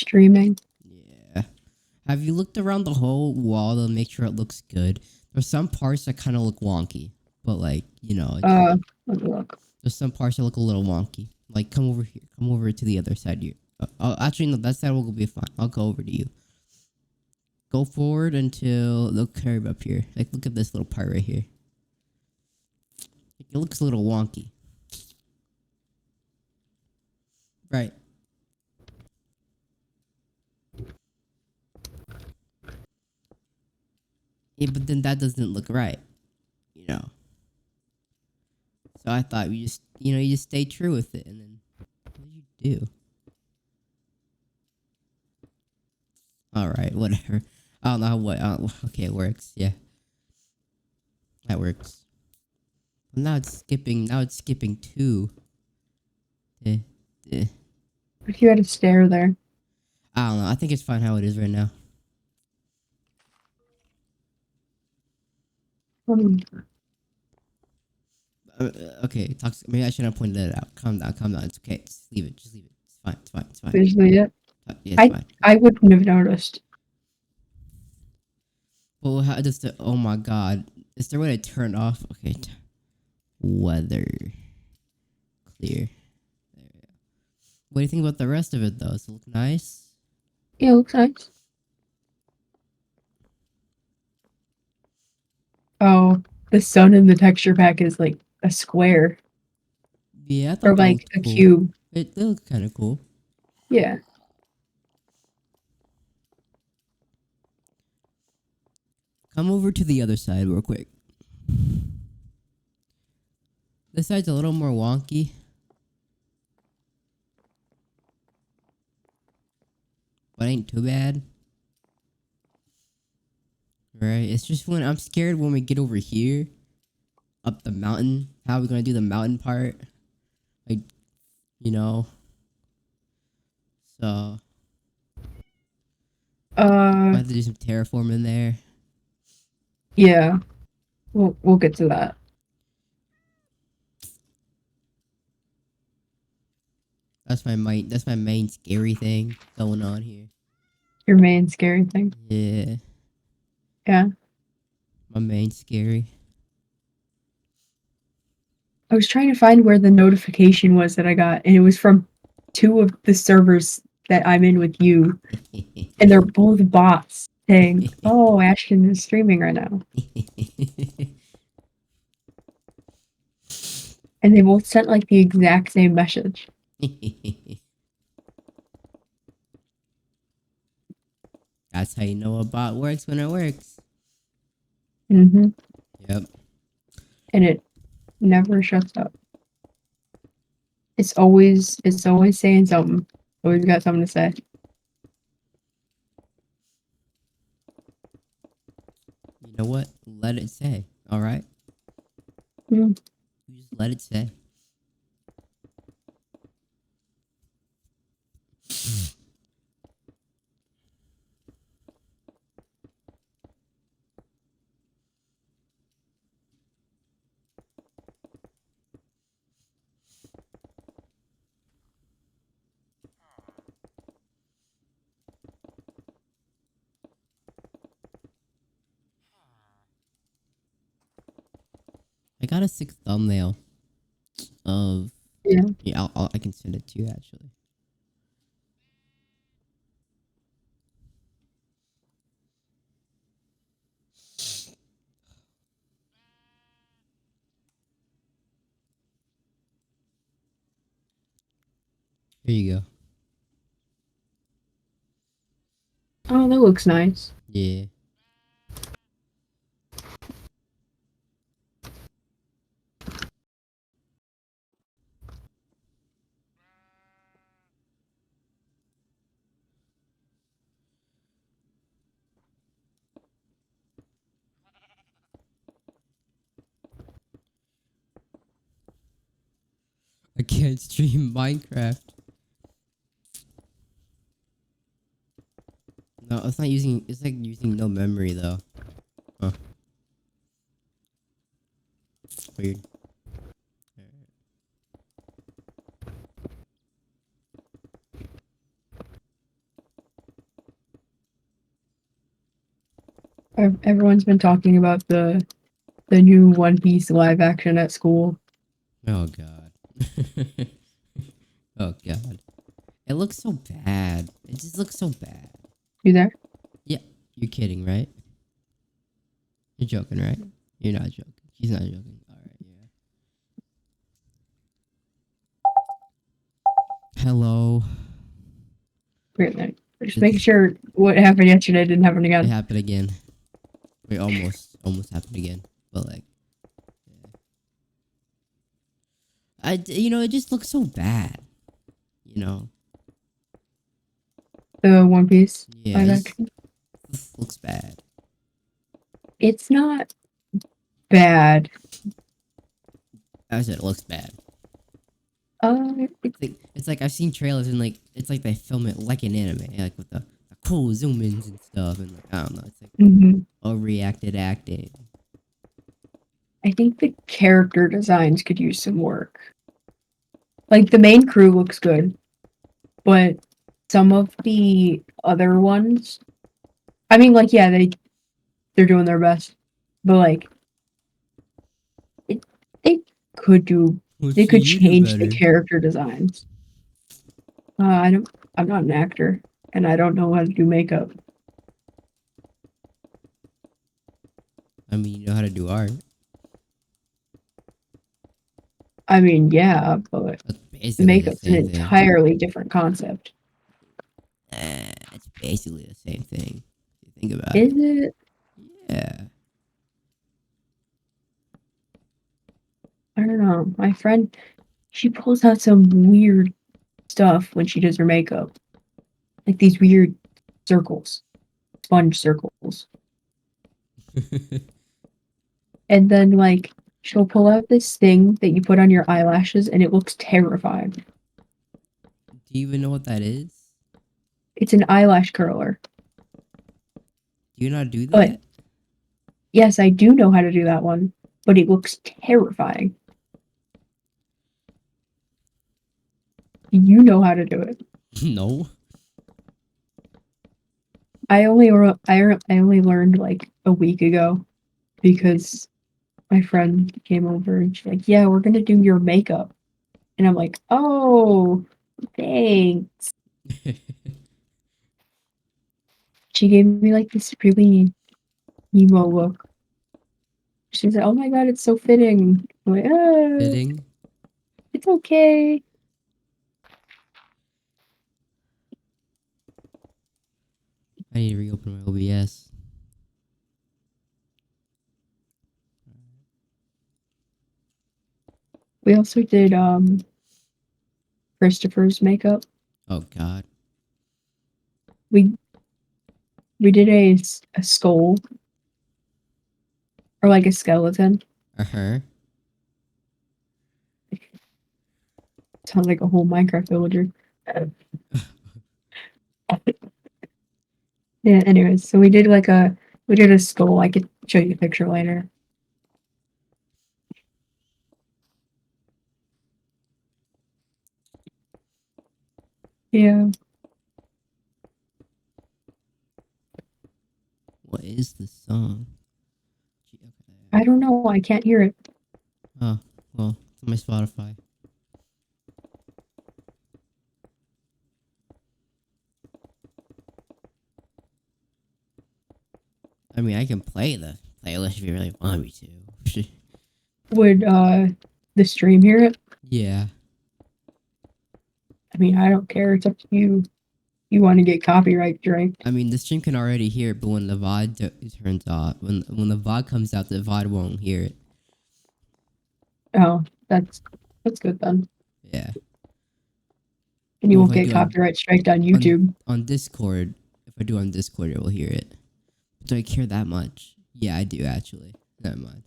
streaming. Yeah. Have you looked around the whole wall to make sure it looks good? There's some parts that kind of look wonky, but like, you know, Let me look. there's some parts that look a little wonky. Like, come over here. Come over to the other side here. Actually, no, that side will be fine. I'll go over to you. Go forward until the curve up here. Like, look at this little part right here. It looks a little wonky. Right. Yeah, but then that doesn't look right. You know. So I thought you just stay true with it, and then what did you do? All right, whatever. I don't know how what. Okay, it works. Yeah, that works. Well, now it's skipping. Now it's skipping two. Eh, eh. If you had a stair there. I don't know. I think it's fine how it is right now. Um, Okay, maybe I shouldn't have pointed that out. Calm down. Calm down. It's okay. Just leave it. Just leave it. It's fine. It's fine. It's fine. Basically it. Yeah, it's fine. I wouldn't have noticed. Well, how does the? Oh my God! Is there a way to turn off? Okay. Weather clear. There we go. What do you think about the rest of it though? Does it look nice? Yeah, it looks nice. Oh, the sun in the texture pack is like a square. Yeah, I thought Or that like looked a cool. cube. It looked kind of cool. Yeah. Come over to the other side real quick. This side's a little more wonky. But ain't too bad. Right? It's just when I'm scared when we get over here. Up the mountain. How are we gonna do the mountain part? Like, you know. So I have to do some terraforming there. Yeah. We'll get to that. That's my main scary thing going on here. Your main scary thing. Yeah. Yeah. My main scary. I was trying to find where the notification was that I got, and it was from 2 of the servers that I'm in with you, and they're both bots saying, "Oh, Ashton is streaming right now," and they both sent like the exact same message. That's how you know a bot works when it works. Mm-hmm. Yep. And it never shuts up. It's always saying something. Always got something to say. You know what? Let it say. All right. Mm. You just let it say. I got a 6th thumbnail of. Yeah. I can send it to you actually. Here you go. Oh, that looks nice. Yeah. I can't stream Minecraft. No, it's not using. It's like using no memory though. Huh. Weird. Everyone's been talking about the new One Piece live action at school. Oh god. Oh god. It looks so bad. It just looks so bad. You there? Yeah, you're kidding, right? You're joking, right? You're not joking. She's not joking. Alright, yeah. Hello. Great night. Just Did making this sure what happened yesterday didn't happen it again. happen again? Wait, almost happened again. But like, yeah. It just looks so bad. You know? The One Piece Yeah, live it just action. looks bad. It's not bad. I said it looks bad. It, It's like I've seen trailers and like it's like they film it like an anime, like with the cool zoom ins and stuff, and like I don't know, it's like mhm. overreacted acting. I think the character designs could use some work. Like the main crew looks good, but some of the other ones, I mean, like yeah, they're doing their best, but like it, they could do, Let's they see could you do change the better. character designs. I don't, I'm not an actor, and I don't know how to do makeup. I mean, you know how to do art. I mean, yeah, but That's the basically the makeup's an same thing. entirely different concept. It's basically the same thing. If you think about Is it. it? Yeah. I don't know. My friend, she pulls out some weird stuff when she does her makeup, like these weird circles, sponge circles. Do And then like she'll pull out this thing that you put on your eyelashes and it looks terrifying. you even know what that is? It's an eyelash curler. Do you not do But that? yes, I do know how to do that one, but it looks terrifying. You know how to do it. No. I only learned like a week ago because my friend came over and she's like, "Yeah, we're gonna do your makeup." And I'm like, "Oh, thanks." She gave me like this really emo look. She said, "Oh my god, it's so fitting." I'm like, Fitting. it's okay." I need to reopen my OBS. We also did Christopher's makeup. Oh god. We we did a skull or like a skeleton. Uh-huh. Sounds like a whole Minecraft villager. Yeah, anyways, so we did a skull. I could show you a picture later. Yeah. What is the song? Okay. I don't know. I can't hear it. Oh, well, it's on my Spotify. I mean, I can play the playlist if you really want me to. Would the stream hear it? Yeah. I mean, I don't care. It's up to you. You want to get copyright strike. I mean, the stream can already hear it, but when the turns off, when the VOD comes out, the VOD won't hear it. Oh, that's good then. Yeah. And you Well, won't if I get do copyright striked on YouTube. on Discord, if I do on Discord, it will hear it. Do I care that much? Yeah, I do actually. Never mind.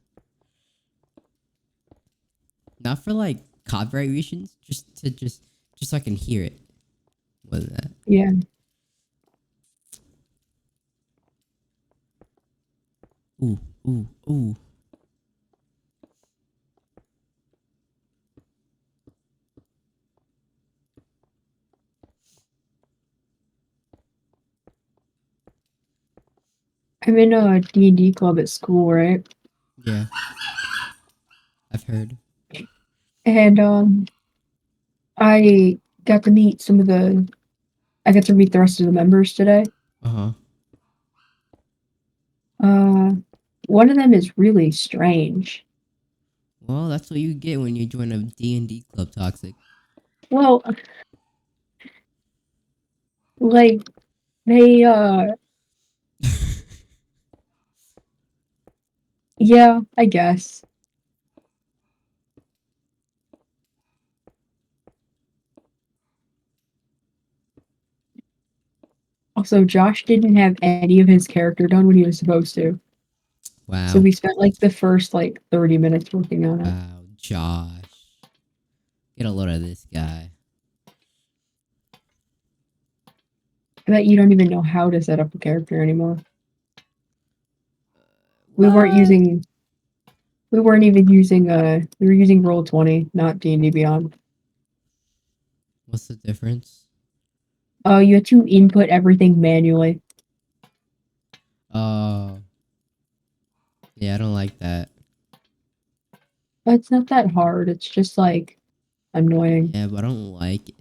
Not for like copyright reasons, just so I can hear it. More than that. Yeah. Ooh, ooh, ooh. I'm in a D&D club at school, right? Yeah, I've heard. And I got to meet I got to meet the rest of the members today. Uh-huh. Uh, one of them is really strange. Well, that's what you get when you join a D&D club, Toxic. Well, like they yeah, I guess. Also, Josh didn't have any of his character done when he was supposed to. So Wow. we spent like the first 30 minutes working on it. Wow, Josh. Get a load of this guy. I bet you don't even know how to set up a character anymore. We weren't What? using we weren't even using we were using Roll20, not D&D Beyond. What's the difference? You had to input everything manually. Oh. Yeah, I don't like that. But it's not that hard. It's just annoying. Yeah, but I don't like it.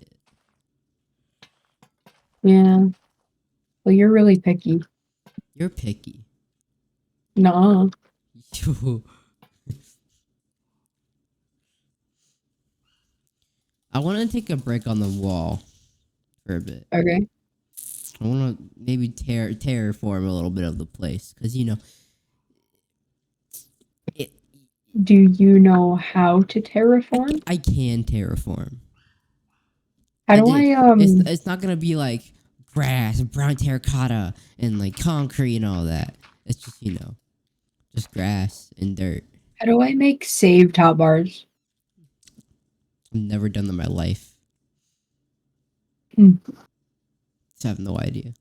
Yeah. Well, you're really picky. You're picky. Nuh-uh. I want to take a break on the wall for a bit. Okay. I want to maybe terraform a little bit of the place because it. Do you know how to terraform? I can terraform. How I do did. I It's not gonna be like grass, brown terracotta, and like concrete and all that. It's just just grass and dirt. how do I make save top bars? I've never done that in my life. Hmm. Just have no idea.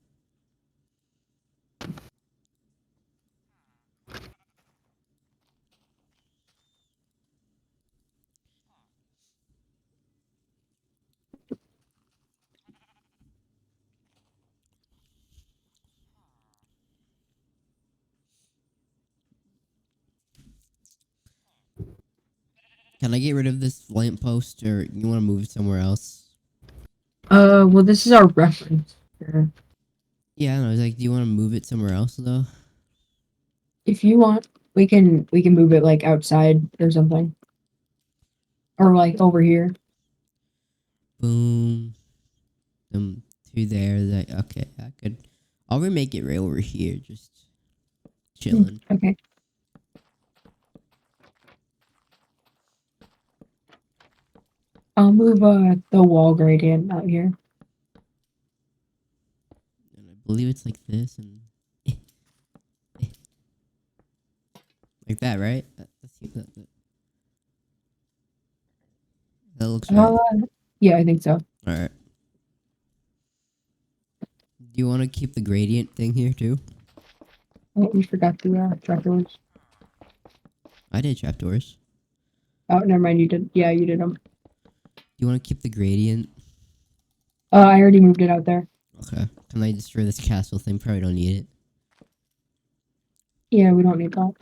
Can I get rid of this lamppost, or you want to move it somewhere else? Well, this is our reference. Yeah, I know. It's like, do you want to move it somewhere else though? If you want, we can move it outside or something, or over here. Boom. To there. Like, okay, I could. I'll remake it right over here. Just chilling. Okay. I'll move the wall gradient out here. And I believe it's like this and like that, right? That looks right. Yeah, I think so. All right. Do you want to keep the gradient thing here too? Oh, we forgot the trapdoors. I did trapdoors. Oh, never mind. You did. Yeah, you did them. Do you want to keep the gradient? I already moved it out there. Okay. Can I destroy this castle thing? Probably don't need it. Yeah, we don't need that.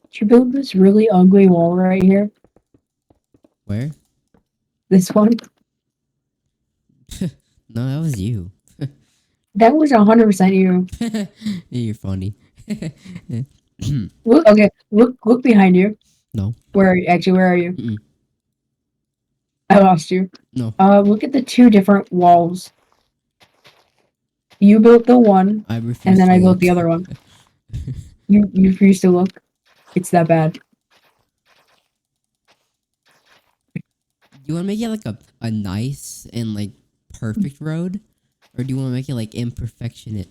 Did you build this really ugly wall right here? Where? This one? No, that was you. That was 100% you. You're funny. Look, okay, look behind you. No. Where are you? Actually, where are you? Mm-mm. I lost you. No. Look at the two different walls. You built the one, I refuse and then to I built look. the other one. You refuse to look. It's that bad. Do you want to make it like a nice and like perfect road? Or do you want to make it like imperfectionate?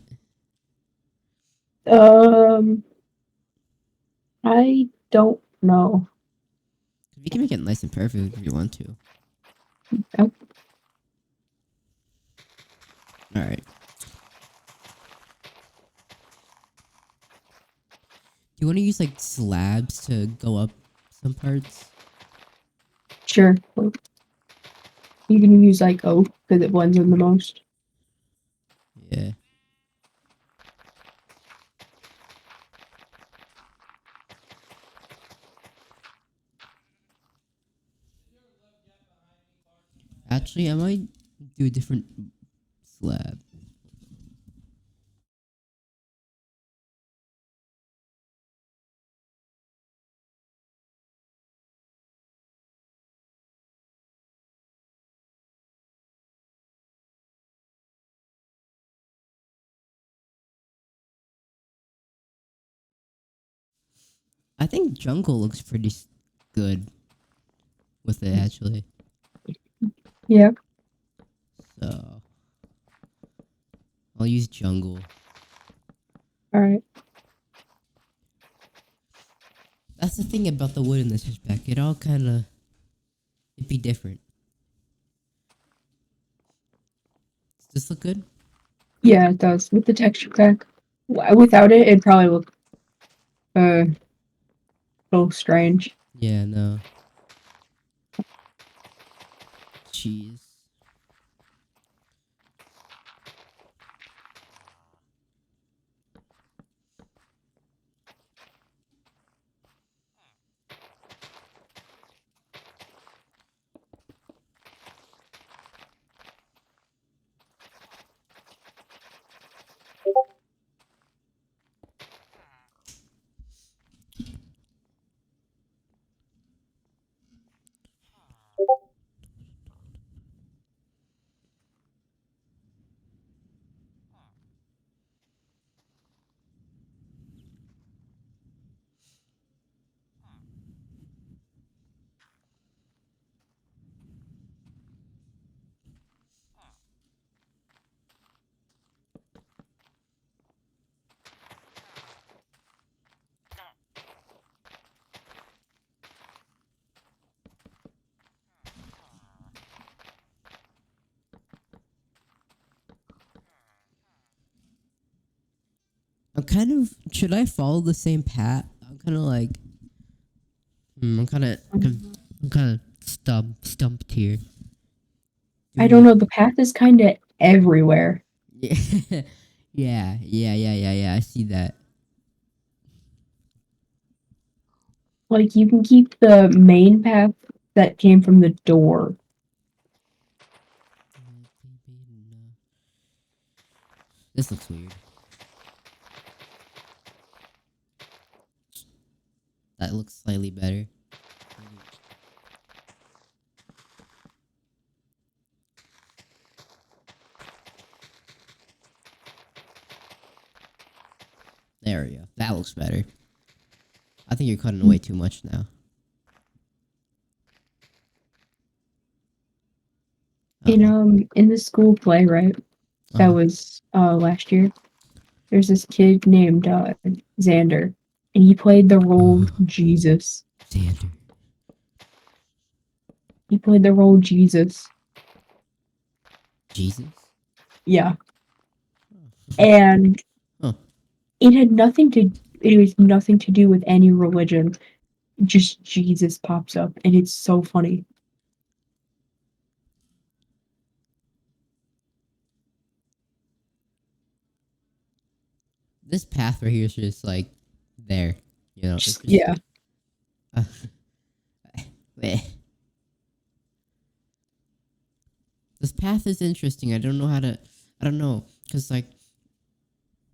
I don't know. You can make it nice and perfect if you want to. Oh. Alright. you want to use like slabs to go up some parts? Sure. You can use like oak because it blends in the most. Yeah. Actually, I might do a different slab. I think jungle looks pretty good with it actually. Yeah. So I'll use jungle. All right. That's the thing about the wood in this pack. It all kind of it'd be different. Does this look good? Yeah, it does with the texture pack. Without it, it'd probably look a little strange. Yeah, no. Cheese. I'm kind of. Should I follow the same path? I'm kind of like. I'm kind of. I'm kind of stumped here. Do I don't we? know. The path is kind of everywhere. Yeah. Yeah. I see that. Like you can keep the main path that came from the door. This looks weird. That looks slightly better. There we go. That looks better. I think you're cutting away too much now. In the school play, right? That Uh-huh. was last year. There's this kid named Xander, and he played the role of Jesus. Xander. He played the role Jesus. Jesus? Yeah, and Huh. it had nothing to. It was nothing to do with any religion. Just Jesus pops up, and it's so funny. This path right here is just like there. You know, it's Just, just. yeah, Uh, meh. This path is interesting. I don't know how to. I don't know. Because, like,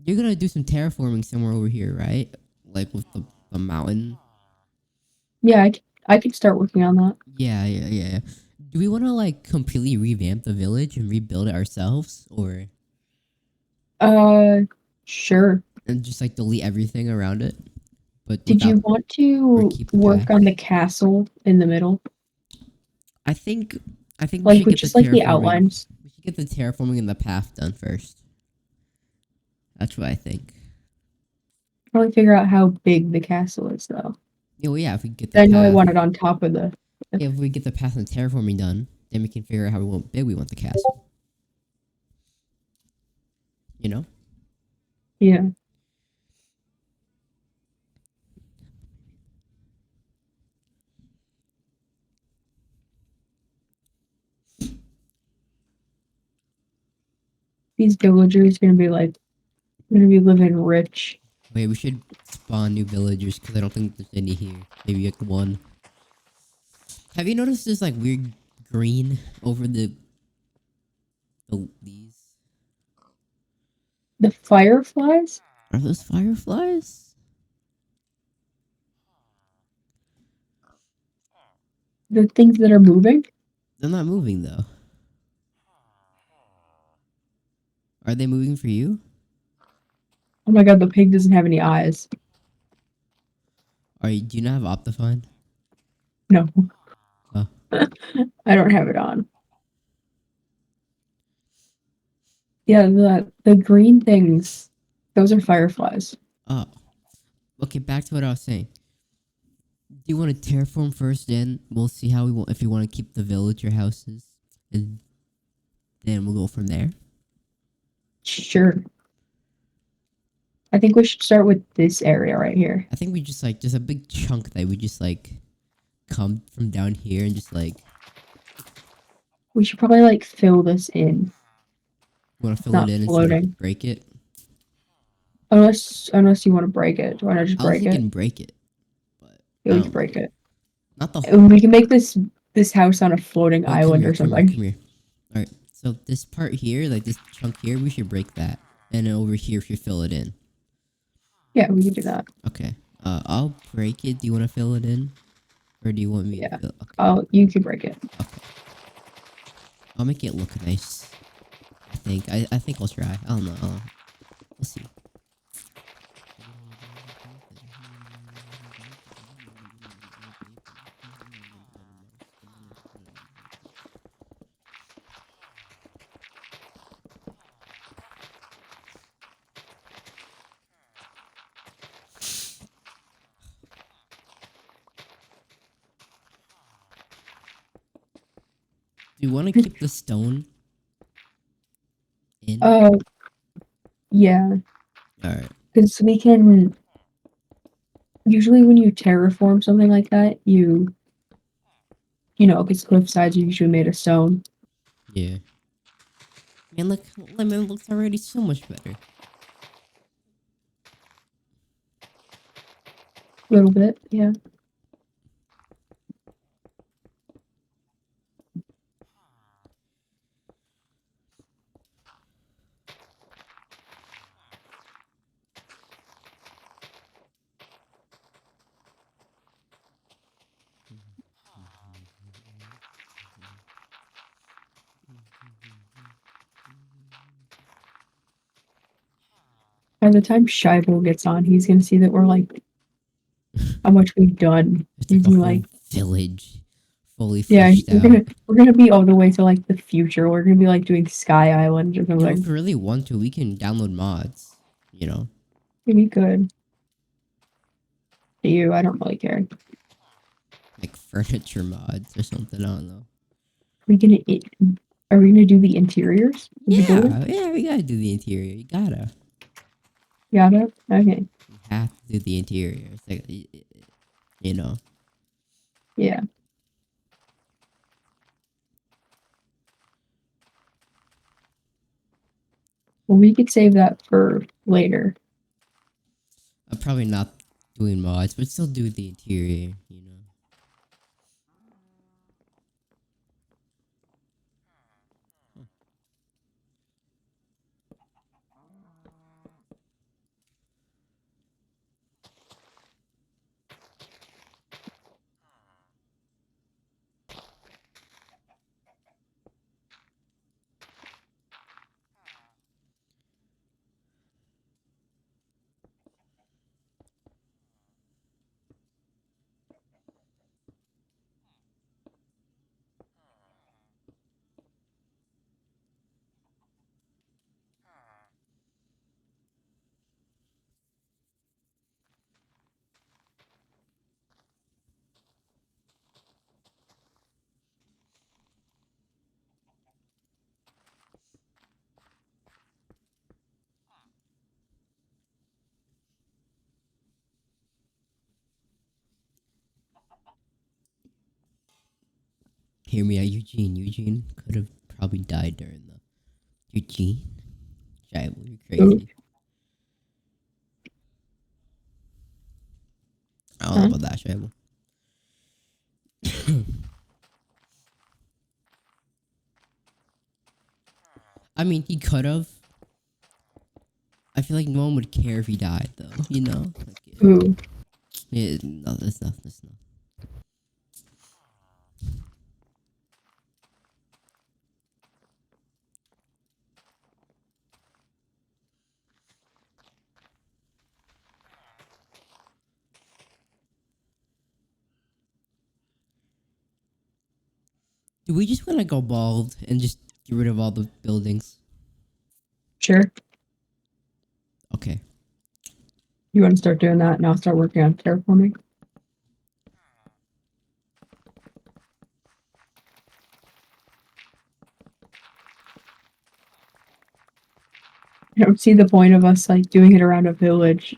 you're gonna do some terraforming somewhere over here, right? Like with the mountain. yeah. I could start working on that. Yeah. Do we want to, like, completely revamp the village and rebuild it ourselves? Or. Uh, sure. And just, like, delete everything around it? But Did you without. want Or to keep the work path? on the castle in the middle, I think. I think we like should with get the just like the terraforming. outlines? We should get the terraforming and the path done first. That's what I think. Probably figure out how big the castle is, though. Yeah, well, yeah. If we get the I know I path, want it on top of the. yeah, if we get the path and terraforming done, then we can figure out how big we want the castle. You know? Yeah. these villagers gonna be living rich. Wait, we should spawn new villagers because I don't think there's any here. Maybe like one. Have you noticed there's like weird green over these? The fireflies, Are those fireflies? the things that are moving. They're not moving though. Are they moving for you? Oh my god, the pig doesn't have any eyes. Do you not have Optifine? No, Oh. I don't have it on. Yeah, the green things, those are fireflies. Oh. Okay, back to what I was saying. Do you want to terraform first? Then we'll see how we want. If you want to keep the villager houses, and then we'll go from there. Sure. I think we should start with this area right here. I think we just like just a big chunk that we just like come from down here and just like We should probably like fill this in. want to fill it Not in instead floating. of break it. Unless you want to break it. Why not just I was break it? thinking break it, but Yeah, I we can don't know. break it. Not the. And we can make this house on a floating Wait, come island here, or come here, something. come here. All right, so this part here, like this chunk here, we should break that, and then over here, we should fill it in. Yeah, we can do that. Okay. I'll break it. Do you want to fill it in, or do you want me Yeah. to fill? Okay. You can break it. Okay. I'll make it look nice. I think. I think I'll try. I don't know. We'll see. Do you want to keep the stone in? Oh, yeah. Alright. Because we can usually when you terraform something like that, because cliff sides are usually made of stone. Yeah. Man, look, lemon looks already so much better. A little bit, yeah. By the time Shivo gets on, he's gonna see that we're like how much we've done. It's He's like a gonna be whole like, village fully yeah, fleshed out. we're gonna be all the way to like the future. We're gonna be like doing Sky Island or You know, if something. we really want to, we can download mods. You know? It'd be good. To you, I don't really care. Like furniture mods or something. I don't know. Are we gonna do the interiors of the building? Yeah, we gotta do the interior. You gotta. Gotta? Okay. You have to do the interior. It's like, you know. Yeah. Well, we could save that for later. I'm probably not doing mods, but still do the interior, you know. Hear me out, Eugene. Eugene could have probably died during the. Eugene? Tribal, you're Ooh, crazy. I don't know huh? about that, Tribal. I mean, he could have. I feel like no one would care if he died, though. You know? Like, Ooh. no, that's not. That's not. Do we just want to go bald and just get rid of all the buildings? Sure. Okay. You want to start doing that, and I'll start working on terraforming. I don't see the point of us like doing it around a village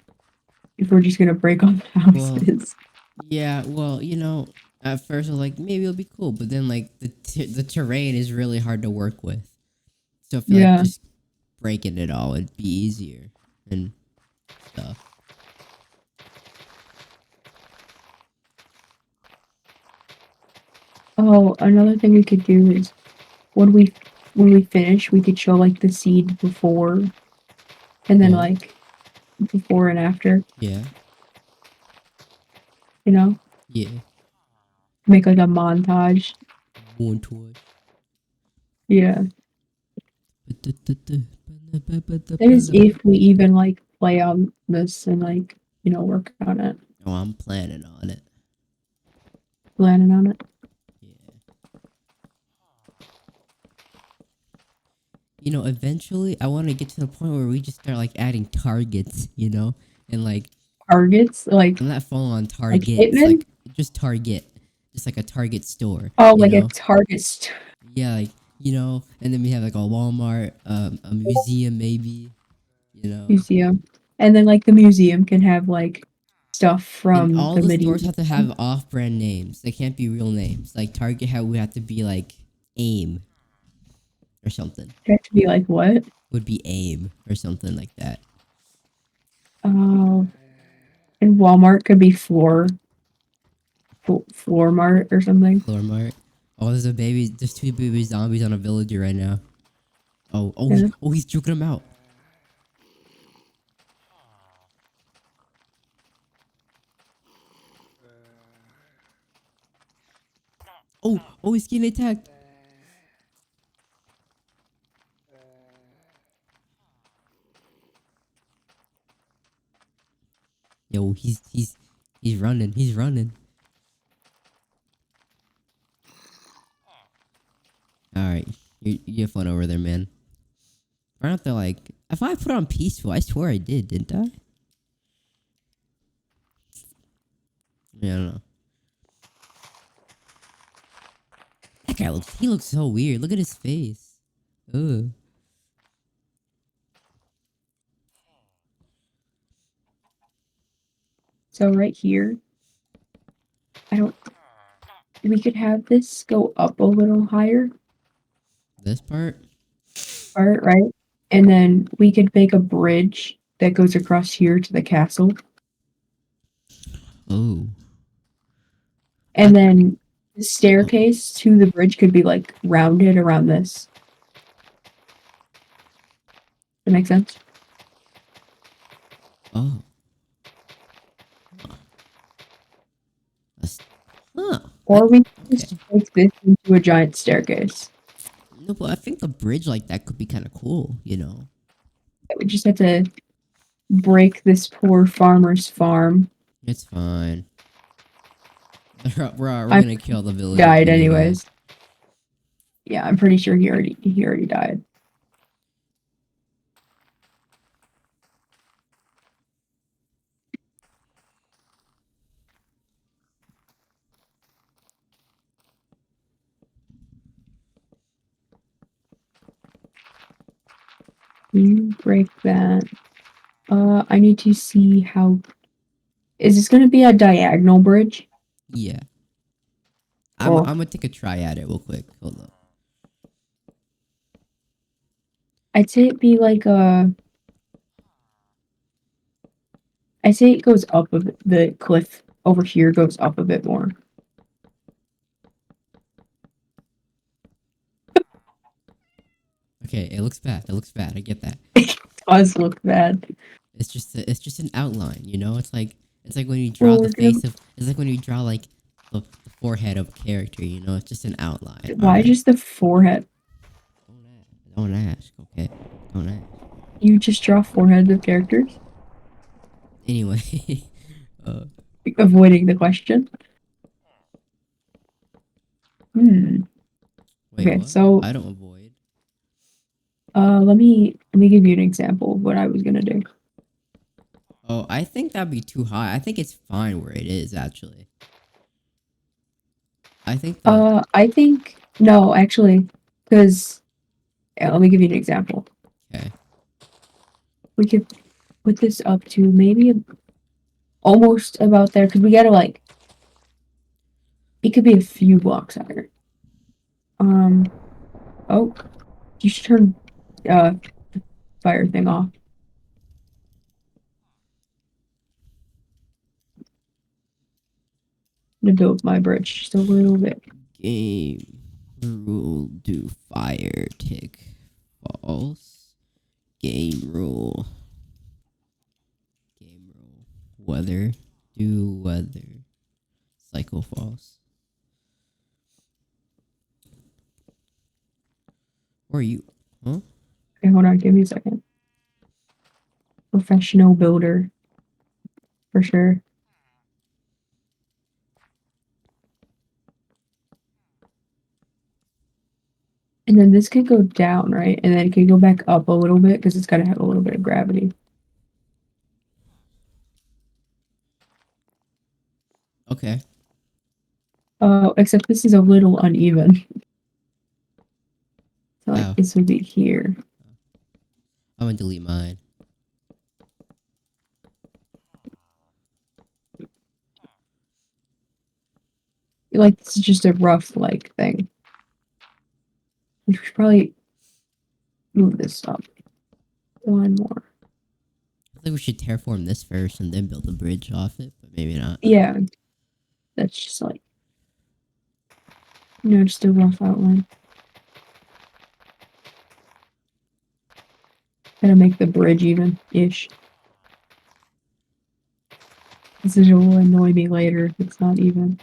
if we're just gonna break all the Well, houses. yeah. Well, at first I was like, maybe it'll be cool, but then like the terrain is really hard to work with. So I feel like Yeah. just breaking it all would be easier and stuff. Oh, another thing we could do is when we finish, we could show like the seed before, and then What? like before and after. Yeah. You know, Yeah. make like a montage. One toy. Yeah. That is if we even like play on this and like work on it, Oh, I'm planning on it. planning on it. Yeah. Eventually I want to get to the point where we just start like adding targets, and like Targets like I'm not full on like targets, Hitman. like just Target, just like a Target store, Oh, you like a know? target Yeah, like and then we have like a Walmart, a museum maybe, you know. museum, and then like the museum can have like stuff And from all the the stores medieval. have to have off-brand names. They can't be real names. Like Target, how would have to be like AIM or something. It have to be like what? Would be AIM or something like that. Oh, and Walmart could be floor mart or something. Floor Mart. Oh, there's a baby. There's two baby zombies on a villager right now. Yeah. He's juking them out. He's getting attacked. Yo, he's running. He's running. All right, you have fun over there, man. Why don't they like? If I put on peaceful, I swear I did, didn't I? Yeah, I don't know. That guy looks so weird. Look at his face. Ugh. So right here, I don't. We could have this go up a little higher, This part. part right, and then we could make a bridge that goes across here to the castle, Oh. I. and then the Oh. staircase to the bridge could be like rounded around this. That make sense? Oh. That's, huh. Or we could Okay. just make this into a giant staircase. No, but I think a bridge like that could be kind of cool. We just have to break this poor farmer's farm. It's fine. We're I gonna kill the villagers died anyway. anyways. Yeah, I'm pretty sure he already died. You break that. I need to see how. Is this going to be a diagonal bridge? Yeah. I'm Oh, gonna take a try at it real quick. Hold up. I'd say it'd be like I'd say it goes up a bit. The cliff over here goes up a bit more. Okay, it looks bad. It looks bad. I get that. It does look bad. It's just an outline, you know. It's like when you draw Well, the we're gonna. face of. It's like when you draw like the forehead of a character, you know. It's just an outline. All Why right. just the forehead? Don't ask. Okay. Don't ask. You just draw foreheads of characters, Anyway, uh, avoiding the question. Hmm. wait, Okay, what? so I don't avoid. let me give you an example of what I was gonna do. Oh, I think that'd be too high. I think it's fine where it is actually. I think the I think no, actually, because let me give you an example. okay. We could put this up to maybe almost about there, because we gotta like it could be a few blocks higher. Oh, you should turn the fire thing off. I'm gonna build my bridge just a little bit. Game rule do fire tick false. Game rule. Game rule. Weather do weather. Cycle false. Or you huh? Okay, hold on, give me a second. Professional builder, for sure. And then this could go down, right? And then it could go back up a little bit because it's gotta have a little bit of gravity. Okay. Oh, except this is a little uneven. So like Oh, this would be here. I'm gonna delete mine. Like this is just a rough like thing. We should probably move this up. One more. I think we should terraform this first and then build a bridge off it, but maybe not. Yeah, that's just like just a rough outline. Gotta make the bridge even-ish. This is will annoy me later if it's not even.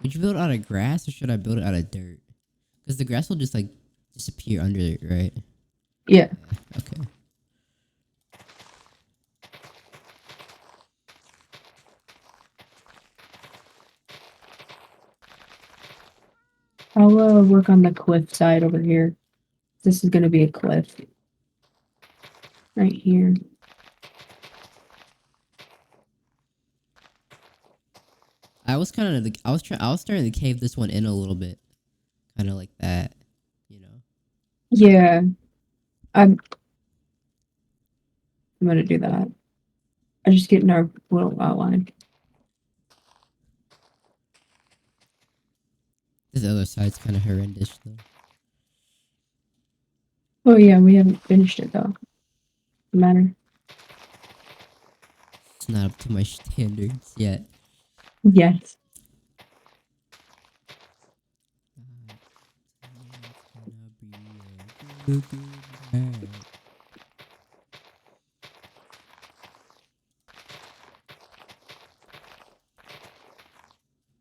Would you build it out of grass or should I build it out of dirt? Because the grass will just like disappear under it, right? Yeah. Yeah, okay. I'll work on the cliff side over here. This is gonna be a cliff. Right here. I was starting to cave this one in a little bit. Kind of like that, you know. Yeah. I'm gonna do that. I'm just getting our little outline. This other side's kind of horrendous though. Oh yeah, we haven't finished it though. No matter. It's not up to my standards yet. Yes. Looking back.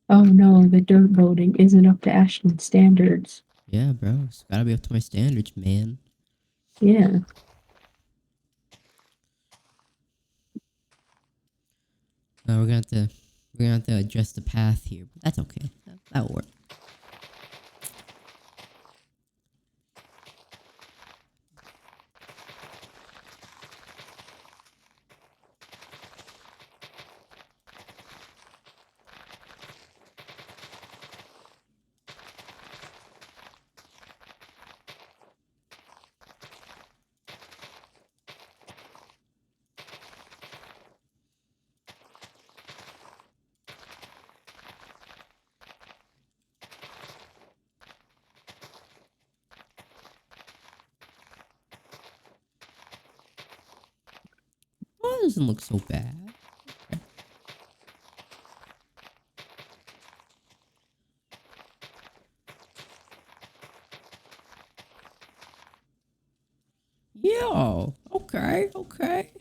Oh no, the dirt building isn't up to Ashton standards. Yeah, bro. It's gotta be up to my standards, man. Yeah. We're gonna have to adjust the path here, but that's okay. That'll work. Well, it doesn't look so bad. Yo, okay, okay.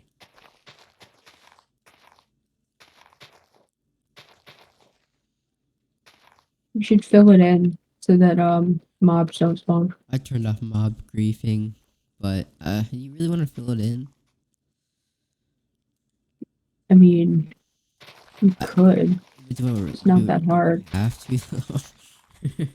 You should fill it in so that mobs don't spawn. I turned off mob griefing, but you really want to fill it in? I mean, you Uh, could. do, It's not do, that do hard. we have to though?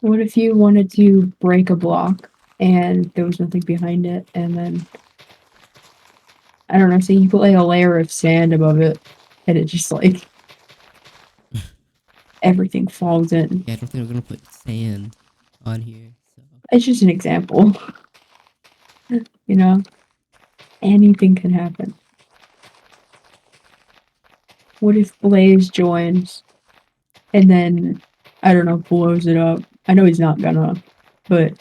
What if you wanted to break a block and there was nothing behind it, and then I don't know, say you put like a layer of sand above it, and it just like everything falls in. Yeah, I don't think I'm gonna put sand on here. So It's just an example. You know, anything can happen. What if Blaze joins and then I don't know, blows it up? I know he's not gonna, but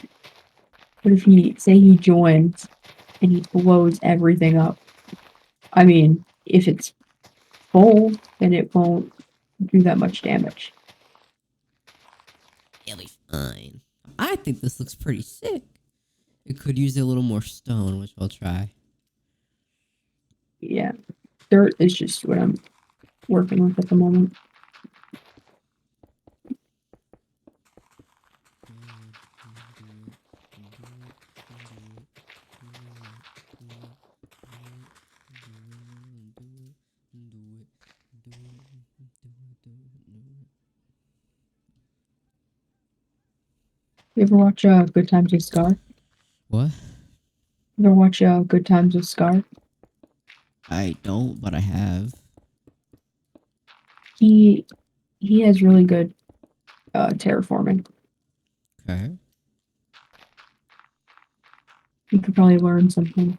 what if he joins and he blows everything up? I mean, if it's full, then it won't do that much damage. it'll be fine. I think this looks pretty sick. It could use a little more stone, which I'll try. Yeah, dirt is just what I'm working with at the moment. You ever watch Good Times with Scar? What? You ever watch Good Times with Scar? I don't, but I have. He has really good terraforming. Okay. You could probably learn something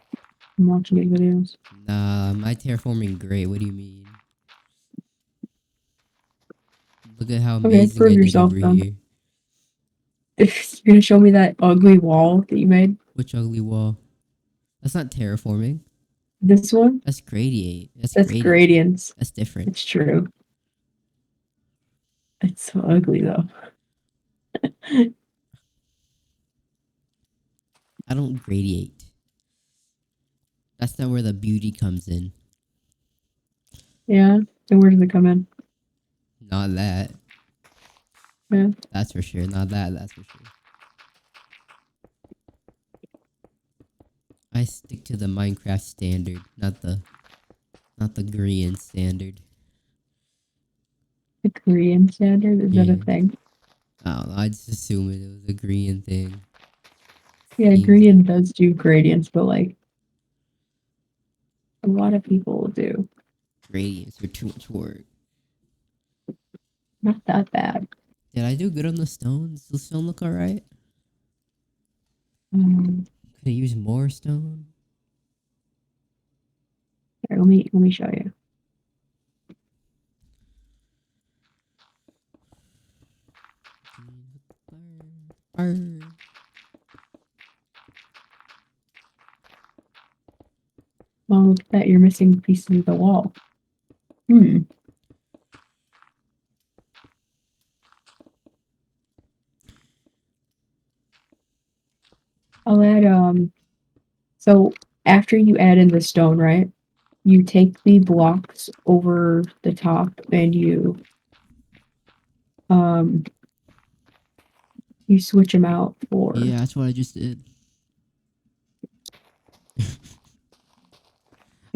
from watching his videos. Nah, my terraforming great. What do you mean? Look at how Okay, amazing prove I did yourself over then. here. You're gonna show me that ugly wall that you made? Which ugly wall? That's not terraforming. This one? That's gradiate. That's That's gradient. gradients. That's different. It's true. It's so ugly though. I don't gradiate. That's not where the beauty comes in. Yeah. Then where does it come in? Not that. Yeah. That's for sure. Not that. That's for sure. I stick to the Minecraft standard, not the green standard. The Korean standard? Is that a Yeah. thing? I don't know. I just assumed it was a green thing. Yeah, Seems Korean like does do gradients, but like a lot of people do. gradients are too much work. Not that bad. Did I do good on the stones? Does the stone look alright? Um, Could I use more stone? Here, let me show you. Arr. Well, look at that, you're missing pieces of the wall. Hmm. I'll add so after you add in the stone, right? You take the blocks over the top and um you switch them out for. Yeah, that's what I just did.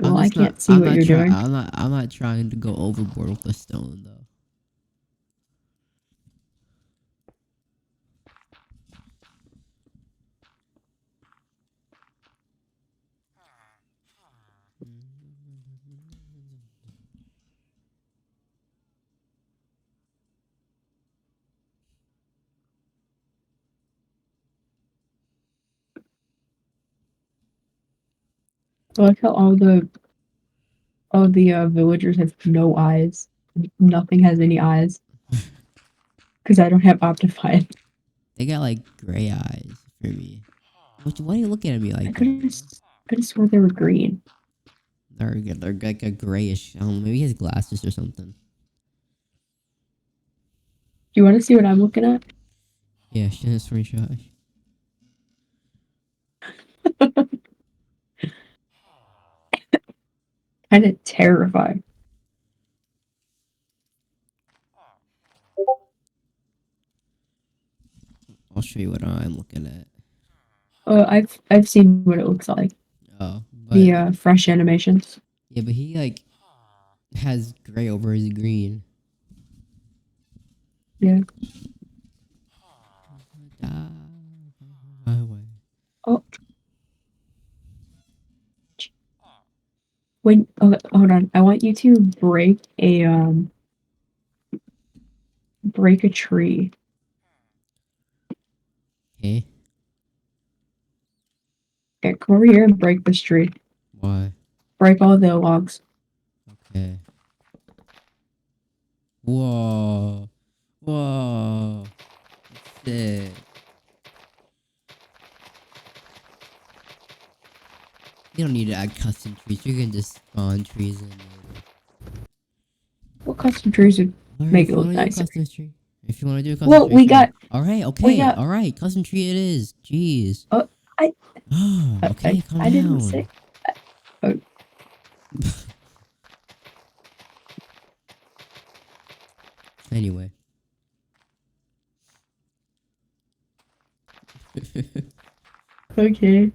I'm Well, I just not. can't see what you're doing. I'm not trying to go overboard with the stone though. I like how all the villagers have no eyes. Nothing has any eyes because I don't have Optifine. They got like gray eyes for me. Why are you looking at me I like could that, have bro? could have swore they were green. They're like a grayish. I don't know, maybe he has glasses or something. Do you want to see what I'm looking at? Yeah, she has screenshot. Kind of terrified. I'll show you what I'm looking at. I've seen what it looks like. Oh, but The fresh animations. yeah, but he like has gray over his green. Yeah. Oh, when hold on. I want you to break a tree. Okay, Okay, come over here and break this tree. why? Break all the logs. Okay. Whoa, whoa, sick. You don't need to add custom trees. You can just spawn trees in later. What custom trees would Alright, make if it you want look to do a nicer? custom tree. If you want to do a custom Well, tree, we sure. got Alright, we okay, got. alright. Custom tree it is. Jeez. I Oh, okay, calm I didn't down. say. Uh, Anyway. okay.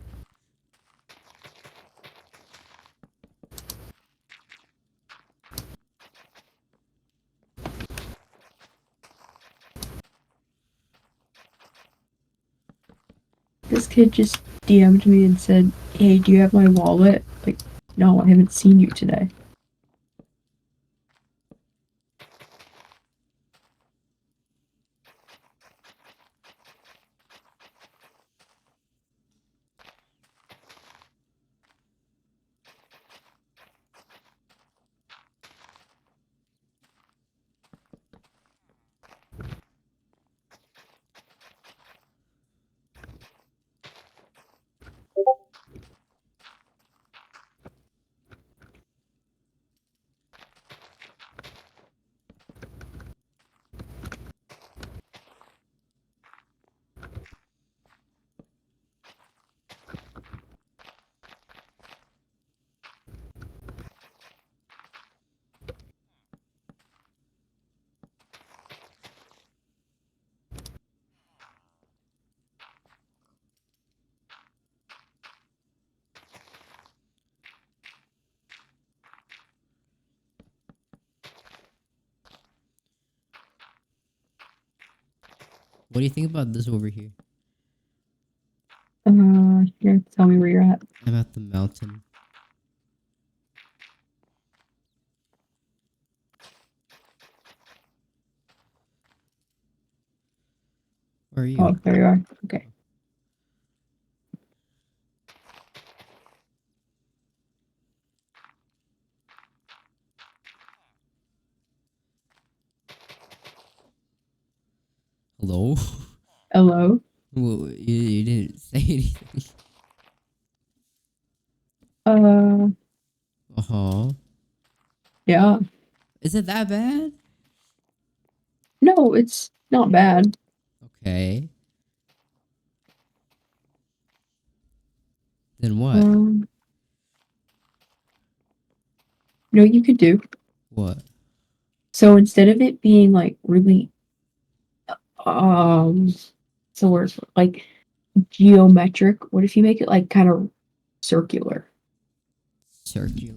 This kid just DM'd me and said, "Hey, do you have my wallet?" Like, no, I haven't seen you today. What do you think about this over here? Here, tell me where you're at. I'm at the mountain. Where are you? Oh, there you are. Okay. Hello? Hello. Well, you didn't say anything. Uh, Uh-huh. yeah. Is it that bad? No, it's not bad. Okay. Then what? You know what you could do? What? So instead of it being like really so word like geometric, what if you make it like kind of circular? Circular.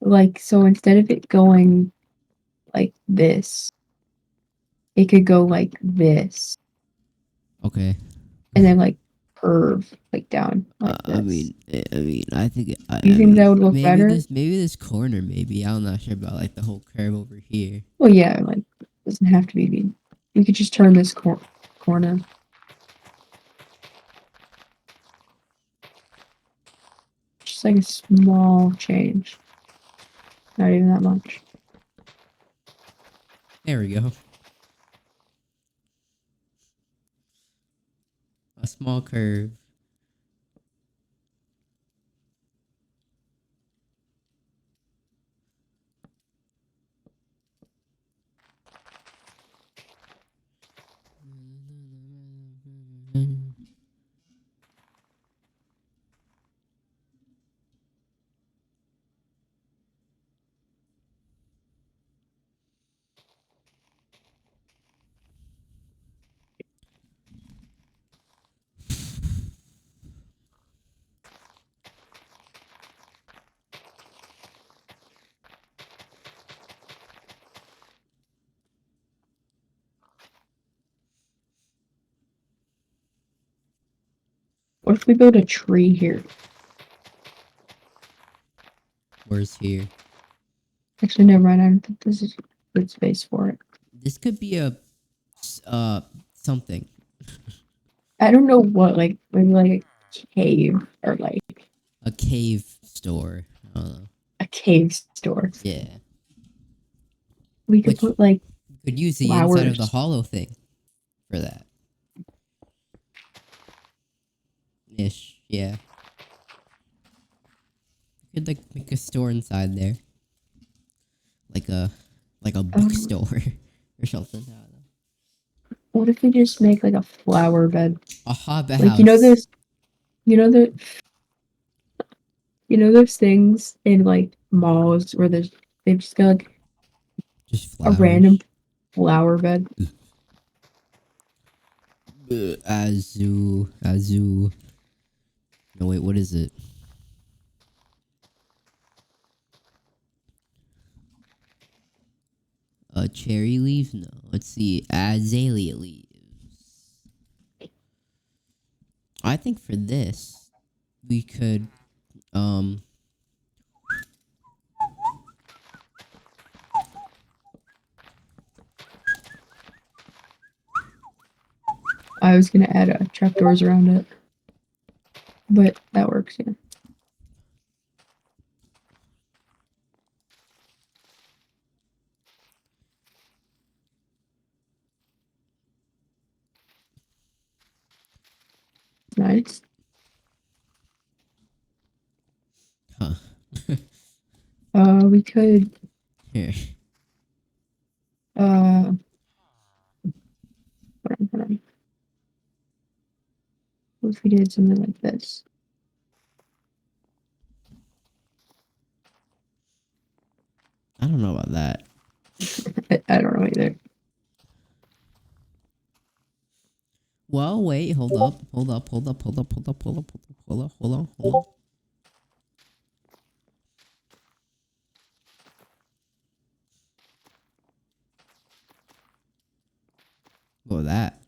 Like so instead of it going like this, it could go like this Okay. and then like curve like down like I this. mean, I think, Do you I think mean, that would look better? maybe this corner, maybe. I'm not sure about like the whole curve over here. Well, yeah, like doesn't have to be. You could just turn this corner. Just like a small change. Not even that much. There we go. A small curve. What if we build a tree here? Where's here? Actually, never mind. I don't think this is good space for it. This could be a something. I don't know what, like maybe like a cave or like A cave store. I don't know. a cave store. Yeah. We could Which put like you could use the inside of the flowers. hollow thing for that. Ish. Yeah. You could like make a store inside there. Like a bookstore or something. I don't know. What if we just make like a flower bed? A hobbit Like house. you know the you know those things in like malls where they've just got like Just a random flowers. flower bed. Azu. No wait, what is it? Cherry leaves? No. Let's see. Azalea leaves. I think for this, we could, um, I was gonna add trapdoors around it, but that works. Yeah. Nice. huh. We could Here. hold hold on. What if we did something like this? I don't know about that. I don't know either. Well, wait, hold up. Hold up. What was that?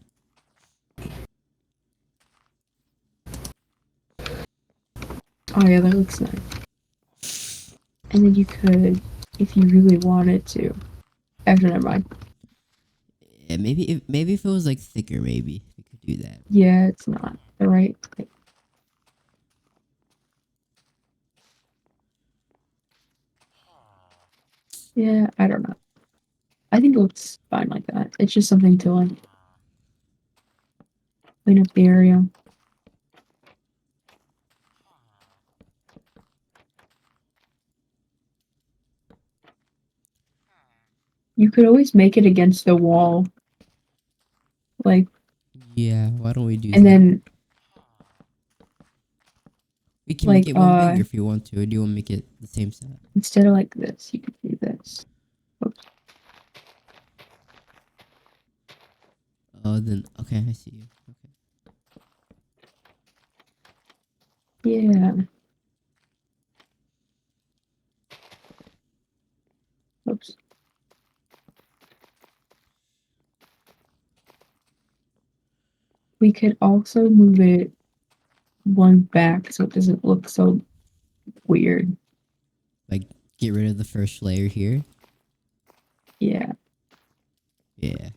Oh yeah, that looks nice. And then you could, if you really wanted to. Actually, never mind. Yeah, maybe if it was like thicker, maybe we could do that. Yeah, it's not the right. Yeah, I don't know. I think it looks fine like that. It's just something to like clean up the area. You could always make it against the wall, like, Yeah, why don't we do and that? then We can make Like, it one bigger if you want to. Or do you want to make it the same size? instead of like this, you could do this. Oops. Oh, then okay, I see you. Okay. Yeah. Oops. We could also move it one back so it doesn't look so weird. Like, get rid of the first layer here. Yeah. Yeah.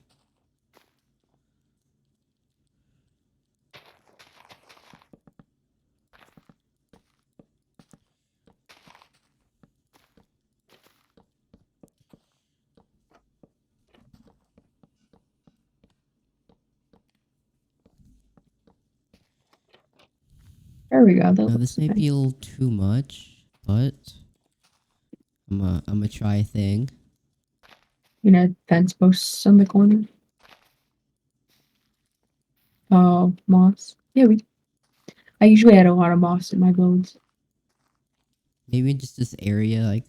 There we go. That Now looks this may nice. be a little too much, but I'm gonna try a thing. You know, fence posts on the corner. Oh, moss. Yeah, I usually add a lot of moss in my builds. Maybe in just this area,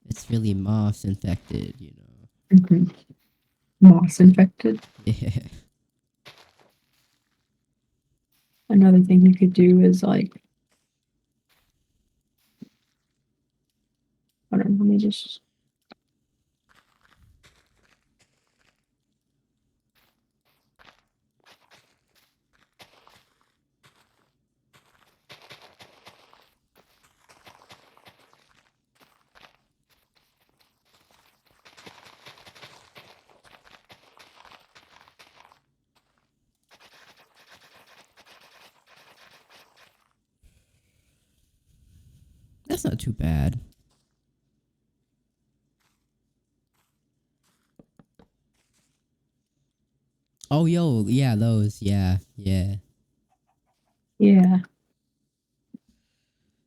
it's really moss infected, you know. Mm-hmm. Moss infected. Yeah. Another thing you could do is like, hold on, let me just. That's not too bad. Oh, yo, yeah, those, yeah, yeah. Yeah,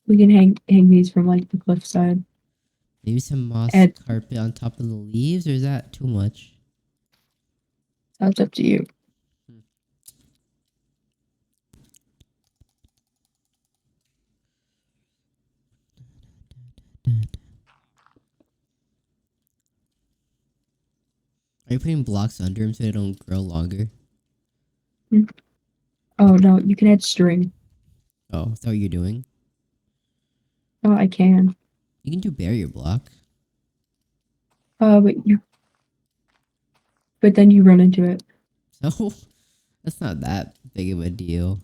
we can hang these from like the cliffside. Maybe some moss Add. carpet on top of the leaves, or is that too much? That's up to you. Are you putting blocks under them so they don't grow longer? Oh no, you can add string. Oh, is that what you're doing? Oh, I can. You can do barrier block. But then you run into it. So, that's not that big of a deal.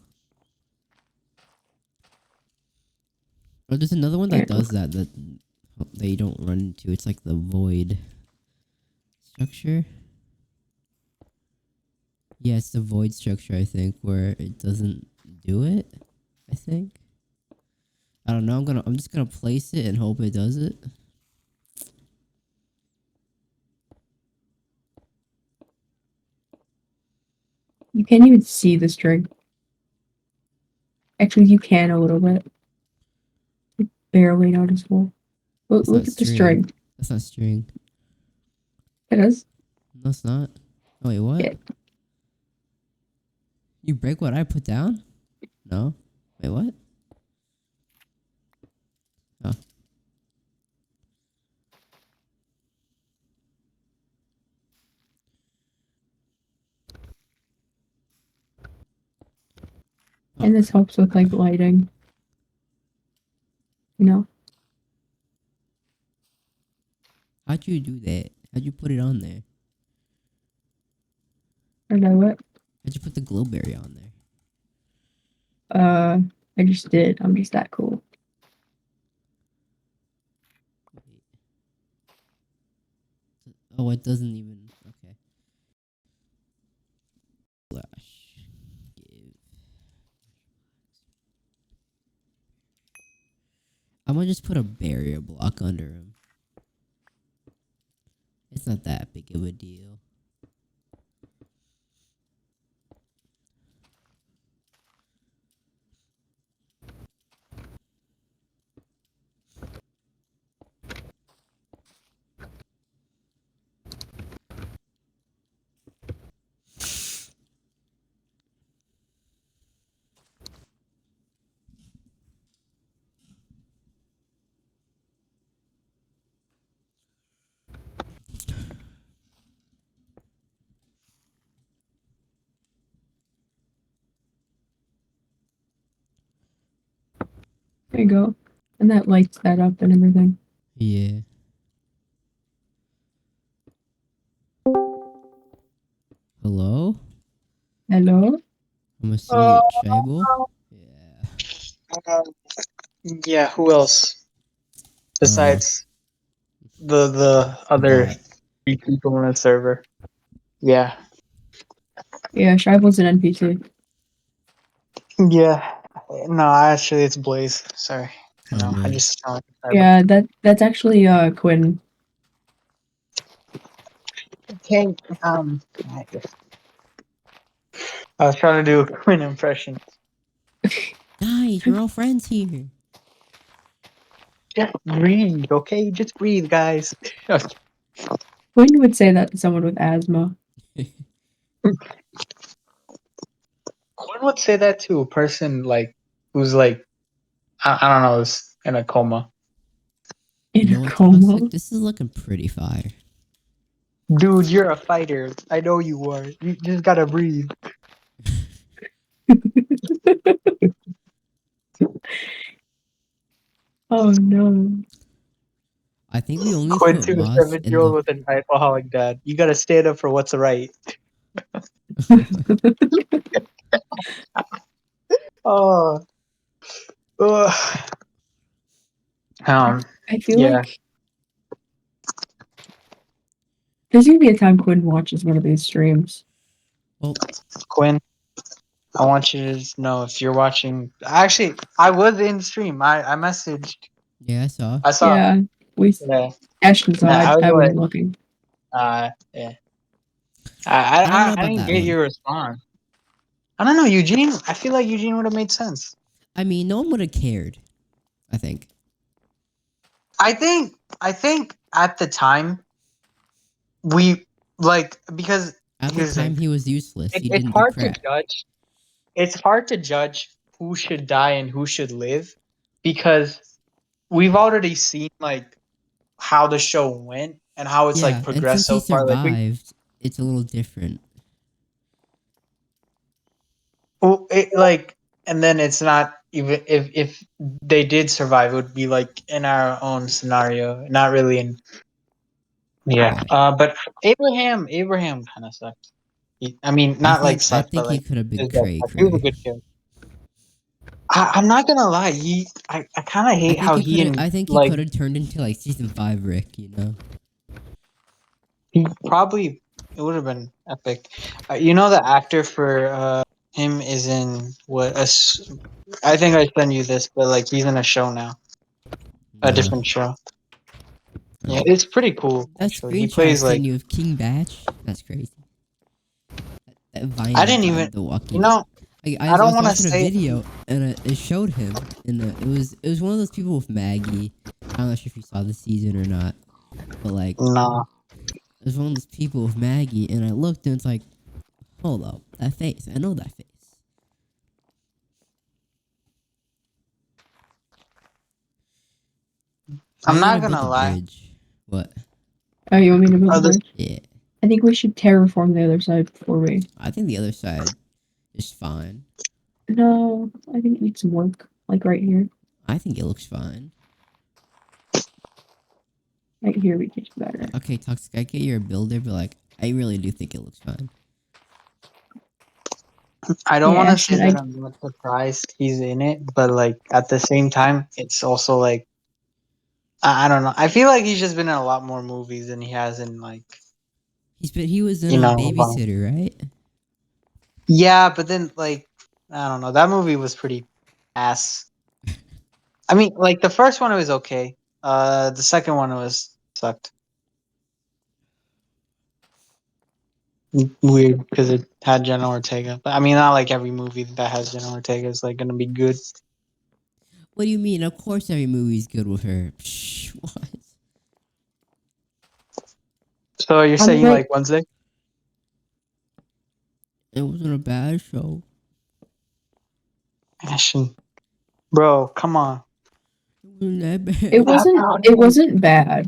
Oh, there's another one that Here, does that you don't run into. It's like the void structure. Yeah, it's the void structure, I think, where it doesn't do it. I think. I don't know. I'm just gonna place it and hope it does it. you can't even see the string. Actually, you can a little bit. Barely noticeable. That's Look not at the string. string. That's not string. It is. No, it's not. Oh, wait, what? Yeah. You break what I put down? No. Wait, what? Oh. Oh. And this helps with like lighting. You know? How'd you do that? How'd you put it on there? I know what. How'd you put the glowberry on there? I just did. I'm just that cool. Wait. Oh, it doesn't even. Okay. Flash. Give. I'm gonna just put a barrier block under him. It's not that big of a deal. There you go. And that lights that up and everything. Yeah. Hello? Hello? I'm assuming it's Tribal. Yeah. Um, yeah, who else Uh, besides the other bot. 3 people in the server? Yeah, Yeah, Shival's an NPC. yeah. No, actually, it's Blaze. Sorry, Oh I man. just sound like a cyber. Yeah, that's actually Quinn. Okay. I was trying to do a Quinn impression. Guys, we're all friends here. Just breathe, okay? Just breathe, guys. Quinn would say that to someone with asthma. Quinn would say that to a person like who's like I don't know, is in a coma. You In a know what, coma. Toxic? This is looking pretty fire. Dude, you're a fighter. I know you are. You just gotta breathe. Oh no. I think we only Quinn put to a Moss in 7-year-old the. with an alcoholic dad. You gotta stand up for what's right. Oh, ugh. I feel Yeah. like there's gonna be a time Quinn watches one of these streams. Well, Quinn, I want you to know if you're watching. Actually, I was in the stream. I messaged. yeah, I saw. I saw. Yeah, we Yeah. Ashton saw. I was I like, wasn't looking. yeah. I don't know I about didn't that get one. your response. I don't know, Eugene. I feel like Eugene would have made sense. I mean, no one would have cared. I think. I think at the time we like because At the here's the time, thing. he was useless. He It's didn't do hard to crap. judge. It's hard to judge who should die and who should live because we've already seen like how the show went and how it's like Yeah, and progressed since he so far. Like we, survived, it's a little different. well, it, like, and then it's not even if they did survive, it would be like in our own scenario, not really in. Yeah. Right. But Abraham kind of sucked. I mean, I not like think. I sucked, but think he like could have been his death cray sucked. He was a cray. good kid. I'm not gonna lie. I kind of I hate think how he he could have. and I think he like could have turned into like season 5 Rick. You know. he probably it would have been epic. You know the actor for him is in what I think I sent you this, but like he's in a show now, a Nah. different show. Yeah, Oh. it's pretty cool That actually. He screenshot I plays like sent you of King Batch. That's crazy. That I violent didn't guy even in The Walking you Dead. know I I don't was want to watching a say video and it showed him in it was one of those people with Maggie. I'm not sure if you saw the season or not, but like no. it was one of those people with Maggie, and I looked and it's like, hold up, that face. I know that face. How are I'm you not gonna build gonna the lie. bridge? What? Oh, you want me to build the Other bridge? Yeah, I think we should terraform the other side before we. I think the other side is fine. No, I think it needs some work. Like right here. I think it looks fine. Right here we can do better. Okay, Toxic, I get you're a builder, but like, I really do think it looks fine. I don't Yeah, want to say Ashton, that I'm not surprised he's in it, but like at the same time, it's also like I don't know. I feel like he's just been in a lot more movies than he has in like He was in you a know. babysitter, right? Yeah, but then like I don't know. That movie was pretty ass. I mean, like the first one was okay. The second one was sucked. Weird because it had Jenna Ortega. But I mean, not like every movie that has Jenna Ortega is like gonna be good. What do you mean? Of course every movie's good with her. Psh, what? So you're I mean, saying like, like Wednesday? It wasn't a bad show. Ashton, bro, come on. It wasn't that bad. it wasn't bad, It wasn't that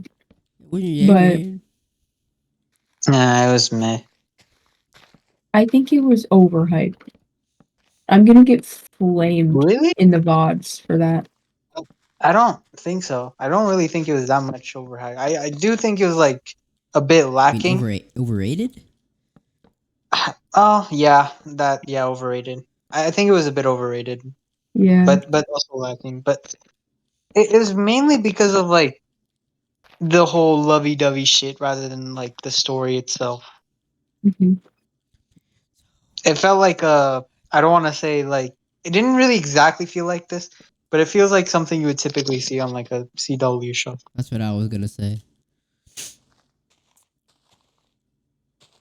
but bad. Nah, it was meh. I think it was overhyped. I'm gonna get flamed Really? in the VODs for that. I don't think so. I don't really think it was that much overhyped. I do think it was like a bit I mean, lacking. overrated? Oh yeah, overrated. I think it was a bit overrated, Yeah. but also lacking. But it was mainly because of like the whole lovey-dovey shit rather than like the story itself. Hmm. It felt like I don't want to say like it didn't really exactly feel like this, but it feels like something you would typically see on like a CW show. That's what I was gonna say.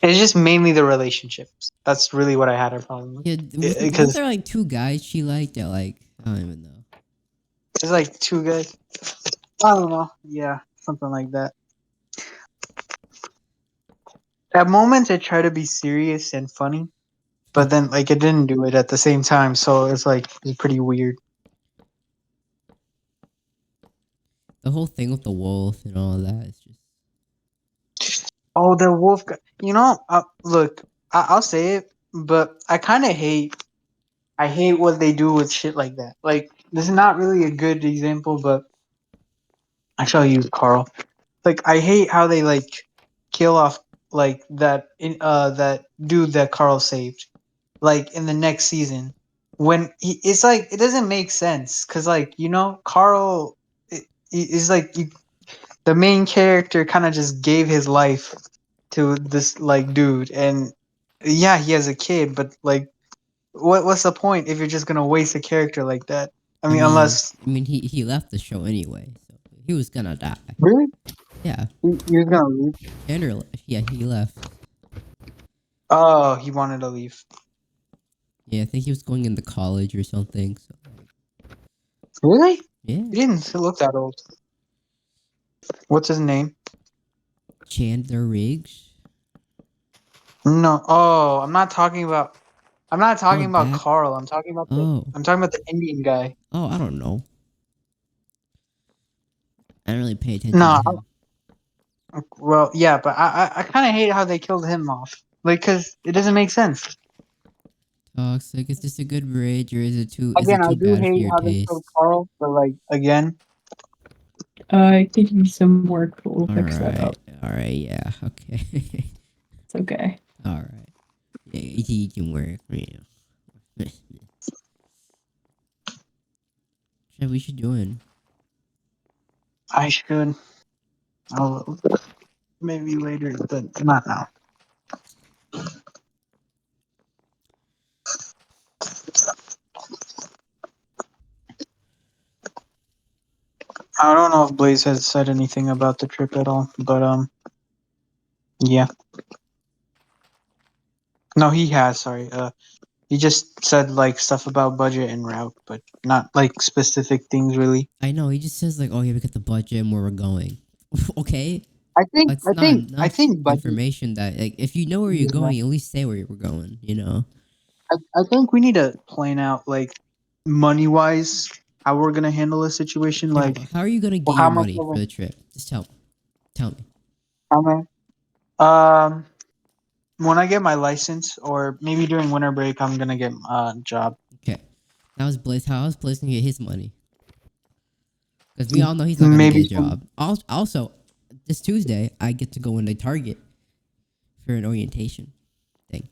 It's just mainly the relationships. That's really what I had a problem with. Yeah, wasn't Because there like two guys she liked that like I don't even know. it's like too good. I don't know. Yeah, something like that. At moments, I try to be serious and funny, but then like it didn't do it at the same time. So it's pretty weird. The whole thing with the wolf and all that is just Oh, the wolf guy. You know, look, I'll say it, but I kind of hate. I hate what they do with shit like that. Like, this is not really a good example, but I shall use Carl. Like, I hate how they like kill off like that dude that Carl saved. Like in the next season, when it's like it doesn't make sense because like Carl is like the main character kind of just gave his life to this like dude, and yeah, he has a kid, but like what's the point if you're just gonna waste a character like that? I I mean, mean unless I mean he left the show anyway, so he was gonna die. really Yeah. he was gonna leave. Xander yeah, he left. Oh, he wanted to leave. Yeah, I think he was going into college or something. So like Really? yeah. He didn't look that old. What's his name? Chandler Riggs. No. Oh, I'm not talking about. I'm not Oh talking about that Carl. I'm talking about the. oh. I'm talking about the Indian guy. Oh, I don't know. I don't really pay attention to No. him. Well, yeah, but I kind of hate how they killed him off. Like, cause it doesn't make sense. Toxic, is this a good bridge or is Again, it I too do bad for hate your how they killed taste? Carl, but like again, I could use some work. We'll fix that Alright. up. Alright, yeah, okay. It's okay. Alright. Yeah, he can work. Yeah. What we should doing? I should. I'll maybe later, but not now. I don't know if Blaze has said anything about the trip at all, but yeah. No, he has. Sorry. He just said like stuff about budget and route, but not like specific things really. I know, he just says like, oh yeah, we got the budget and where we're going. Okay? I think. That's I not think. I enough think budget. information that like if you know where you're Yeah. going, at least say where you're going, you know? I think we need to plan out like money wise how we're gonna handle a situation. Yeah, Like, how are you gonna well, get how your much money of for a the trip? Just tell me. how much? Um, when I get my license, or maybe during winter break, I'm gonna get a job. Okay. How is Blaze gonna get his money? Because we all know he's not gonna get Maybe a some. job. Also, this Tuesday I get to go into Target for an orientation thing.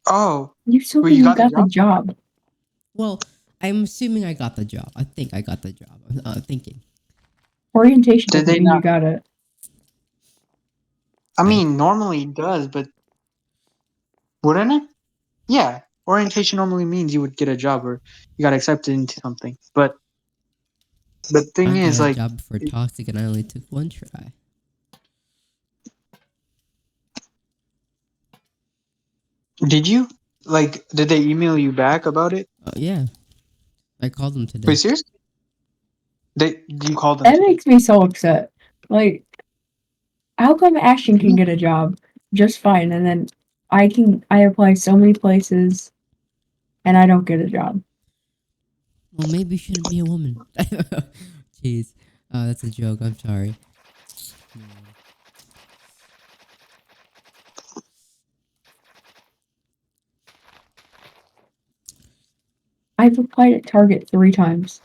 Oh, You told well, me you you got the got the job. job. Well, I'm assuming I got the job. I think I got the job. I'm thinking. Orientation Did doesn't they mean you not? got it. I Okay. mean, normally it does, but wouldn't it? Yeah, orientation normally means you would get a job or you got accepted into something. But the I thing got is, a like, job before Toxic, and I only took one try. did you like? Did they email you back about it? Oh yeah, I called them Wait, today. seriously? You called them That today? makes me so upset. Like, how come Ashton can get a job just fine, and then I apply so many places and I don't get a job. Well, maybe you shouldn't be a woman. Jeez. That's a joke. I'm sorry. Man. I've applied at Target 3 times.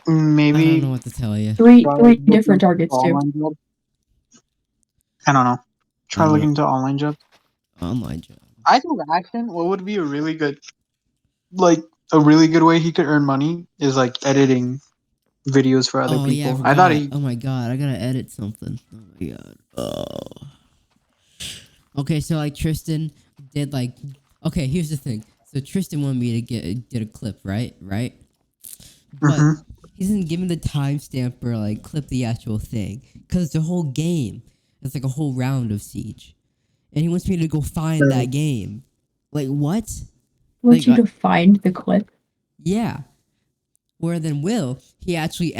I don't know Maybe what to tell you. Three try three looking different into targets too. online jobs. I don't know. Try looking into online jobs. Online job. I think Action, what would be a really good, like a really good way he could earn money is like editing videos for other Oh yeah, I people. I thought forgot. he. Oh my god, I gotta edit something. Oh my god. Oh. Okay, so like Tristan did like. Okay, here's the thing. So Tristan wanted me to get a clip, right? Right. But Hmm. he doesn't give me the timestamp or like clip the actual thing because it's a whole game. It's like a whole round of Siege, and he wants me to go find that game. Like what? I want Like you to find the clip. yeah. Where then Will he actually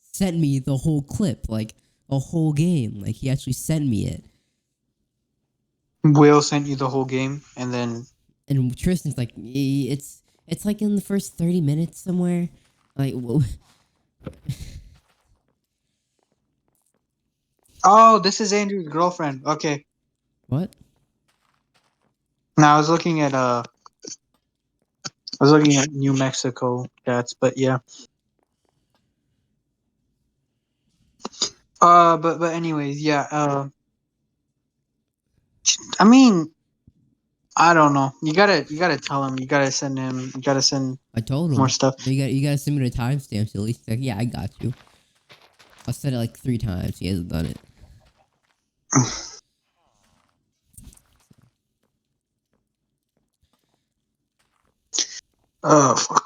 sent me the whole clip, like a whole game. Like he actually sent me it, Will sent you the whole game, and then and Tristan's like, it's like in the first 30 minutes somewhere. Like oh, this is Andrew's girlfriend. Okay, what? now I was looking at New Mexico chats, but yeah. But anyways, yeah. I mean, I don't know. You gotta tell him. You gotta send him. You gotta send I told more him. stuff. You gotta send me the timestamps at least. Like, yeah, I got you. I said it like 3 times. He hasn't done it. Fuck.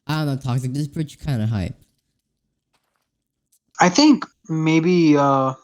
I don't know, Toxic. This bridge kind of hype. I think maybe yeah.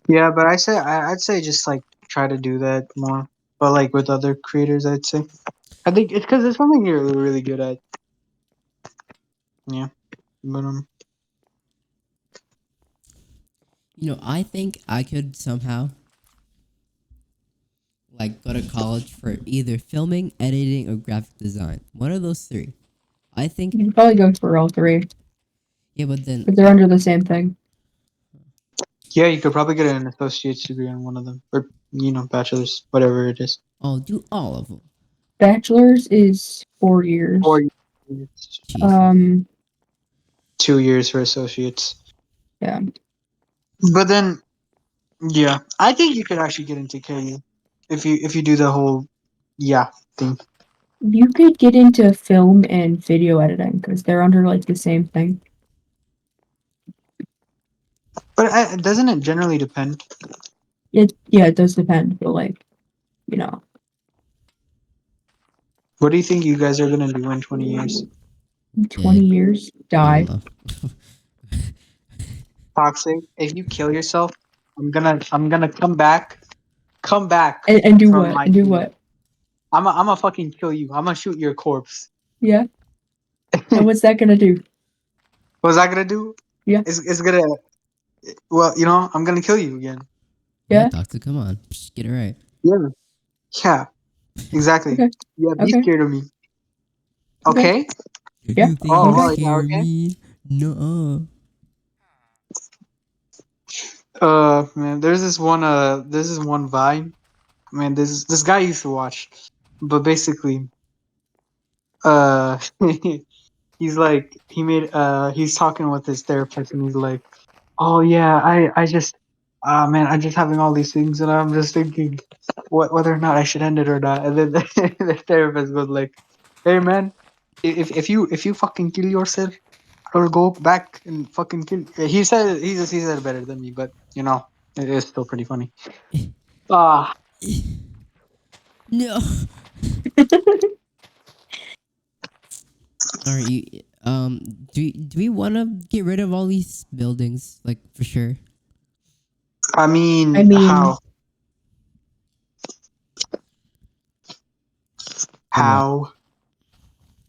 Yeah, but I'd say just like try to do that more, but like with other creators, I'd say. I think it's because it's something you're really good at. Yeah, but I think I could somehow like go to college for either filming, editing, or graphic design. One of those three. I think. You can probably go for all three, Yeah, but then but they're under the same thing. yeah, you could probably get an associate's degree on one of them, or bachelor's, whatever it is. I'll do all of them. Bachelor's is 4 years. 4 years. Jesus. 2 years for associates. Yeah. But then, yeah, I think you could actually get into KU if you do the whole thing. You could get into film and video editing because they're under like the same thing. But doesn't it generally depend? It does depend, but like, you know, What do you think you guys are gonna do in 20 years? 20 Dead. years, I die. don't know. Toxic. If you kill yourself, I'm gonna come back And do from what? my And do tomb. what? I'm a fucking kill you. I'm gonna shoot your corpse. Yeah. And what's that gonna do? What's that gonna do? Yeah. It's gonna. Well, I'm gonna kill you again. Yeah, Yeah. Doctor, come on. Just get it right. Yeah. Yeah. Exactly. Okay. Yeah. Be Okay. scared of me. Okay. Okay. Yeah. You think Oh. you Okay. Yeah. scare Okay. me? No. Man. There's this one Vine. Man, this guy I used to watch, but basically, uh, he's like he's talking with his therapist, and he's like, oh yeah, I just man, I'm just having all these things, and I'm just thinking whether or not I should end it or not. And then the therapist goes like, hey man, if you fucking kill yourself, I will go back and fucking kill. He said it better than me, but it is still pretty funny. Ah, No. Alright, Do we want to get rid of all these buildings? Like for sure. I mean, I mean, how? Then what? How?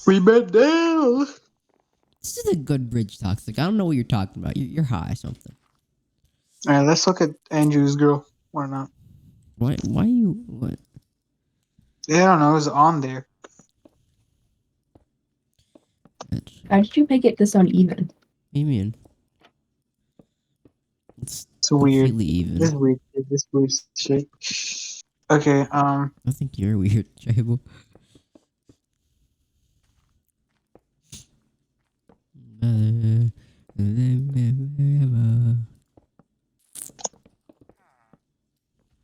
We met down. This is a good bridge, Toxic. I don't know what you're talking about. You're high or something. All right, let's look at Andrew's girl. Or not? Why you what? I don't know. It was on there. Bitch. how did you make it this uneven? What do you mean? It's It's weird. completely even. This is weird. This weird shit. Okay. I think you're weird, Tribal.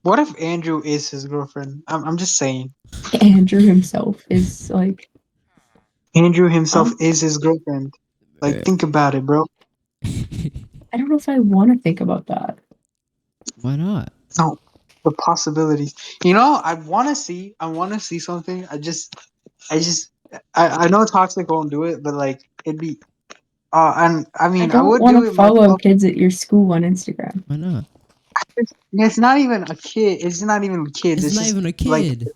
What if Andrew is his girlfriend? I'm just saying. Andrew himself is like, Andrew himself um, is his girlfriend. Like, think about it, bro. I don't know if I want to think about that. Why not? No, the possibilities. You know, I want to see. I want to see something. I just. I know Toxic won't do it, but like it'd be. And I I mean, I don't would want do to it follow myself. kids at your school on Instagram. Why not? It's not even a kid. It's not even kids. It's It's not just even a like kid.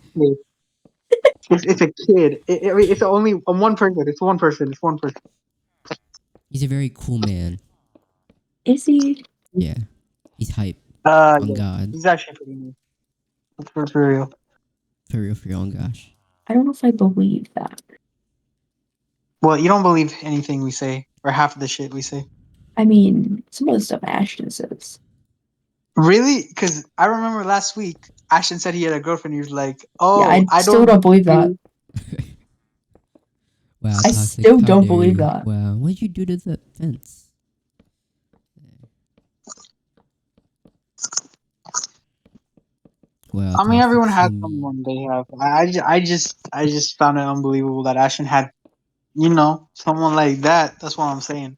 it's a kid. I mean, it's only one person. It's one person. It's one person. He's a very cool man. Is he? Yeah. He's hype. On Yeah, God. he's actually pretty nice. For real. For real, on gosh. I don't know if I believe that. Well, you don't believe anything we say, or half of the shit we say. I mean, some of the stuff Ashton says. Really? Because I remember last week, Ashton said he had a girlfriend. He was like, Yeah, "Oh, I I still don't don't believe that. Wow, I Toxic. still How don't dare believe you? that. Wow. What'd you do to the fence? Wow, I mean, Toxic. everyone So has mean. someone they have. I just found it unbelievable that Ashton had, someone like that. That's what I'm saying.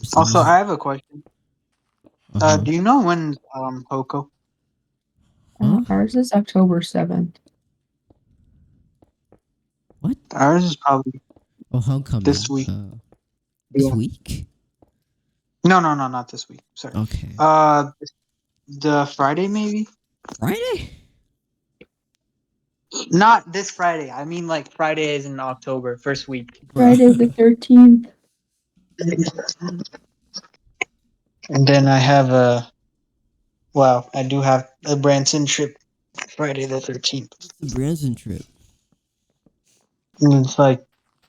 Also, Someone. I have a question. Uh-huh. Do you know when Hoko? Huh? Ours is October 7th. What? Ours is probably Oh, this homecoming. week. This Yeah. week? No, not this week. Sorry. Okay. The Friday maybe. Friday? Not this Friday. I mean, like Friday is in October, first week. Bruh. Friday the 13th. And then I have I do have a Branson trip Friday the 13th. What's the Branson trip? And it's like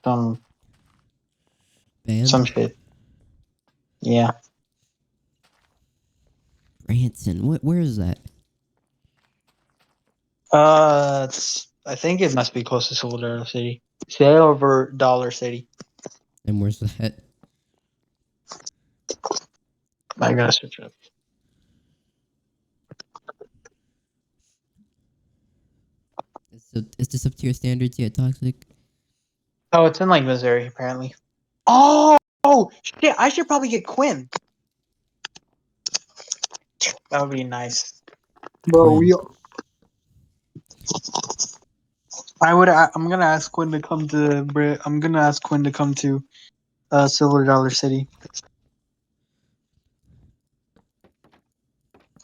some Band? shit. Yeah. Branson. Where is that? I think it must be close to Silver City. Silver Dollar City. And where's that? I gotta search it up. Is this up to your standards yet, Toxic? Oh, it's in like Missouri apparently. Oh shit! I should probably get Quinn. That would be nice. Bro, Quinn. I'm gonna ask Quinn to come to. I'm gonna ask Quinn to come to Silver Dollar City.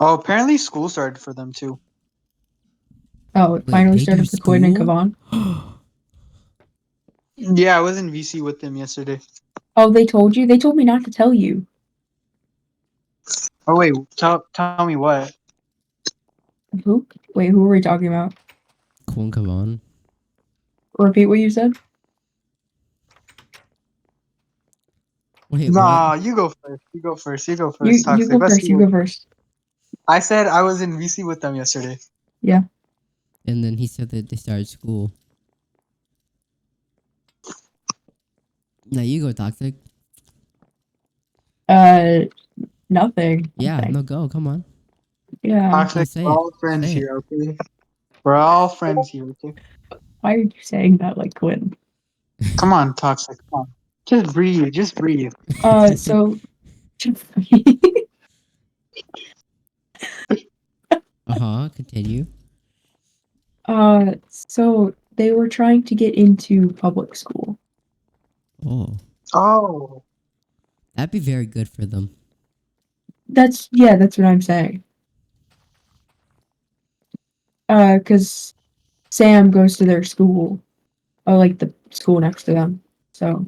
Oh, apparently school started for them too. Oh, it Wait, finally they do started for Quinn and school? Kavan. Yeah, I was in VC with them yesterday. Oh, they told you? They told me not to tell you. Oh wait, tell me what? Who? Wait, who were we talking about? Quinn Kavan. Repeat what you said? Wait, Nah, what? you go first. You go first. You go You first. Toxic. go Let's first. see You what go first. I said. I was in VC with them yesterday. Yeah. And then he said that they started school. Now you go, Toxic. Nothing. Yeah, Nothing. no, go. Come on. Yeah. Toxic. Say We're it. all friends Say it. here, okay? We're all friends here, okay? Why are you saying that like Quinn? Come on, Toxic. Come on. Just breathe. Just breathe. So Uh-huh. Continue. so they were trying to get into public school. Oh, Oh, that'd be very good for them. That's what I'm saying. Because Sam goes to their school, or like the school next to them. So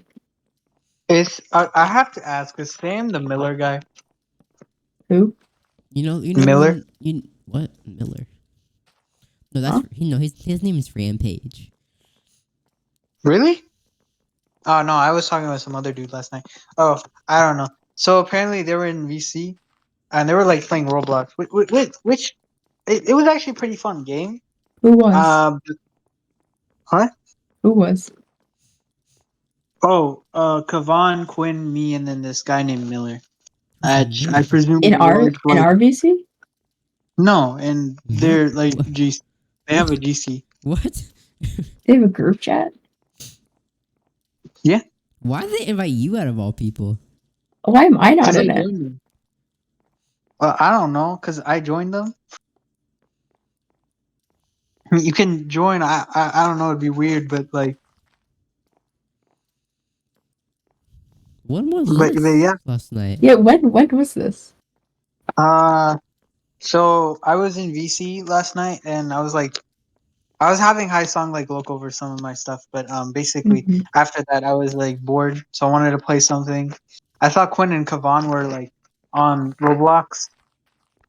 I have to ask, is Sam the Miller guy? who? You know Miller? when you what Miller? No, that's Huh? his name is Rampage. Really? Oh no, I was talking with some other dude last night. Oh, I don't know. So apparently they were in VC and they were like playing Roblox. Which it was actually a pretty fun game. Who was? Huh? Who was? Oh, Kavan, Quinn, me, and then this guy named Miller. I Miller. presume In they our worked in like RVC? no, and What? they're like What? G. They have a GC. What? They have a group chat? Yeah, Why did they invite you out of all people? Why am I not because I in it? joined them. I don't know, because I joined them. You can join. I don't know. It'd be weird, but like, One more but list yeah. last night. Yeah, when was this? Uh, so I was in VC last night, and I was having high song like look over some of my stuff, but basically Hmm. after that I was like bored, so I wanted to play something. I thought Quinn and Kavan were like on Roblox.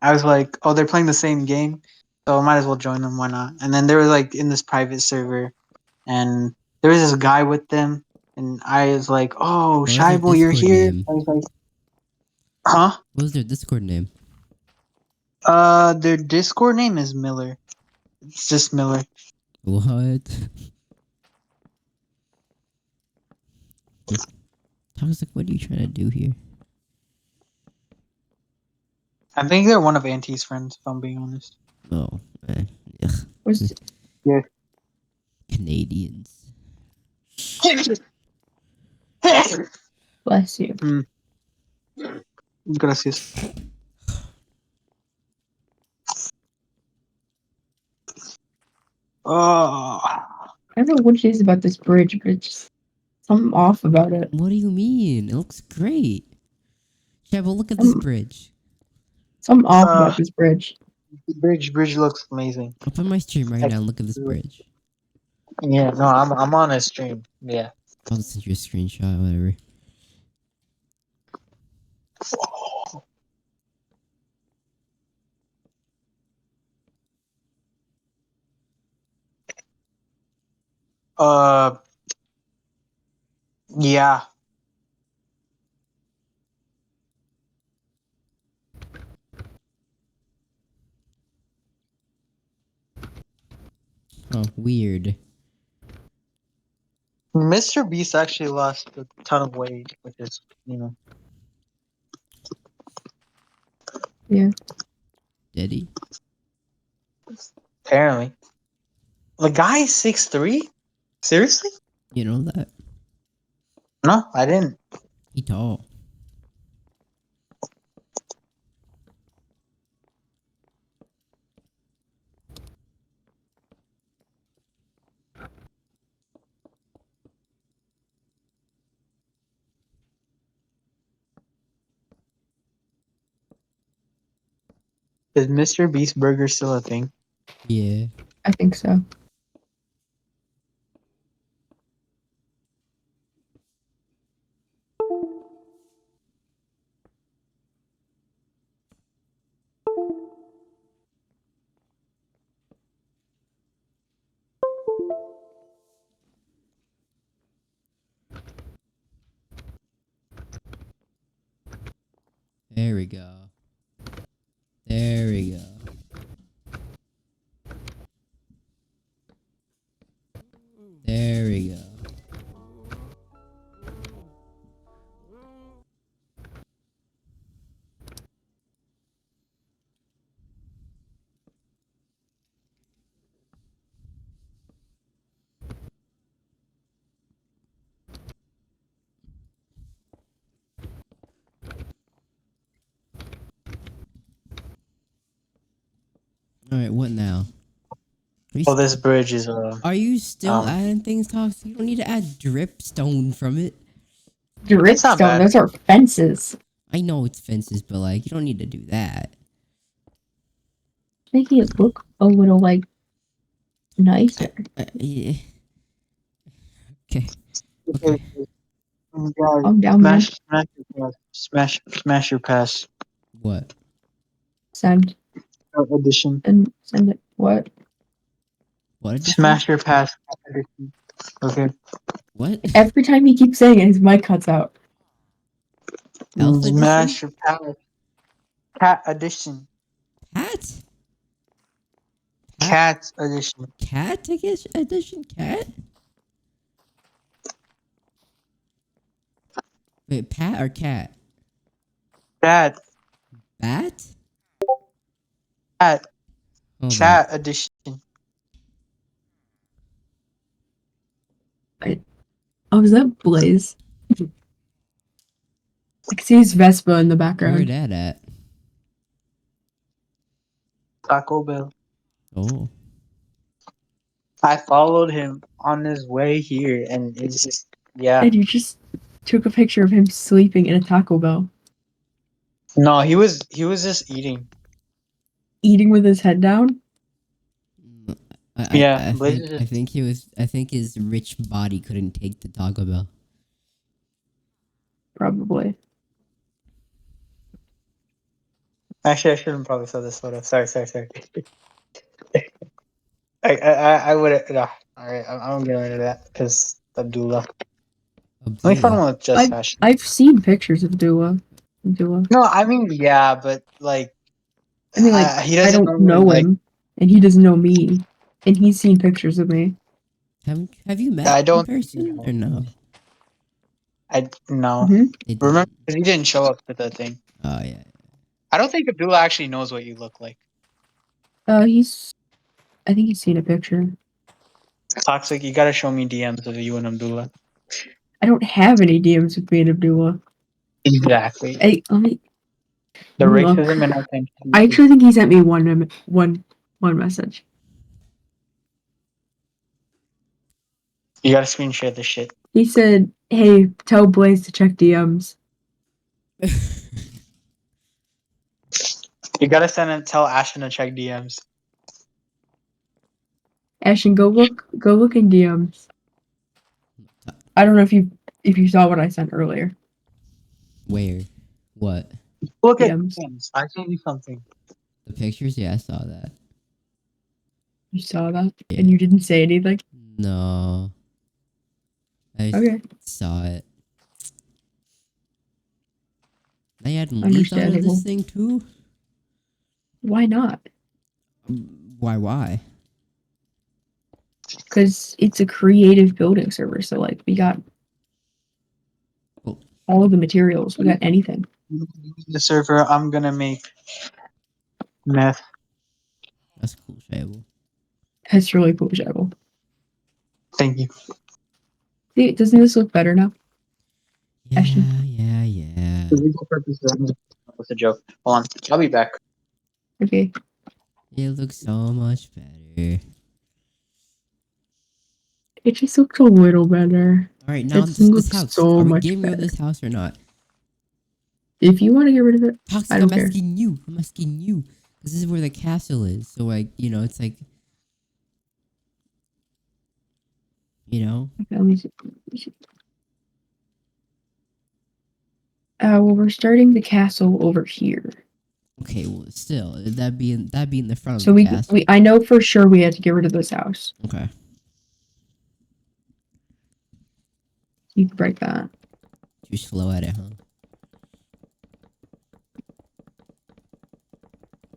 I was like, oh, they're playing the same game, so I might as well join them. Why not? And then they were like in this private server, and there was this guy with them, and I was like, oh, What was their Shibo, you're Discord here. name? I was like, huh? What was their Discord name? Their Discord name is Miller. It's just Miller. What? Toxic, what are you trying to do here? I think they're one of Auntie's friends, if I'm being honest. Oh, ugh. Was Yeah. Canadians. bless you. Gracias. Oh, I don't know what it is about this bridge, but it's just something off about it. What do you mean? It looks great. Shabo, look at this Some bridge. something off uh, about this bridge. bridge looks amazing. Open my stream right Like, now and look at this bridge. yeah, no, I'm on a stream. Yeah. I'll just send you a screenshot, whatever. Uh, yeah. Oh, weird. Mr. Beast actually lost a ton of weight, which is, you know, Yeah. Did he? apparently. The guy is 6'3"? Seriously? You know that? No, I didn't. He tall. Is Mr. Beast burger still a thing? Yeah. I think so. There we go. There we go. There we go. Alright, what now? Oh, this bridge is Are you still um. adding things, Tox? You don't need to add dripstone from it. It's not Dripstone, bad. those are fences. I know it's fences, but like you don't need to do that. Making it look a little like nicer. Yeah. Okay. Okay, Okay. guys, Calm down, man. smash your pass. What? Send Edition. and send it. What? What edition? Smash your pass. Edition. Okay. What? Every time he keeps saying it, his mic cuts out. Elf edition? Smash your pass. Cat edition. Cat? Pat? Cat edition. Cat edition? Cat? Wait, Pat or cat? Cat. Bat? Cat. Hold up. Chat edition. Oh, is that Blaze? I can see his Vespa in the Where background. that at? Taco Bell. Oh. I followed him on his way here, and it's just yeah. And you just took a picture of him sleeping in a Taco Bell, No, he was just eating. eating with his head down. Mm, Yeah, Blaze is I just think he was. I think his rich body couldn't take the Taco Bell. Probably. actually I shouldn't probably sell this photo. Sorry. I would all right. I'm getting rid of that because Abdullah. Let me find Abdullah. one with just fashion. I've seen pictures of Dua. No, I mean yeah, but like I mean, like, he I doesn't don't normally know like. him, and he doesn't know me, and he's seen pictures of me. Have you met I in don't. person or no? I no. Hmm. It Remember, didn't. 'cause he didn't show up to the thing. Oh yeah. I don't think Abdullah actually knows what you look like. I think he's seen a picture. Toxic. You gotta show me DMs of you and Abdullah. I don't have any DMs with me and Abdullah. Exactly. Hey, let me The look. racism and attention. I actually think he sent me one message. You gotta screen share this shit. He said, "Hey, tell Blaze to check DMs." You gotta send and tell Ashton to check DMs. Ashton, go look in DMs. I don't know if you saw what I sent earlier. Where? What? Look at DMs. DMs. I sent you something. The pictures? Yeah, I saw that. You saw that, Yeah. and you didn't say anything. No. I Okay, saw it. Now you adding leads onto understandable. this thing too? Why not? Why? Because it's a creative building server. So like, we got Well, all of the materials. We got anything. The server. I'm gonna make meth. that's cool, Shable. That's really cool, Jaggle. Thank you. See, doesn't this look better now? Yeah, Ashton. yeah. For legal purposes, that's a joke. Hold on. I'll be back. Okay. It looks so much better. It just looks a little better. Alright, now It this looks house. so Are we much getting rid of better. this house or not? If you want to get rid of it, Toxic, I don't I'm care. asking you. Because this is where the castle is. So, like, you know, it's like. You know? Okay, let me see. Well, we're starting the castle over here. Okay, well, still. That'd be in the front So of the castle. I know for sure we had to get rid of this house. Okay. You can break that. Too slow at it, huh?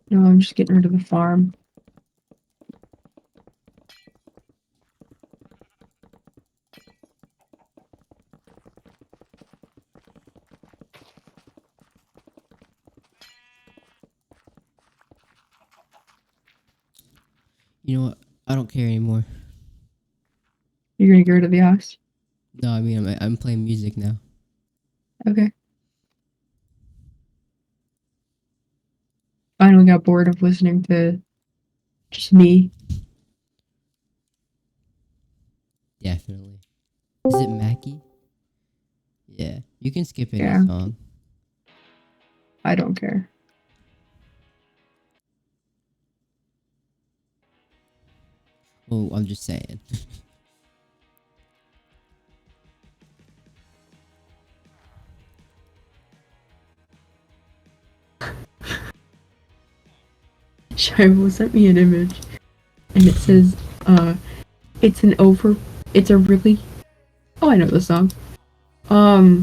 No, I'm just getting rid of the farm. You know what? I don't care anymore. You're gonna get rid of the house? No, I mean, I'm playing music now. Okay. Finally got bored of listening to just me. Definitely. Is it Mackie? Yeah. You can skip any Yeah. song. I don't care. Well, I'm just saying. Shivo sent me an image, and it says, it's an over. It's a really. Oh, I know the song. Uh-huh.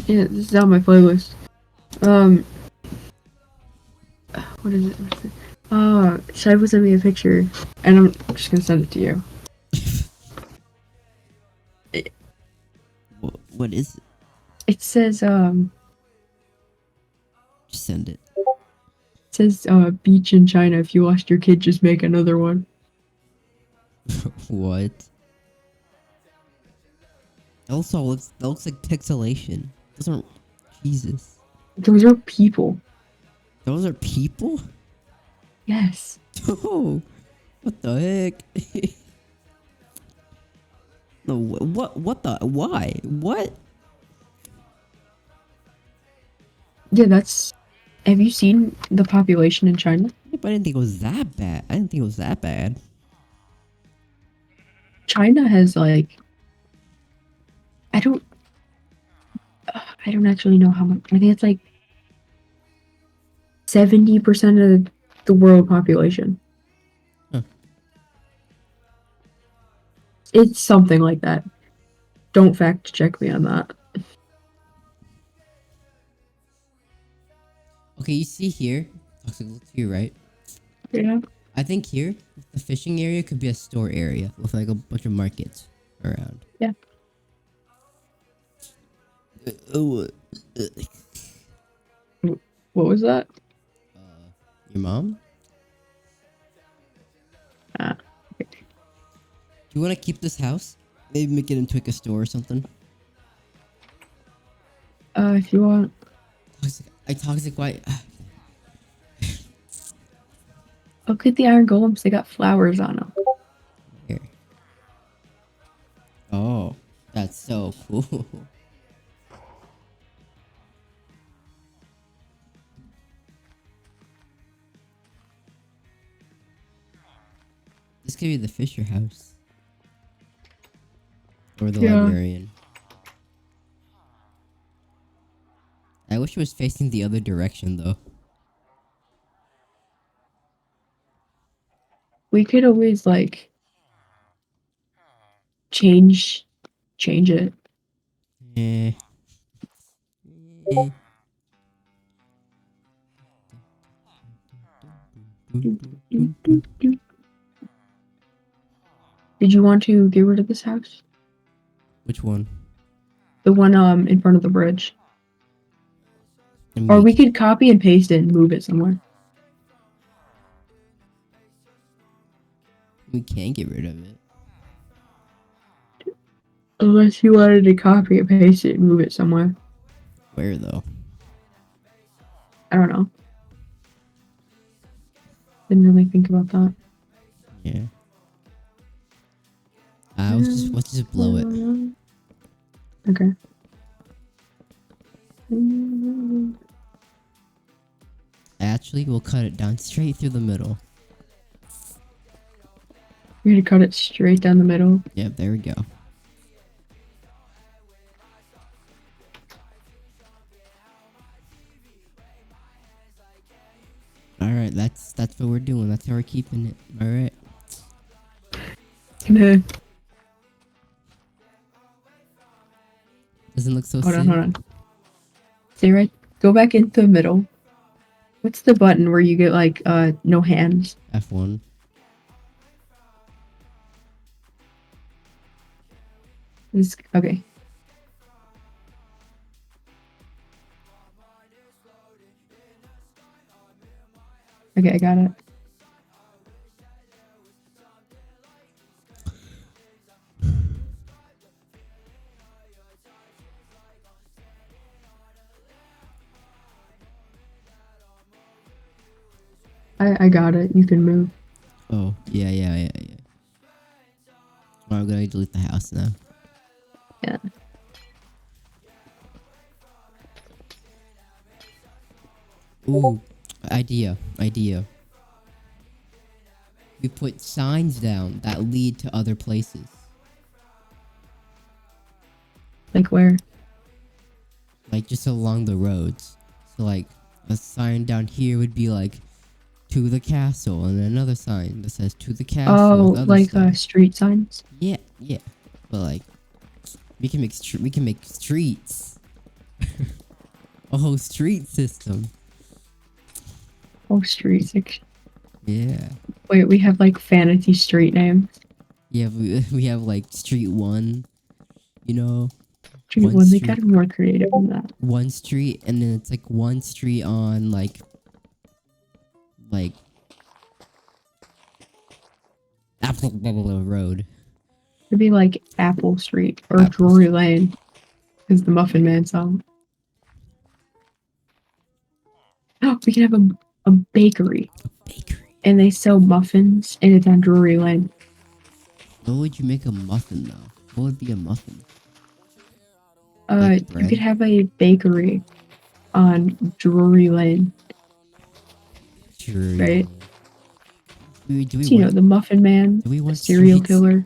Yeah, this is on my playlist. Um, what is it? What is it? Shivo sent me a picture, and I'm just gonna send it to you. What is it? It says, Just send it. beach in China. If you lost your kid, just make another one. What? Also, that looks like pixelation. Those aren't. Jesus. Those are people. Those are people? Yes. Oh, what the heck? No, what the, why? What? Yeah, that's. Have you seen the population in China? But I didn't think it was that bad. I didn't think it was that bad. China has like. I don't. I don't actually know how much. I think it's like 70% of the world population. Huh. It's something like that. Don't fact check me on that. Okay, you see here. Toxic, look to your right. Yeah. I think here, the fishing area could be a store area with like a bunch of markets around. Yeah. What was that? Your mom? Ah. Do you want to keep this house? Maybe make it into like a store or something? If you want. Toxic white. Look at the iron golems. They got flowers on them. Here. Oh, that's so cool. This could be the Fisher house. Or the Yeah. librarian. I wish it was facing the other direction though. We could always like change it. Eh. Eh. Did you want to get rid of this house? Which one? The one in front of the bridge. I mean, Or we could copy and paste it and move it somewhere. we can get rid of it. Unless you wanted to copy and paste it and move it somewhere. Where though? I don't know. Didn't really think about that. Yeah. Let's just blow it. Okay. Actually, we'll cut it down straight through the middle. You're gonna cut it straight down the middle. Yep, there we go. Alright, that's what we're doing. That's how we're keeping it. Alright. Doesn't look so Hold sick. on. Stay right. Go back into the middle. What's the button where you get like no hands? F1. Okay. Okay, I got it. I got it. You can move. Oh, yeah. Well, I'm gonna delete the house now. Yeah. Ooh, idea. We put signs down that lead to other places. Like where? Like just along the roads. So like a sign down here would be like to the castle, and another sign that says to the castle. Oh, Another like sign. street signs. Yeah. But like we can make streets. A whole street system. Oh, streets. Yeah. Wait, we have like fantasy street names. Yeah, we have like Street 1, you know, Street one one, they street, got more creative than that. one street, and then it's like one street on like Apple Road. It'd be like Apple Street or Apple Drury Lane, because the Muffin Man song. Oh, we can have a bakery, Bakery. and they sell muffins, and it's on Drury Lane. What would you make a muffin though? What would be a muffin? You bread? could have a bakery on Drury Lane, Sure. right? Do we So, you know, want? the Muffin Man, Do we the want serial streets? killer,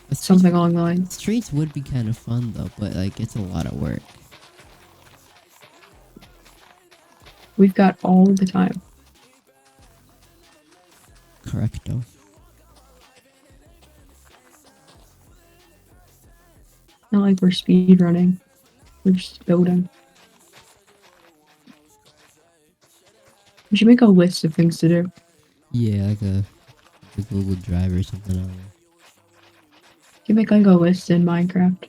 Streets, something along the lines. streets would be kind of fun though, but like it's a lot of work. We've got all the time. Correcto. Not like we're speed running. We're just building. We should make a list of things to do. Yeah, like a Google Drive or something. I don't know. You can make like a list in Minecraft.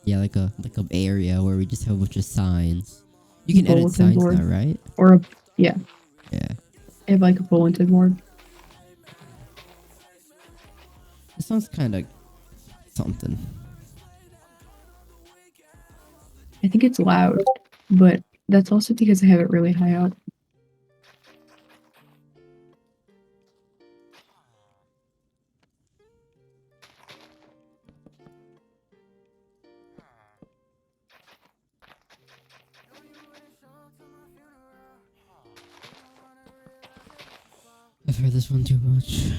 Yeah, like a area where we just have a bunch of signs. You can edit Bulletin signs board. now, right? Or a, yeah, Yeah. I have like a bulletin board. This sounds kind of something. I think it's loud, but that's also because I have it really high up. I've heard this one too much.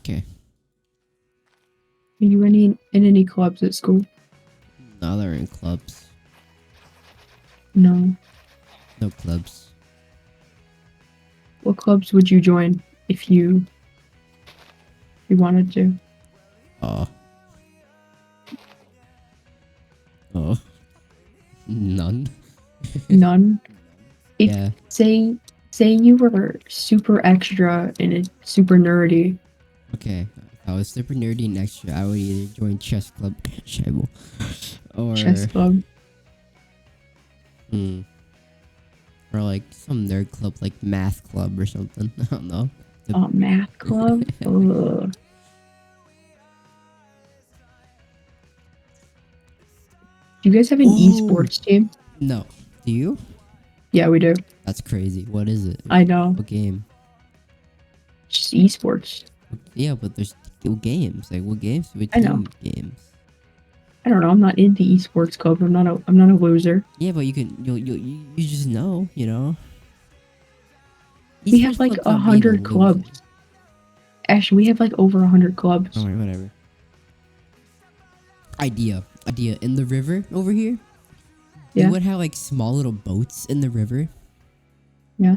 Okay. Are you in any clubs at school? Now they're in clubs. No. No clubs. What clubs would you join if you wanted to? Oh. Oh. None. None. If Yeah. say you were super extra and it's super nerdy. Okay. If I was super nerdy and extra, I would either join chess club, Scheibe, or Chess club. or like some nerd club, like math club or something. I don't know. Math club? Ugh. Do you guys have an Ooh. esports team? No. Do you? Yeah, we do. That's crazy. What is it? I know. What game? Just esports. Yeah, but there's games. Like what games? What I know. team games? I don't know. I'm not in the esports club. I'm not a loser. Yeah, but you just know, you know. We have like 100 clubs. Actually, we have like over 100 clubs. Alright, whatever. Idea in the river over here. Yeah. You would have like small little boats in the river. Yeah.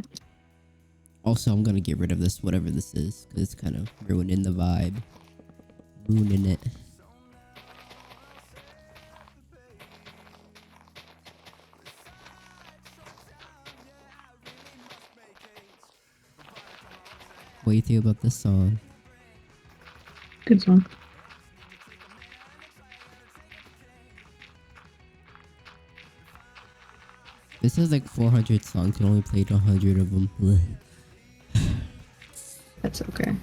Also, I'm gonna get rid of this, whatever this is, because it's kind of ruining the vibe. Ruining it. What do you think about this song? Good song. This has like 400 songs and only played 100 of them. That's okay.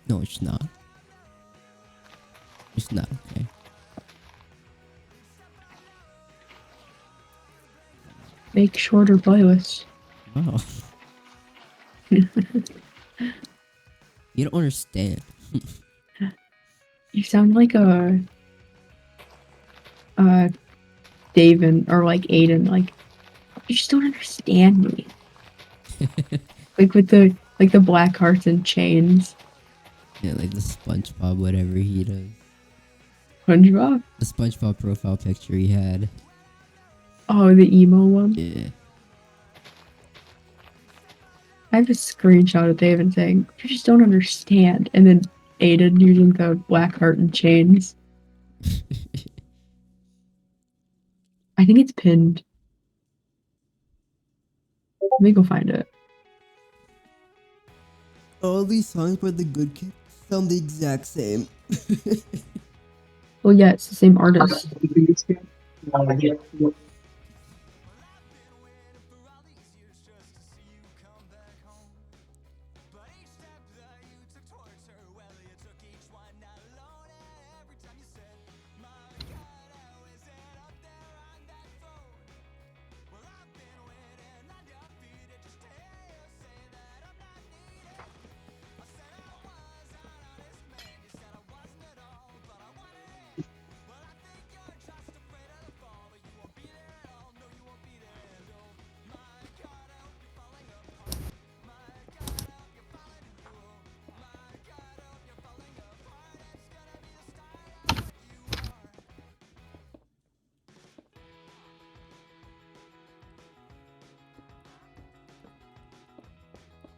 No, it's not. It's not okay. make shorter playlists. Oh. You don't understand. You sound like a David or like Aiden. Like you just don't understand me. Like with the black hearts and chains. Yeah, like the SpongeBob, whatever he does. SpongeBob. The SpongeBob profile picture he had. Oh, the emo one. Yeah. I have a screenshot of David saying, "You just don't understand," and then Aiden using the black heart and chains. I think it's pinned. Let me go find it. All these songs by the Good Kids sound the exact same. Well, yeah, it's the same artist.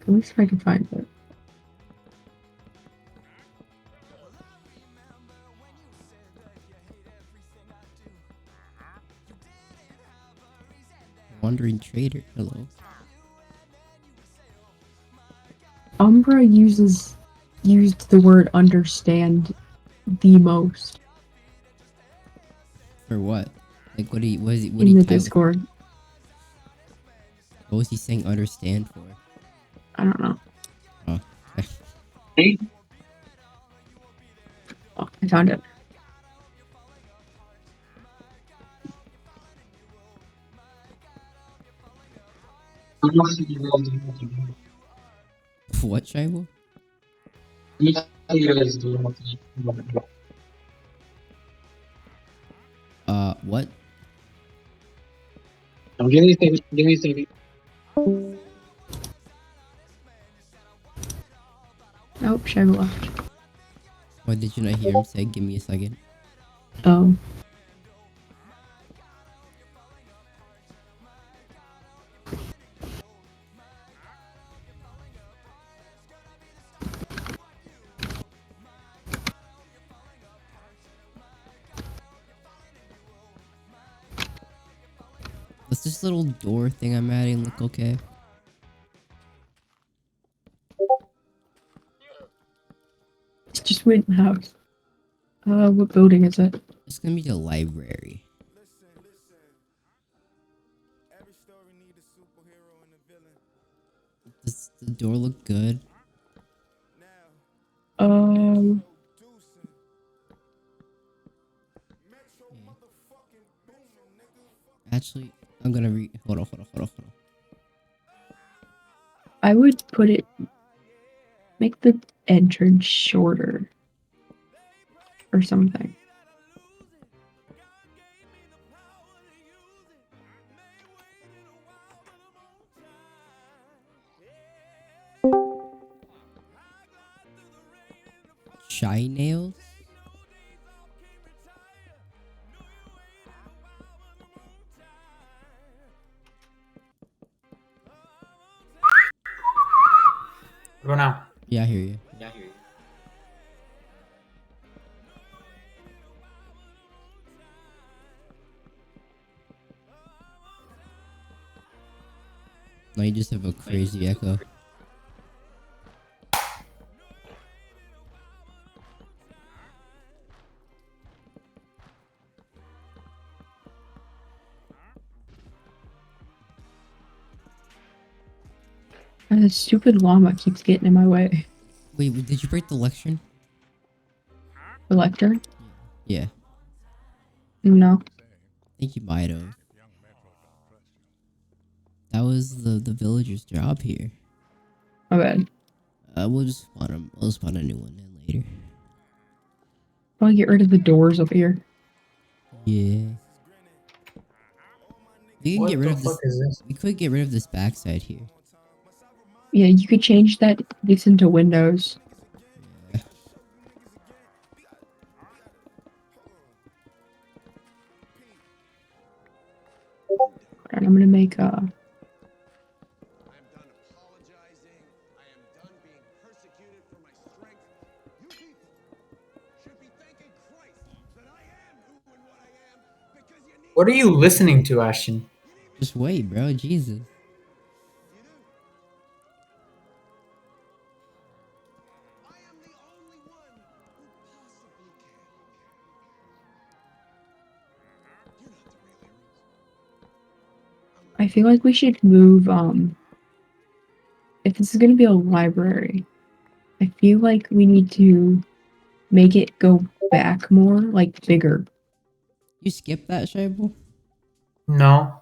Let me see if I can find it. Wandering Trader. Hello. Umbra used the word understand the most For what? Like what in the title? Discord. What was he saying understand for? I don't know. Oh. Oh, I found it. What tribal? What? Give me a second. Give me a second. Nope, Shiva left. Why did you not hear him say give me a second? Oh. Does this little door thing I'm adding look okay? It's just wait in the house. What building is it? It's gonna be the library. Does the door look good? Um, Actually, I'm gonna hold on. I would make the entrance shorter or something. Shy nails? Go now. Yeah, I hear you. No, you just have a crazy echo. And the stupid llama keeps getting in my way. Wait, did you break the lectern? The lector? Yeah, No. I think you might have. That was the villager's job here. My bad. We'll just spawn him. We'll spawn a new one in later. Probably get rid of the doors up here. Yeah. We can What get rid the of this. fuck is this? We could get rid of this backside here. Yeah, you could change this into windows. Yeah. And I'm gonna make I am done apologizing. I am done being persecuted for my strength. You people should be thanking Christ that I am who and what I am because you need What are you listening to, Ashton? Just wait, bro. Jesus. you do. I am the only one who possibly can. You're not the real heroes. I feel like we should move if this is gonna be a library, I feel like we need to make it go back more, like bigger. You skipped that, Shaibel? No,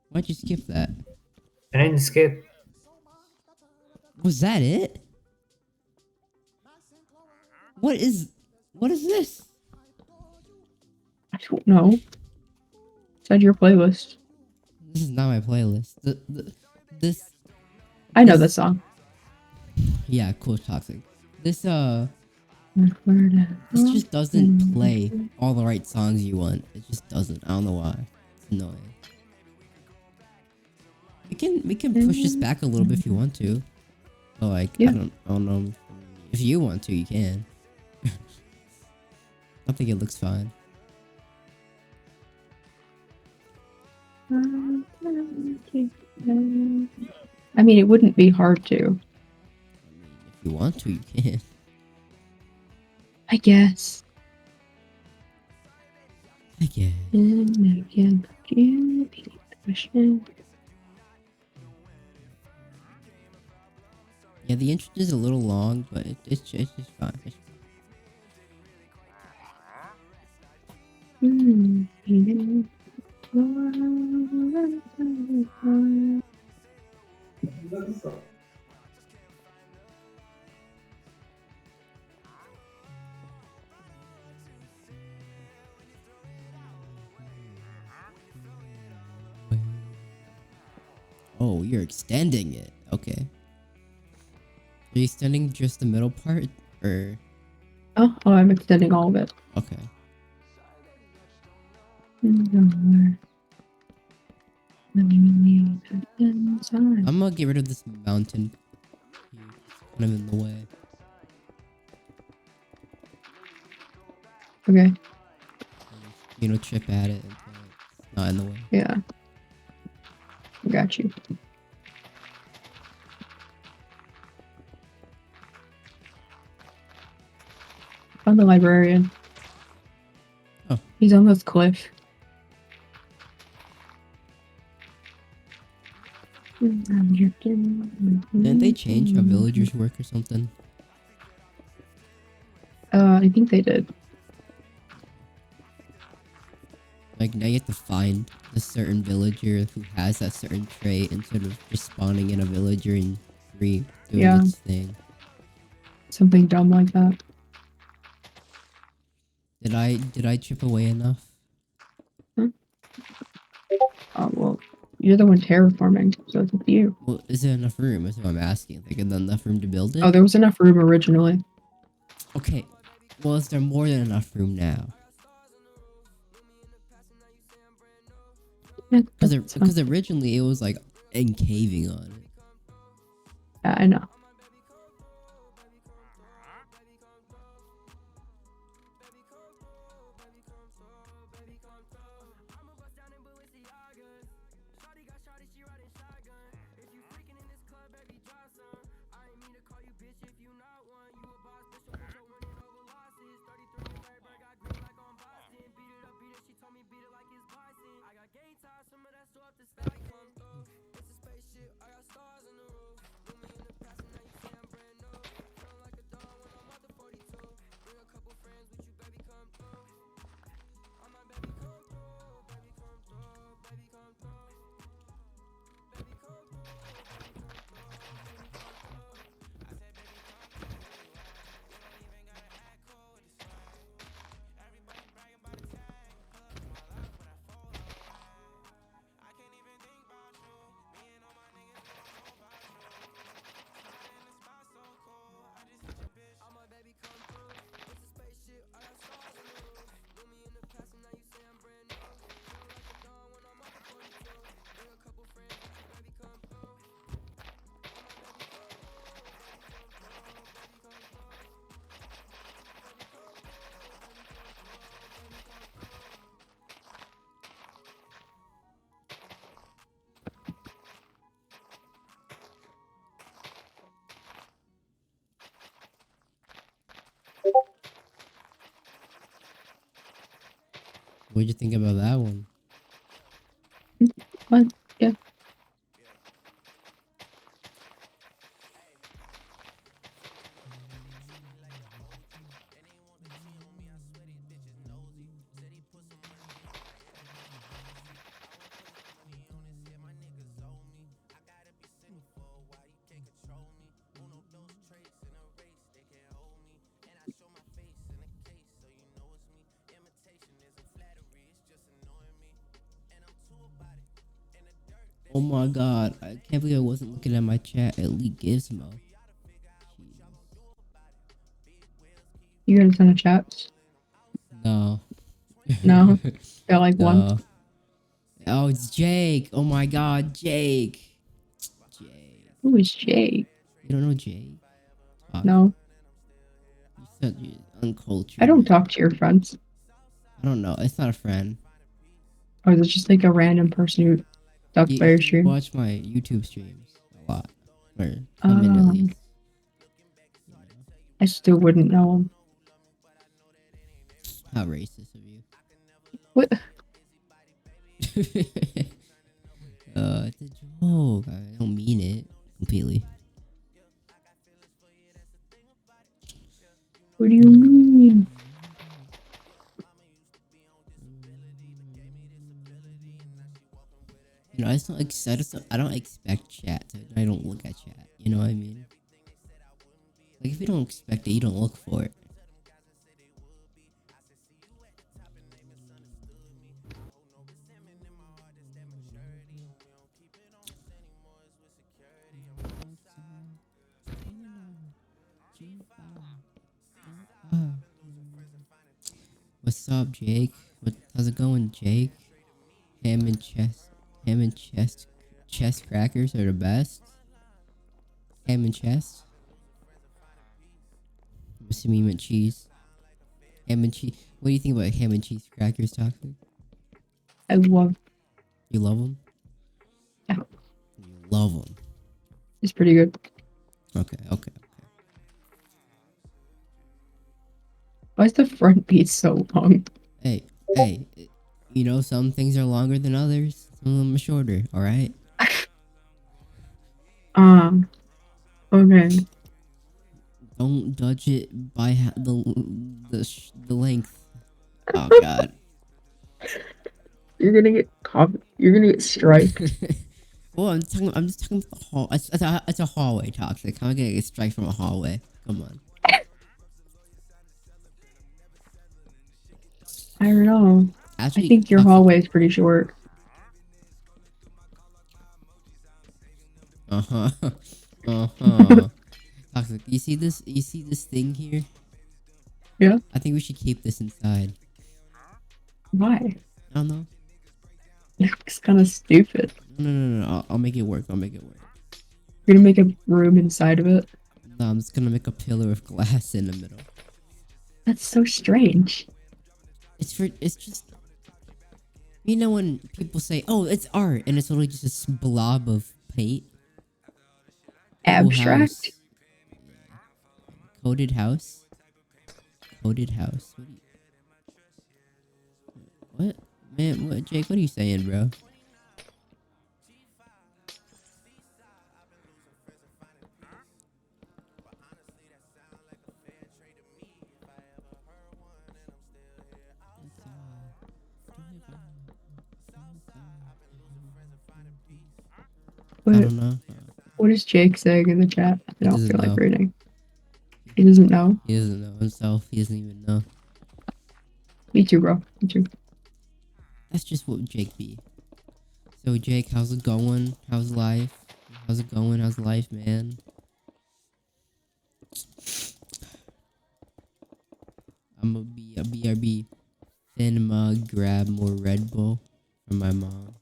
Why'd you skip that? I didn't skip. Was that it? What is this? I don't know. It's on your playlist. This is not my playlist. This I know This- the song. yeah, cool toxic. This This just doesn't play all the right songs you want. It just doesn't. I don't know why. It's annoying. We can push this back a little bit if you want to. But like Yeah. I don't know. If you want to, you can. I think it looks fine. I mean, it wouldn't be hard to. If you want to, you can. I guess. I guess. Yeah, the intro is a little long, but it's just fine. Oh, you're extending it. Okay. Are you extending just the middle part, or Oh, I'm extending all of it. okay? I'm gonna get rid of this mountain. It's kind of in the way. Okay, You know, chip at it until it's not in the way. yeah. Got you. Found the librarian. Oh. He's on this cliff. Didn't they change how villagers work or something? I think they did. Like now you have to find a certain villager who has that certain trait instead of just spawning in a villager and doing Yeah. its thing. Something dumb like that. Did I chip away enough? Oh, well, you're the one terraforming, so it's up to you. Well, is there enough room? That's what I'm asking. Like, is there enough room to build it? Oh, there was enough room originally. Okay. Well, is there more than enough room now? Yeah, Because originally it was like encaving on it. yeah, I know. What'd you think about that one? What? Yeah. Oh my god, I can't believe I wasn't looking at my chat. Elite Gizmo. You gonna send a chat? No. No. Got like one. No. Oh, it's Jake. Oh my god, Jake. Jake. Who is Jake? You don't know Jake? Fuck. No. You said you're uncultured. I don't man. talk to your friends. I don't know. It's not a friend. Or is it just like a random person who talks by your You stream? watch my YouTube streams a lot. Or come in at least. I still wouldn't know him. How racist of you. What? It's a joke. I don't mean it completely. What do you mean? You know, I just don't I don't expect chat. So I don't look at chat. You know what I mean? Like if you don't expect it, you don't look for it. What's up, Jake? How's it going, Jake? Ham and chest crackers are the best. Ham and chest. I'm assuming you meant cheese. Ham and cheese. What do you think about ham and cheese crackers, Toxic? I love. You love them? Yeah. You love them. It's pretty good. Okay. Why is the front piece so long? Hey. You know, some things are longer than others. Some of them are shorter, alright? Okay. Don't judge it by the length. Oh, God. You're gonna get You're gonna get striped. Well, I'm just talking about the hall. It's a hallway, Toxic. How am I gonna get strike from a hallway? Come on. I don't know. Actually, I think your Toxic, hallway is pretty short. Toxic, you see this? You see this thing here? Yeah. I think we should keep this inside. Why? I don't know. It's kind of stupid. No. I'll make it work. I'll make it work. You're gonna make a room inside of it. No, I'm just gonna make a pillar of glass in the middle. That's so strange. It's just. You know when people say, "Oh, it's art," and it's only just a blob of paint. Abstract? House. Coded house. Coded house. What? Man, what, Jake? What are you saying, bro? I don't know. What is Jake saying in the chat? I don't doesn't feel like know. reading. He doesn't know. He doesn't know himself. He doesn't even know. Me too, bro. Me too. That's just what Jake be. So Jake, how's it going? How's life? How's it going? How's life, man? I'm gonna be a BRB. Cinema, grab more Red Bull from my mom.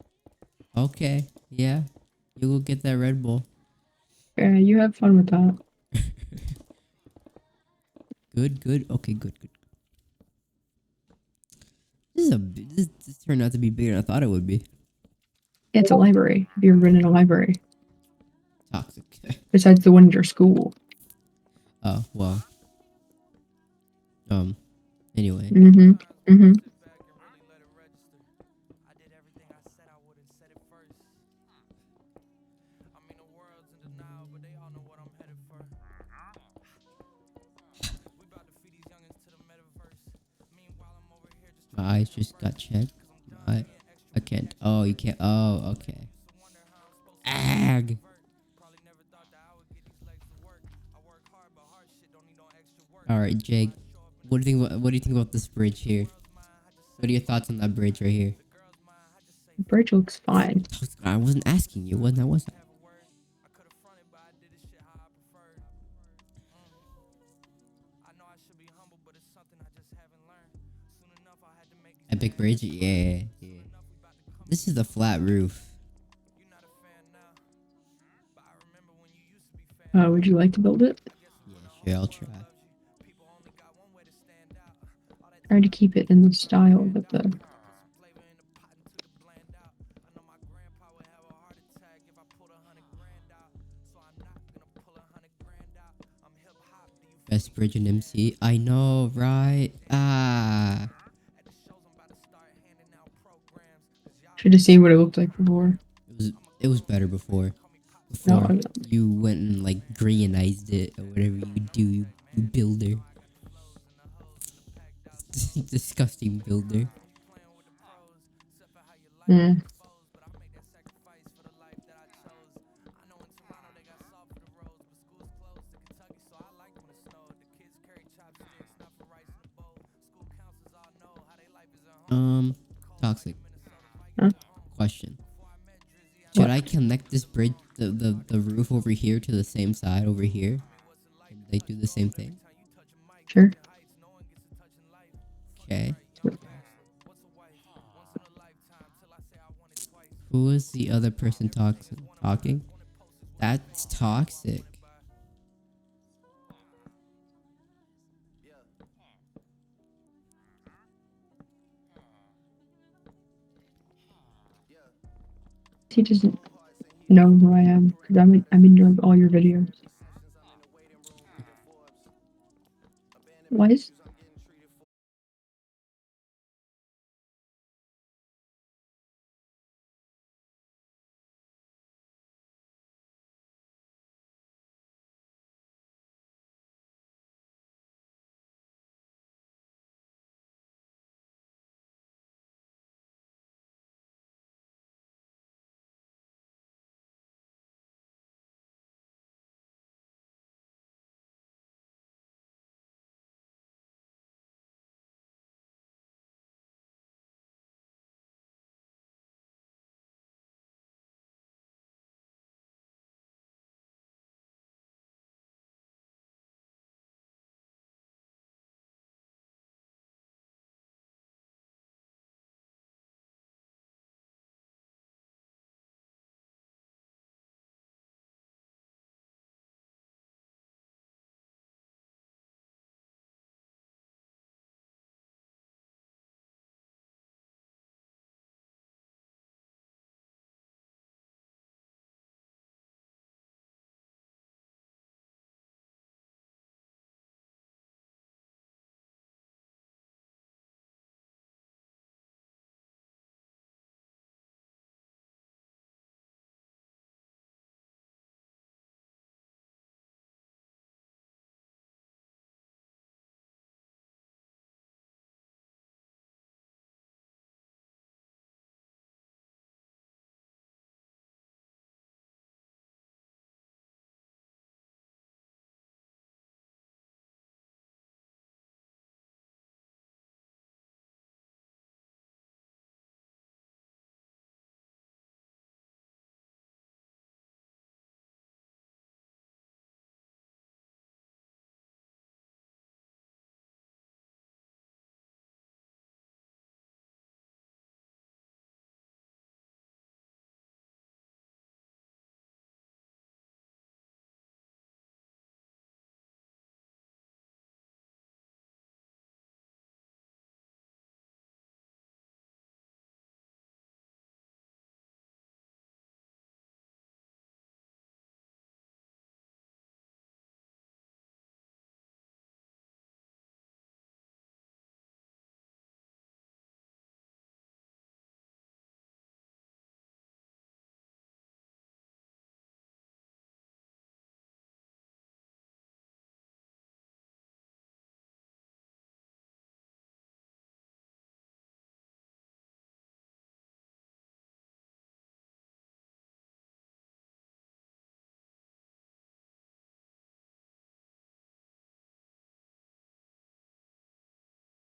Okay, yeah. You go get that Red Bull. Yeah, you have fun with that. Good. Okay, good. This turned out to be bigger than I thought it would be. Yeah, it's a library. Have you ever been in a library? Toxic. Besides the one at your school. Oh, well. Anyway. My eyes just got checked. I can't. Oh, you can't. Oh, okay. Ag. All right, Jake. What do you think? What do you think about this bridge here? What are your thoughts on that bridge right here? The bridge looks fine. I wasn't asking you. Wasn't I? Was I? Epic bridge? Yeah, yeah. This is a flat roof. Would you like to build it? Yeah, sure. I'll try. Try to keep it in the style that the Best bridge in MC. I know, right? Ah. should have seen what it looked like before. It was better before. No, Before I- you went and like greenized it or whatever you do, you builder. Disgusting builder. eh. Toxic. Huh? Question. Should What? I connect this bridge, the roof over here to the same side over here? And they do the same thing? Sure. Okay. Who is the other person talking? That's toxic. He doesn't know who I am because I'm in all your videos. Why is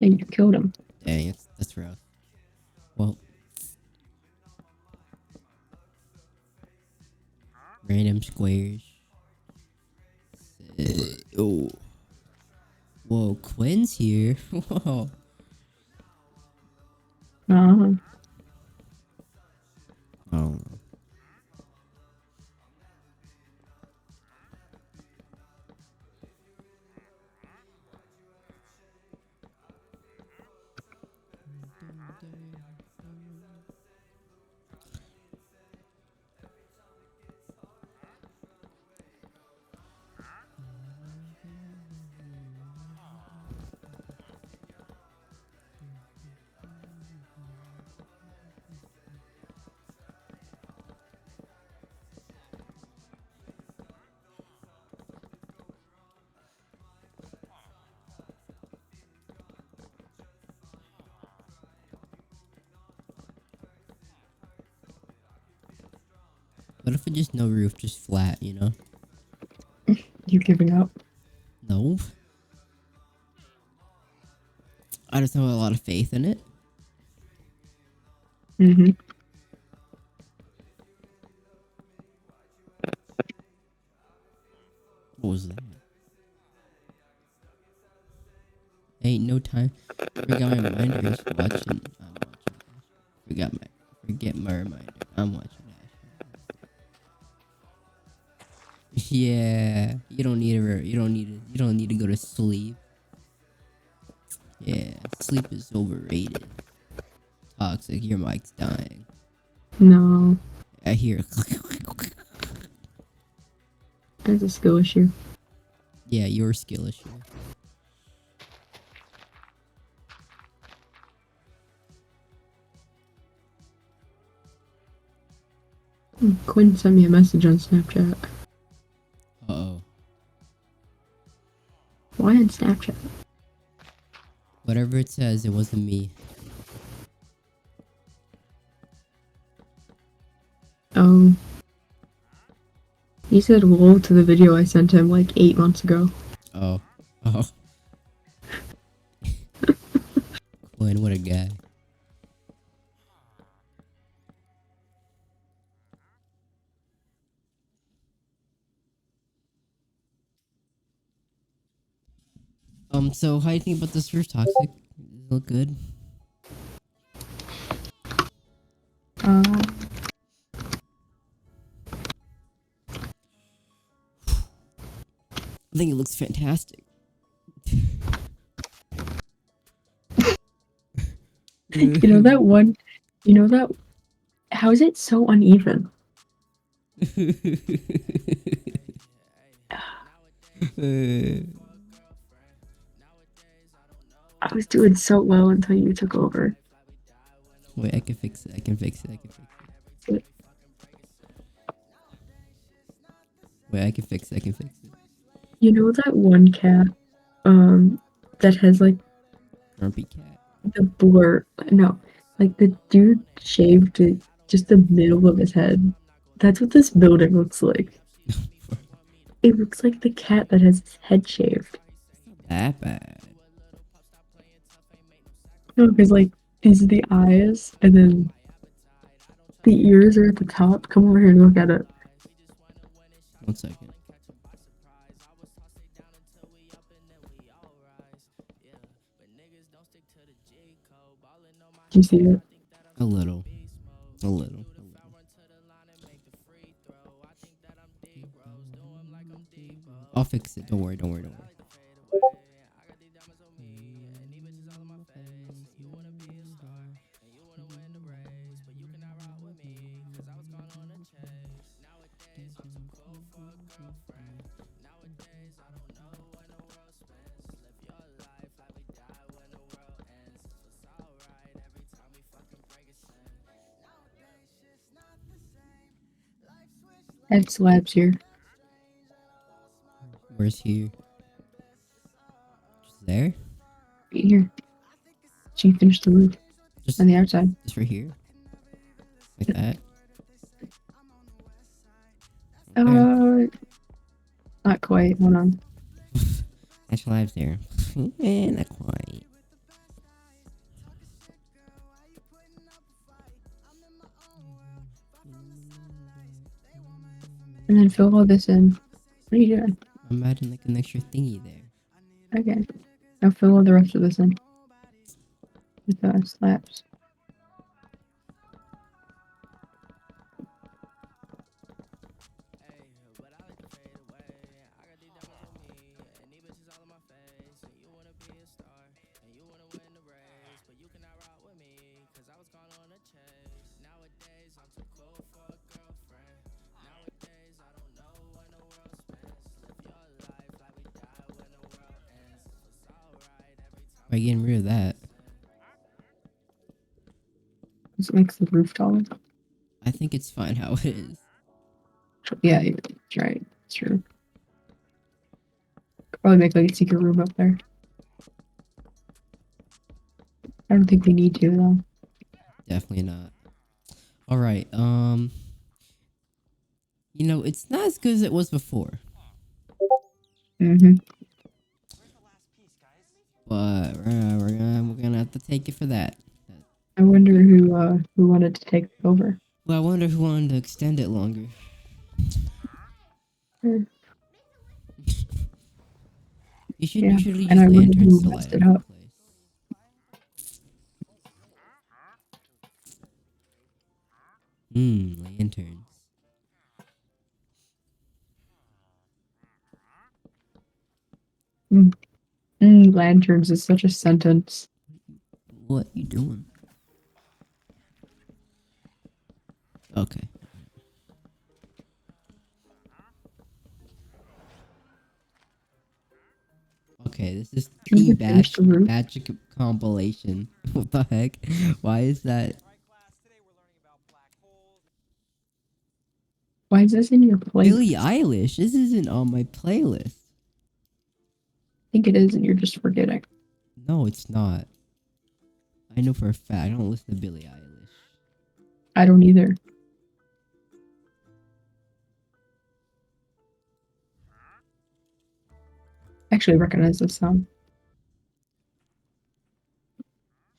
And you killed him. Dang, that's rough. Well, random squares. Oh, whoa, Quinn's here. Whoa. Uh, Oh. What if it just no roof, just flat, you know? you giving up. No. I just have a lot of faith in it. Mm-hmm. What was that? Ain't no time. Forgot my reminder is watching. I'm watching. Forget my reminder. I'm watching Ash. Yeah. You don't need to go to sleep. Yeah. Sleep is overrated. Toxic. Your mic's dying. No, I hear. that's a skill issue. Yeah, your skill issue. Quinn sent me a message on Snapchat. Uh-oh. Why on Snapchat? Whatever it says, it wasn't me. He said lol to the video I sent him like 8 months ago. Oh. Oh. Quinn, what a guy. So how do you think about this roof, Toxic? Does it look good? Uh, I think it looks fantastic. you know that one, how is it so uneven? I was doing so well until you took over. Wait, I can fix it. I can fix it. Wait, I can fix it. You know that one cat, that has like Grumpy cat. the blur, no, like the dude shaved just the middle of his head. That's what this building looks like. It looks like the cat that has his head shaved. That bad. No, because like these are the eyes, and then the ears are at the top. Come over here and look at it. 1 second. Do you see it? A little. I'll fix it. Don't worry. Add slabs here. Where's here? Just there? Right here. So you finish the roof Just on the outside. right here? Like that? Not quite. Hold on. Actually, lives there. Not quite. And then fill all this in. What are you doing? I'm adding like an extra thingy there. Okay. Now fill all the rest of this in. With slabs. By getting rid of that, This makes the roof taller. I think it's fine how it is. Yeah, that's right. It's true. Could probably make like a secret room up there. I don't think we need to though. Definitely not. All right. You know, it's not as good as it was before, Mm-hmm. but we're gonna have to take it for that. I wonder who wanted to take over. Well, I wonder who wanted to extend it longer. Hmm. You should Yeah, usually and use I wonder lanterns who to messed light it up up. the place. Lanterns. Lanterns is such a sentence. What you doing? Okay. Okay, this is Can we Team finish the roof? Magic compilation. What the heck? Why is that? Why is this in your playlist? Billie Eilish? This isn't on my playlist. I think it is, and you're just forgetting. No, it's not. I know for a fact. I don't listen to Billie Eilish. I don't either. Actually, I recognize this song.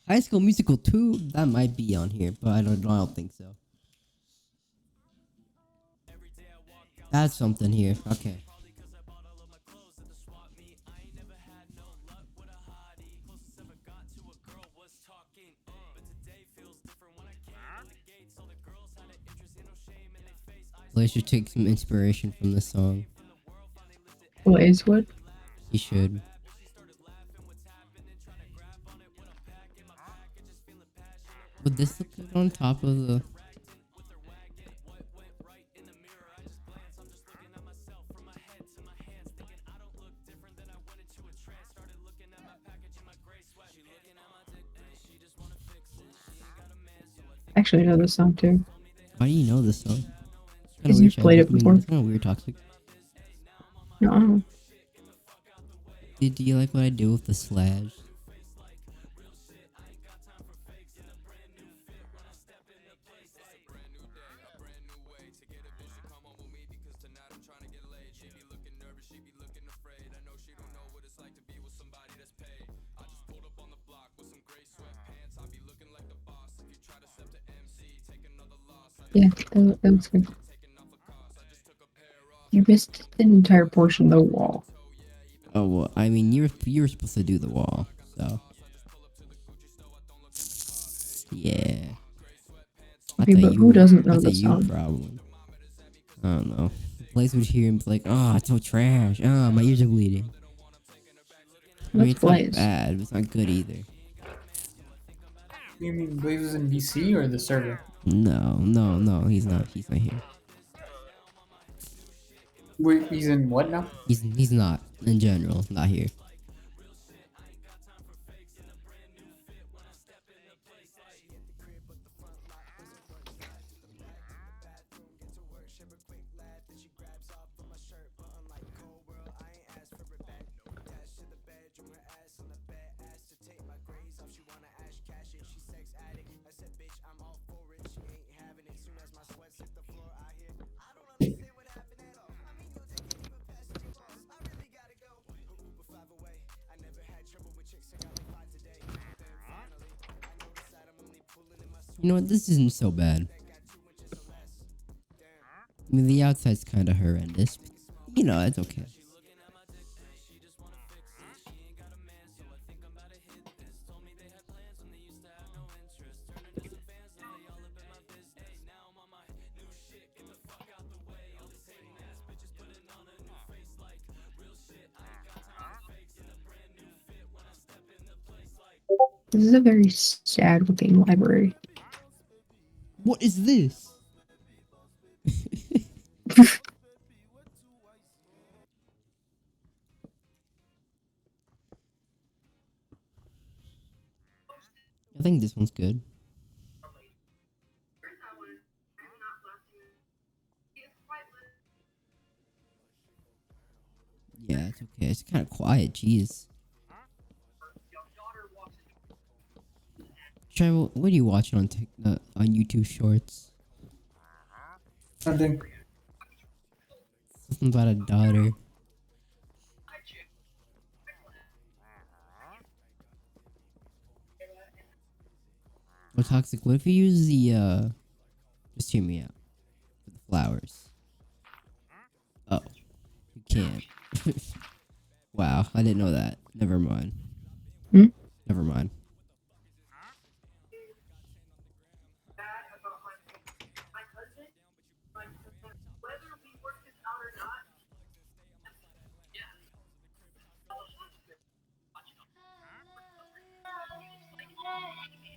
High School Musical 2? That might be on here, but I don't think so. That's something here. Okay. Well, I should take some inspiration from this song. Well, Ace would. You should. Would this look good on top of the... Actually, I know this song too. Why do you know this song? Because you've played it before. It's kind of weird, Toxic. No. Do you like what I do with the slash? Yeah, that looks good. You missed an entire portion of the wall. Oh, well, I mean, you were supposed to do the wall, so... Yeah. Okay, but who doesn't know That's a the you song? problem. I don't know. Blaze would hear him be like, oh, it's so trash. Oh, my ears are bleeding. I mean, Let's it's not Blaze. bad, but it's not good either. You mean Blaze is in BC or the server? No, he's not here. Wait, he's in what now? He's not, in general, not here. You know what? This isn't so bad. I mean, the outside's kind of horrendous. But, you know, it's okay. This is a very sad looking library. What is this? I think this one's good. Yeah, it's okay. It's kind of quiet. Jeez. Trevor, what are you watching on on YouTube Shorts? Something. Something about a daughter. What toxic? What if you use the Just hear me out. For the flowers. Oh, you can't. Wow, I didn't know that. Never mind. Hmm? Never mind.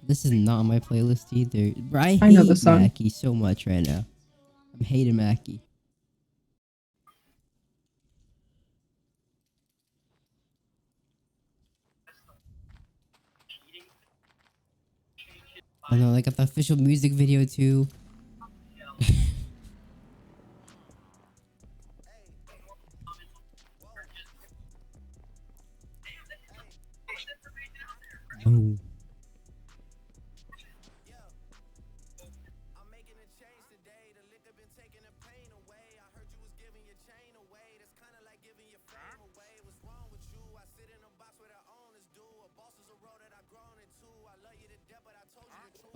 This is not on my playlist either. Bro, I I know the hate song. Mackie so much right now. I'm hating Mackie. I know, like, got the official music video too.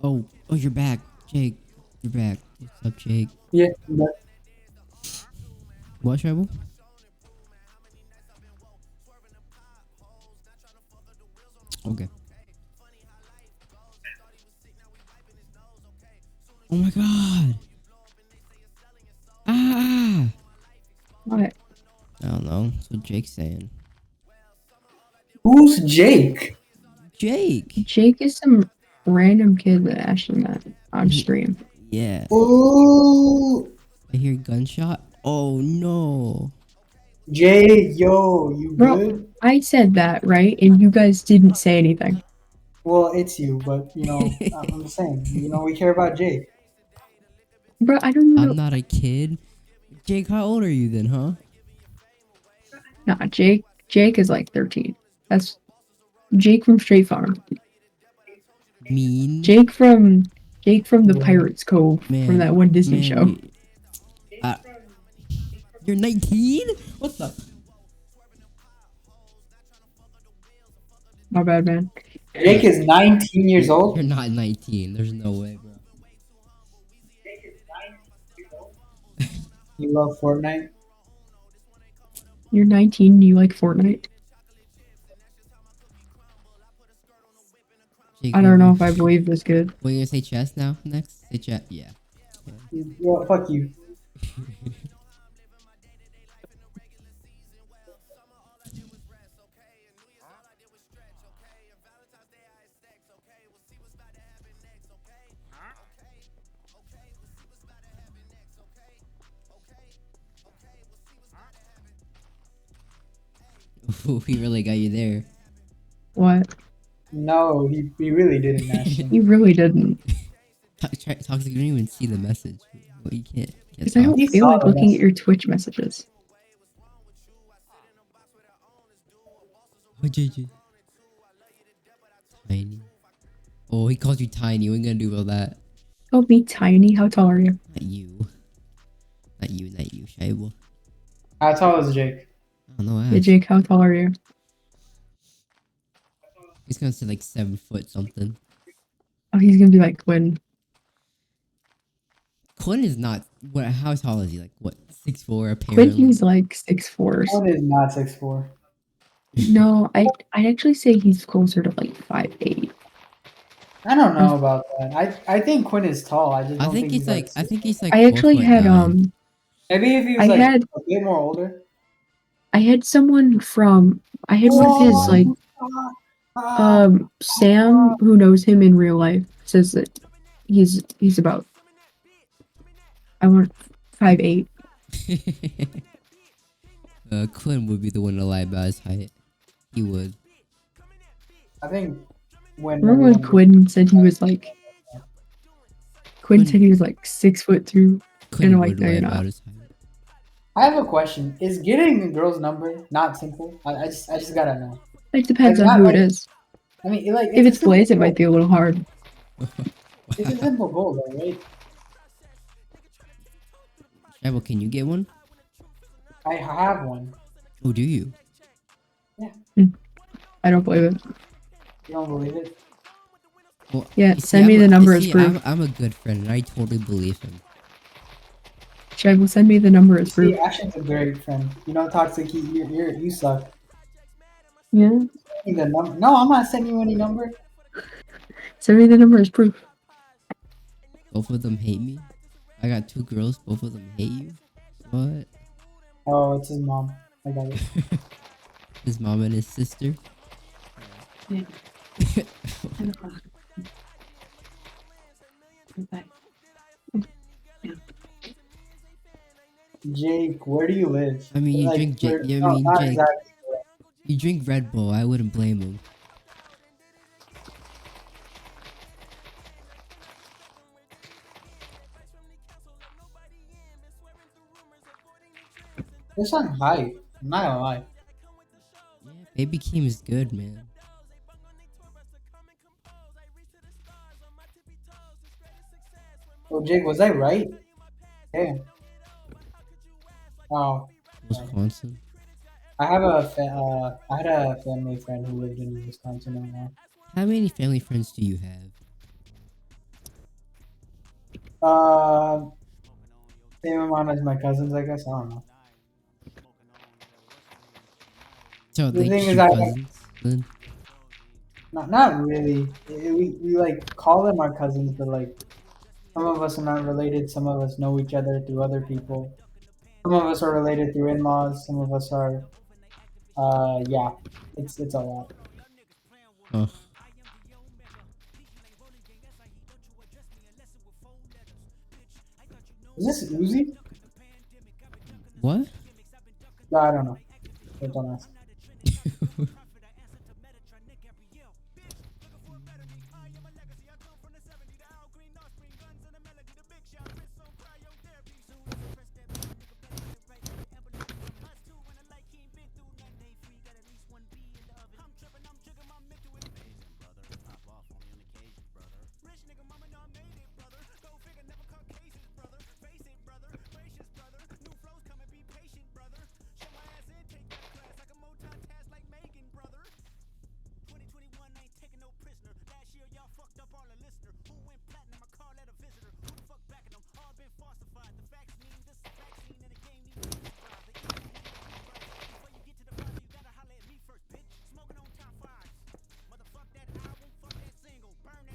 Oh. Oh, you're back, Jake. You're back. What's up, Jake? Yeah, but What, Treble? Okay. Oh my god! Ah! What? I don't know. That's what Jake's saying. who's Jake? Jake! Jake is some random kid that Ashley met on stream. Yeah. Oh, I hear gunshot. Oh no. Jake, yo, you Bro, good? I said that, right? And you guys didn't say anything. Well, it's you, but you know, I'm just saying. You know, we care about Jake. Bro, I don't even know. I'm not a kid. Jake, how old are you then, huh? Nah, Jake is like 13. That's Jake from Straight Farm. Mean. Jake from the Yeah. Pirates Cove from that one Disney show. Uh, you're 19? What the? My bad, man. Jake is 19 years old. You're not 19. There's no way, bro. You love Fortnite. You're 19 and you like Fortnite. Jake, I don't know if I believe this kid. What, you gonna say chess now? Next? Say chess? Yeah. Well, fuck you. Ooh, he really got you there. What? No, he really didn't, Ashley. You really didn't. Toxic, you don't even see the message. Well, you can't Because I don't He feel saw like the looking at message. your Twitch messages. Oh, JJ. Tiny. Oh, he called you tiny. What are you gonna do about that? Oh, me tiny. How tall are you? Not you. Not you, Shaibu. How tall is Jake? I don't know. Yeah, Ask. Jake, how tall are you? He's gonna say like 7 foot something. Oh, he's gonna be like Quinn. Quinn is not. What? How tall is he? Like what? 6'4" apparently. Quentin's like 6'4". One is not 6'4". No, I'd actually say he's closer to like 5'8". I don't know about that. I think Quinn is tall. I just I don't think think he's like. I think he's like. I actually 4'9". had maybe if he was I like had a bit more older. I had someone from I had one of his like Sam who knows him in real life says that he's about I want 5'8". Quinn would be the one to lie about his height. He would. I think when Remember when Quinn said he was like Quinn said he was like 6'2", Quinn and I'm would like, no, lie you're about not. his height. I have a question. Is getting a girl's number not simple? I just gotta know. It depends Like, on not who like- it is. I mean, like If a it's simple Blaze, it goal. might be a little hard. It's a simple goal, though, right? Shadow, can you get one? I have one. Oh, do you? I don't believe it. You don't believe it? Well, Yeah, you see, send me I'm the a- number you as see, proof. I'm a good friend, and I totally believe him. Shag will send me the number as proof. See, Ashton's a great friend. You know, Toxic, you suck. Yeah, Send me the number. No, I'm not sending you any number. send me the number as proof. Both of them hate me. I got 2 girls. Both of them hate you. What? Oh, it's his mom. I got it. His mom and his sister. Yeah. Jake, where do you live? I mean, you Like, drink. where- I no, mean, not Jake. exactly. You drink Red Bull. I wouldn't blame him. This song hype. I'm not gonna lie. Yeah, Baby Keem is good, man. Oh, Jake, was I right? Damn. Oh, Wisconsin. I had a family friend who lived in Wisconsin right now. How many family friends do you have? Same amount as my cousins, I guess. I don't know. So The they thing just is, your I cousins. Then not really. We like call them our cousins, but like some of us are not related. Some of us know each other through other people. Some of us are related through in-laws. Some of us are, yeah. It's a lot. oh, Is this Uzi? what? No, I don't know. Don't ask.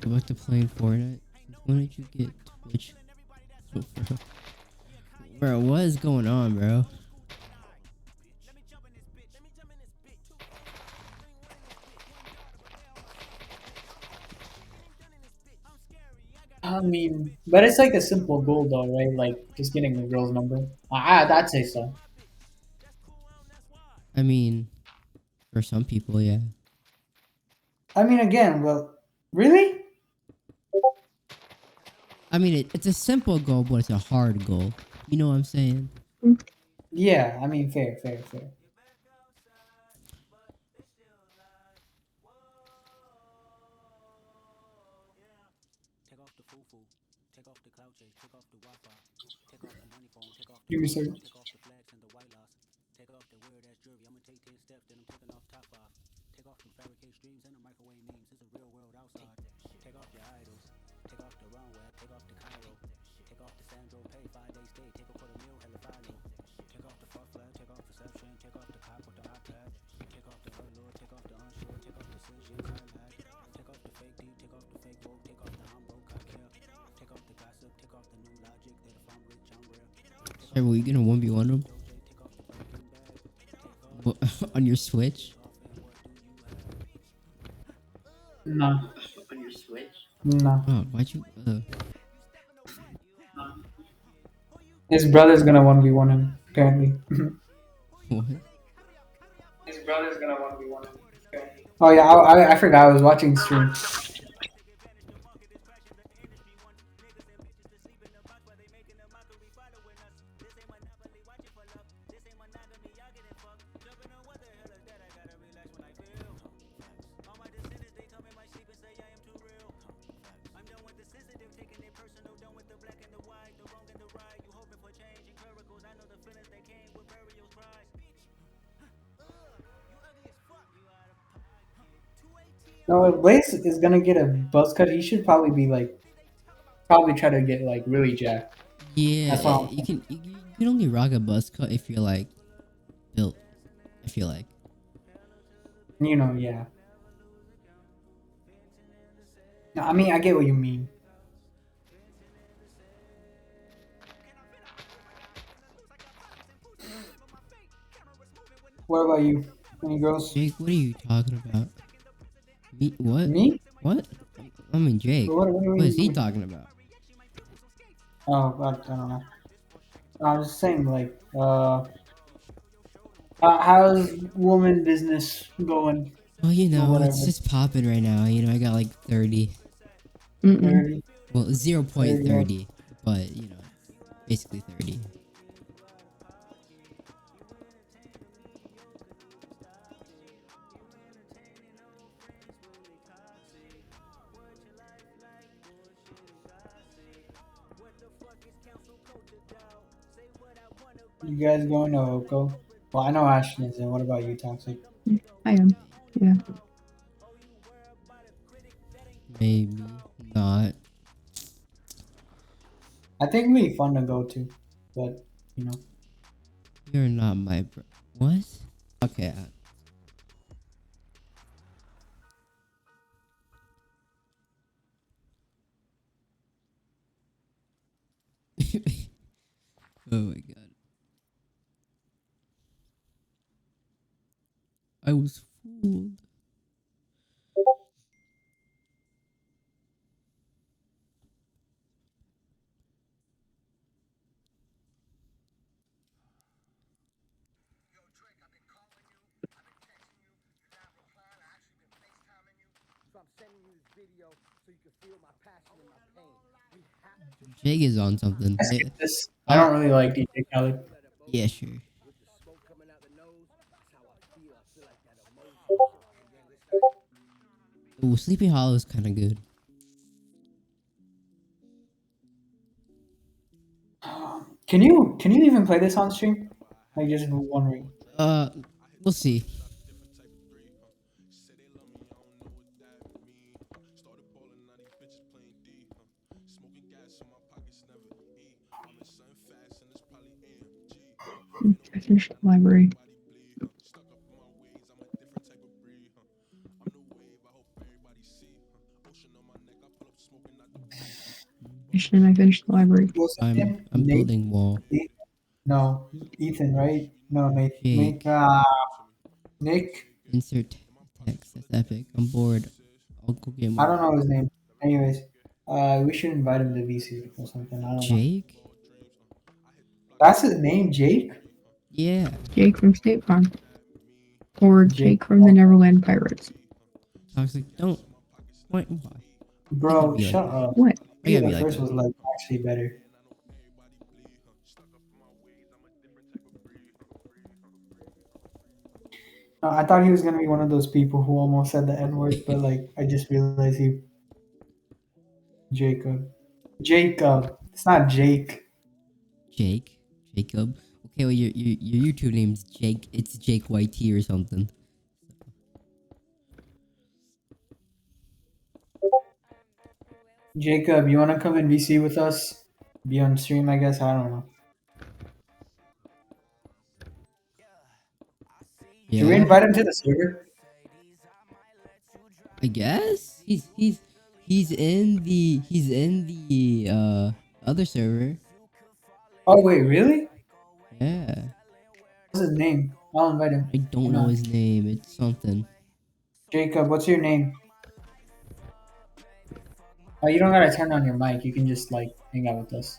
Go back to playing Fortnite. When did you get Twitch? Bro, what is going on, bro? I mean, but it's like a simple goal, though, right? Like just getting a girl's number. I'd say so. I mean, for some people, yeah. I mean, again, well, really? I mean, it's a simple goal, but it's a hard goal. You know what I'm saying? Yeah, I mean, fair. Give me a second. Sir, were you gonna 1v1 him? On your Switch? No. No. Oh, why'd you? His brother's gonna 1v1 him, apparently. What? His brother's gonna 1v1 him. Oh yeah, I forgot I was watching stream. No, if Blaze is gonna get a buzz cut, he should probably be like, probably try to get like really jacked. Yeah, That's what I'm you can only rock a buzz cut if you're like built. I feel like. You know, yeah. No, I mean, I get what you mean. What about you? Any girls? Jake, what are you talking about? Me? What? Me? What? I mean, Jake. What What is he mean? talking about? Oh, God, I don't know. I was just saying, like, how's woman business going? Well, you Or know, whatever. it's just popping right now. You know, I got like 30. Mm-mm. 30. Well, 0.30, but you know, basically 30. You guys going to Oko? Well, I know Ashton is in. What about you, Toxic? I am. Yeah. Maybe not. I think it'd be fun to go to, but you know. You're not my bro. What? Okay. Oh my god. I was fooled. Jake is on something. I skip this. I don't really like DJ Khaled. Yeah, sure. Ooh, Sleepy Hollow is kind of good. Can you even play this on stream? I just wondering. We'll see. I finished the library. Ashton, I finished the library. What's his name? I'm Nate? building wall. No, Ethan, right? No, Nate. Jake. Nick. Insert text. That's epic. I'm bored. I'll go get I more. don't know his name. Anyways, we should invite him to VC or something. I don't know. Jake? That's his name, Jake. Yeah. Jake from State Farm. Or Jake. Jake from the Neverland Pirates. Toxic. Don't. Why? Bro, be shut like up. What? I gotta The be like first that. was like actually better. I thought he was gonna be one of those people who almost said the N word, but like I just realized he. Jacob. It's not Jake. Jake? Jacob? Okay, well, your YouTube name's Jake. It's Jake YT or something. Jacob, you wanna come in VC with us? be on stream, I guess. I don't know. Should we Yeah, invite him to the server? I guess he's in the other server. Oh wait, really? Yeah, What's his name? I'll invite him. I don't Why know not? his name. It's something. Jacob, what's your name? Oh, you don't gotta turn on your mic. You can just like hang out with us.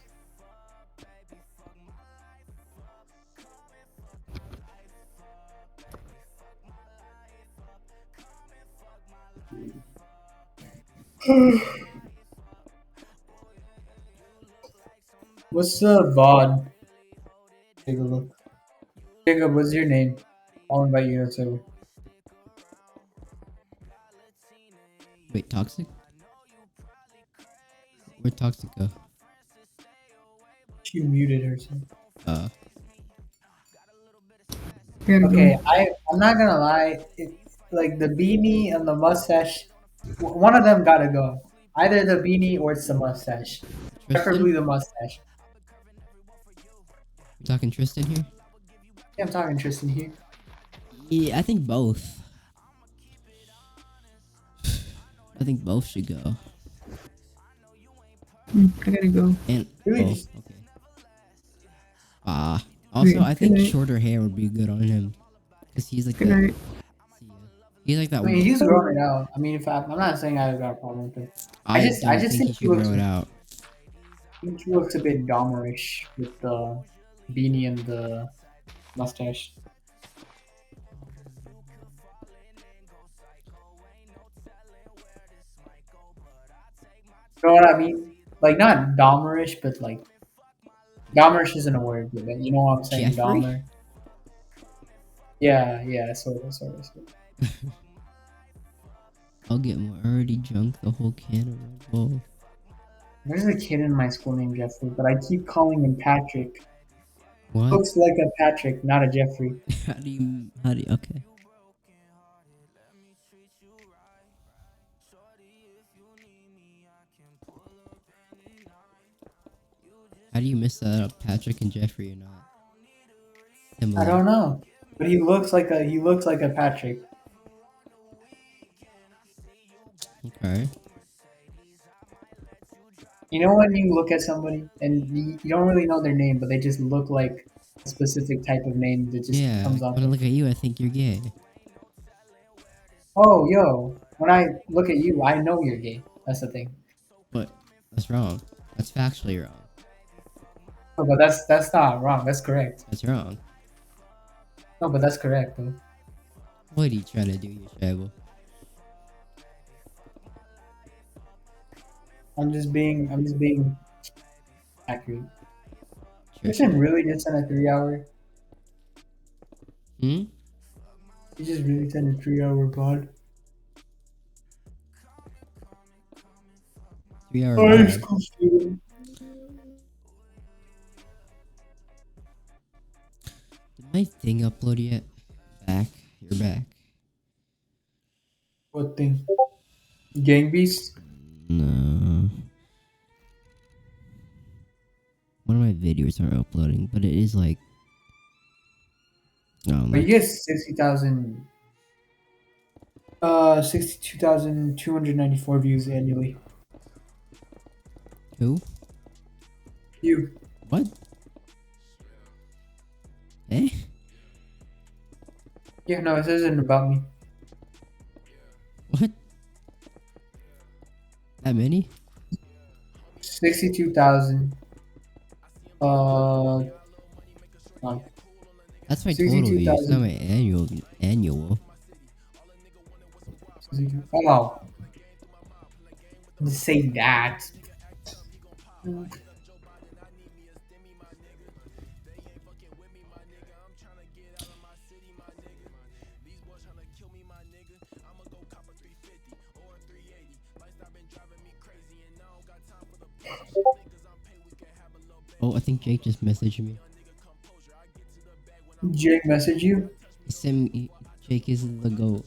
What's the VOD? Take a look. Jacob, what's your name? I'll invite you to the server. Wait, toxic? Where'd toxic go? She muted herself. Uh, Gotta Okay, go. I'm not gonna lie. Like the beanie and the mustache, one of them gotta go. Either the beanie or it's the mustache. Tristan? Preferably the mustache. You talking Tristan here? Yeah, I'm talking Tristan here. Yeah, I think both. I think both should go. I gotta go. And Really oh, just- okay. Also, I Good think night. shorter hair would be good on him, cause he's like Good that. night. He's like that. I mean, he's growing it out. I mean, if I'm not saying I got a problem with it. I just don't think think he should grow it out. he looks a bit Dahmerish with the beanie and the mustache. You know what I mean? Like not Dahmerish, but like Dahmerish isn't a word, but you know what I'm saying? Jeffrey? Dahmer. Yeah, sort of. I'll get more already drunk the whole can of Red Bull. There's a kid in my school named Jeffrey, but I keep calling him Patrick. What? Looks like a Patrick, not a Jeffrey. How do you? Okay. How do you miss that up? Patrick and Jeffrey are not similar. I don't know, but he looks like a Patrick. Okay. You know when you look at somebody and you don't really know their name, but they just look like a specific type of name that just Yeah. comes off. When I look at you, I think you're gay. Oh, yo! When I look at you, I know you're gay. That's the thing. But that's wrong. That's factually wrong. No, but that's not wrong. That's correct. That's wrong. No, but that's correct though. What are you trying to do, you tribal? I'm just being accurate. Sure. Christian really just sent a 3 hour. Hmm? He just really sent a 3 hour pod. 3 hour Oh, pod. school student. Did my thing upload yet? Back. You're back. What thing? Gang Beast? No. One of my videos aren't uploading, but it is like. Oh, But you get 60,000. 62,294 views annually. who? You. What? Eh? Yeah, no, it isn't about me. What? That many? 62,000. That's my total views. It's not my annual. Oh. Just say that. Oh, I think Jake just messaged me. Jake message you? He sent me. Jake is the GOAT.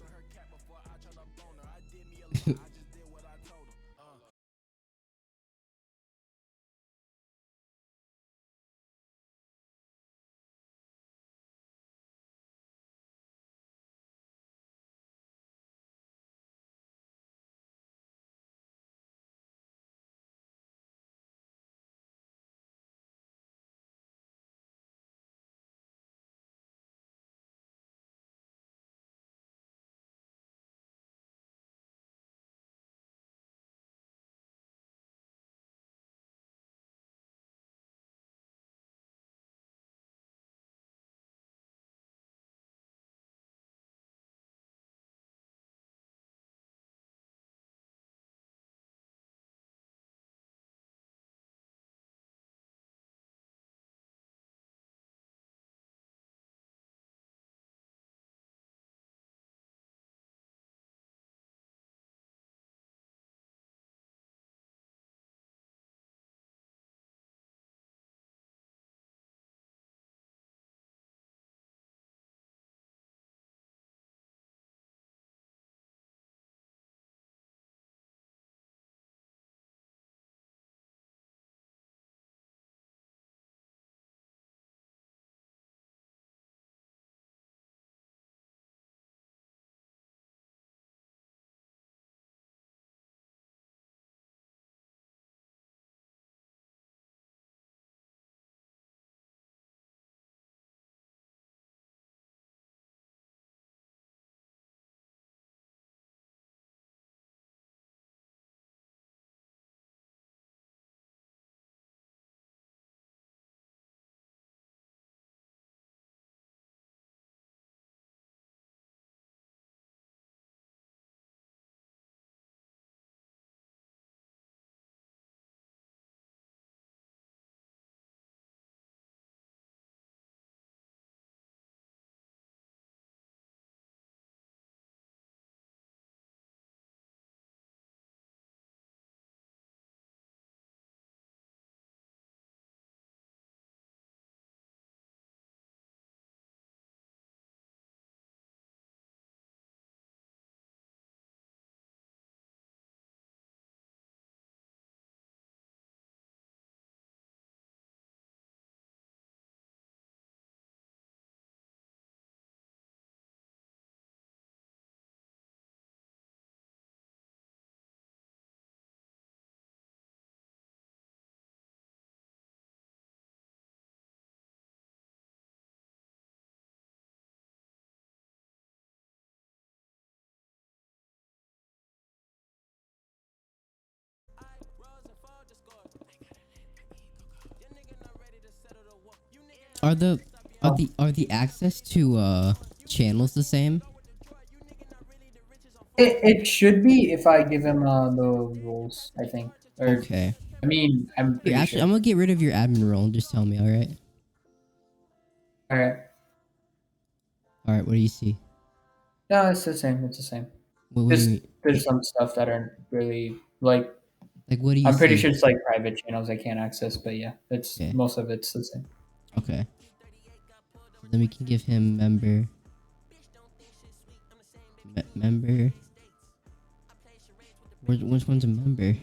Are the access to channels the same? It should be if I give him the rules, I think. Or Okay. I mean, I'm Here, pretty actually, sure. I'm gonna get rid of your admin role and just tell me. All right. All right. All right. What do you see? No, it's the same. It's the same. What do you Just mean? there's some stuff that aren't really like. Like, what do you I'm pretty see? sure it's like private channels I can't access, but yeah, it's Okay. most of it's the same. Okay. Then we can give him member. Member. Which one's a member?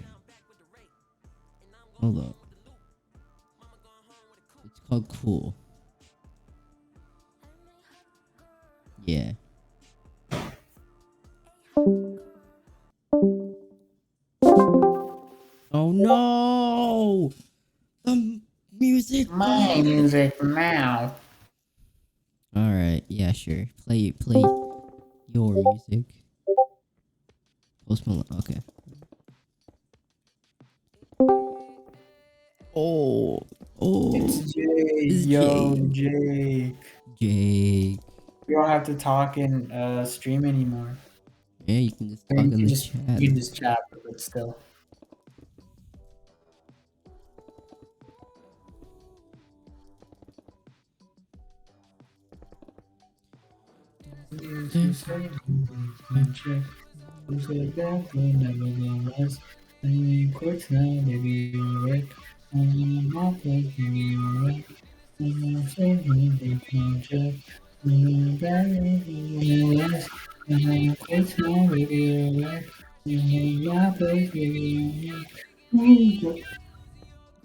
Hold up. It's called cool. Yeah. Oh no! The music. My music now. All right. Yeah. Sure. Play your music. Post Malone. Okay. Oh. It's Jake. It's Yo, Jake. Jake. We don't have to talk in stream anymore. Yeah, you can just I talk mean, in you the just chat. you just chat, but still.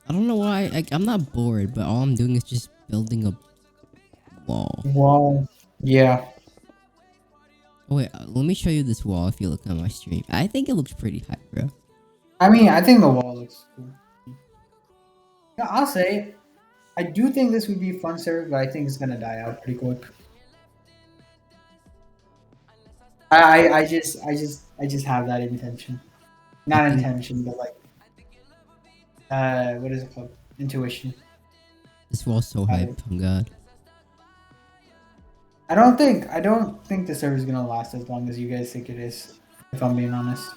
I don't know why. I'm not bored, but all I'm doing is just building a wall. Wow. Yeah. Oh wait, let me show you this wall. If you look on my stream, I think it looks pretty high, bro. I mean, I think the wall looks cool. Yeah, I'll say it. I do think this would be a fun server, but I think it's gonna die out pretty quick. I just have that intention. Not I think intention, but like what is it called? Intuition. this wall's so hype. Oh god. I don't think the server's gonna last as long as you guys think it is, if I'm being honest.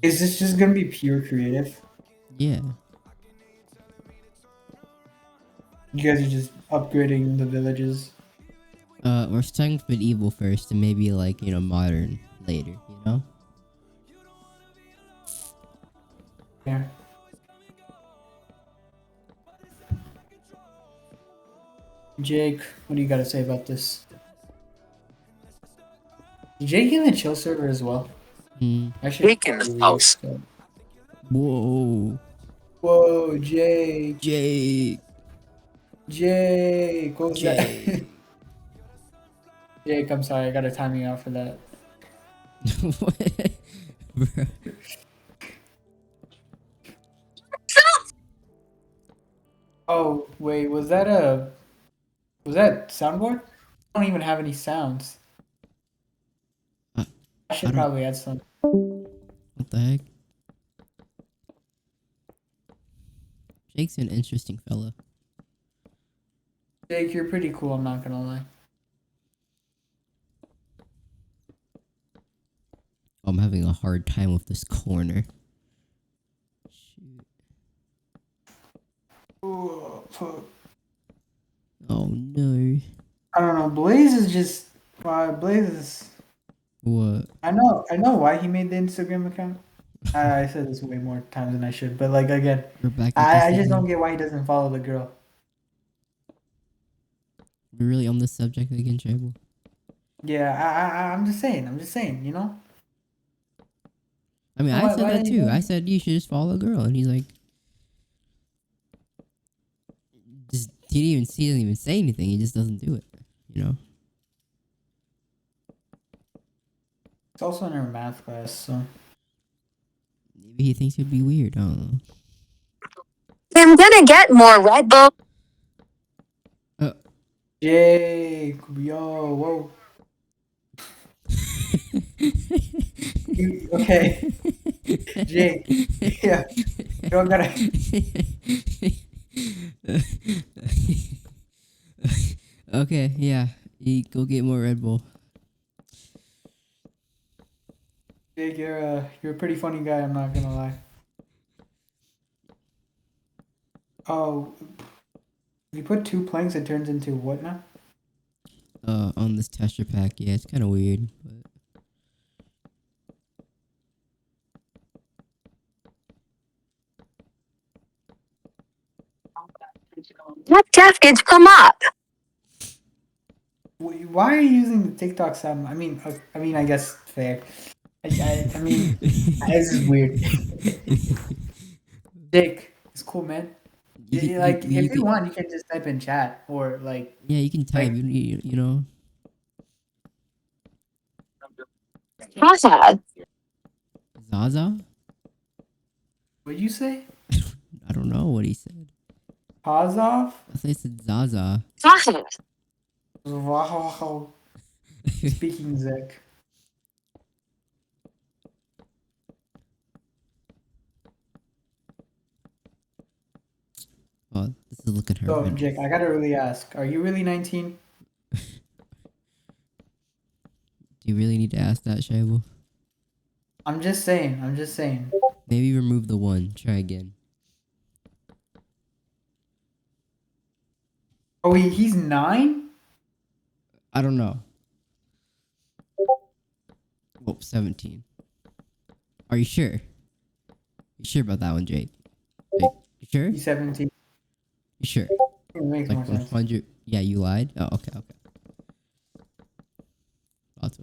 Is this just gonna be pure creative? Yeah. You guys are just upgrading the villages. We're starting with medieval first, and maybe like modern later. You know. Yeah. Jake, what do you got to say about this? Is Jake in the chill server as well? Hmm. Actually, Jake in the house. Whoa. Whoa, Jake. Jake. Jake, what was that? Jake. Jake, I'm sorry, I gotta time you out for that. What? Bro. Oh, wait, was that soundboard? I don't even have any sounds. I should don't- probably add some. What the heck? Jake's an interesting fella. Jake, you're pretty cool, I'm not gonna lie. I'm having a hard time with this corner. Shoot. Ooh, fuck. Oh no. I don't know, Blaze is just Blaze is What? I know why he made the Instagram account. I said this way more times than I should, but like again, We're back at I this just don't again. get why he doesn't follow the girl. We're really on this subject again, Tribal. Yeah, I'm just saying, you know? I mean, Why- I said why that didn't you too. do I it? said you should just follow a girl, and he's like, he doesn't even say anything. He just doesn't do it. You know. It's also in her math class, so. Maybe he thinks it'd be weird. I don't know. I'm gonna get more Red Bull. Jake, yo, whoa. Okay, Jake. Yeah, you don't gotta. Okay, yeah. You go get more Red Bull. Jake, you're a pretty funny guy. I'm not gonna lie. Oh, if you put 2 planks, it turns into what now? On this tester pack, yeah, it's kind of weird, but What Jeff kids come up? Why are you using the TikTok sound? I mean, I guess fair. I mean, this is weird. Jake, it's cool, man. Like, if you can, want, you can just type in chat or yeah, you can type. like. You know, Zaza. Zaza. What'd you say? I don't know what he said. Pause off. I think he said Zaza. Zaza. Wow. Speaking Zek. Oh, this is looking So, horrendous. Jake, I gotta really ask: are you really 19? Do you really need to ask that, Shaibel? I'm just saying. I'm just saying. Maybe remove the one. Try again. Oh, he's 9. I don't know. Oh, 17. Are you sure? You sure about that one, Jake? Jake, you sure? He's 17. You sure? It makes Like more sense. 100? Yeah, you lied? Oh, okay. Thoughts.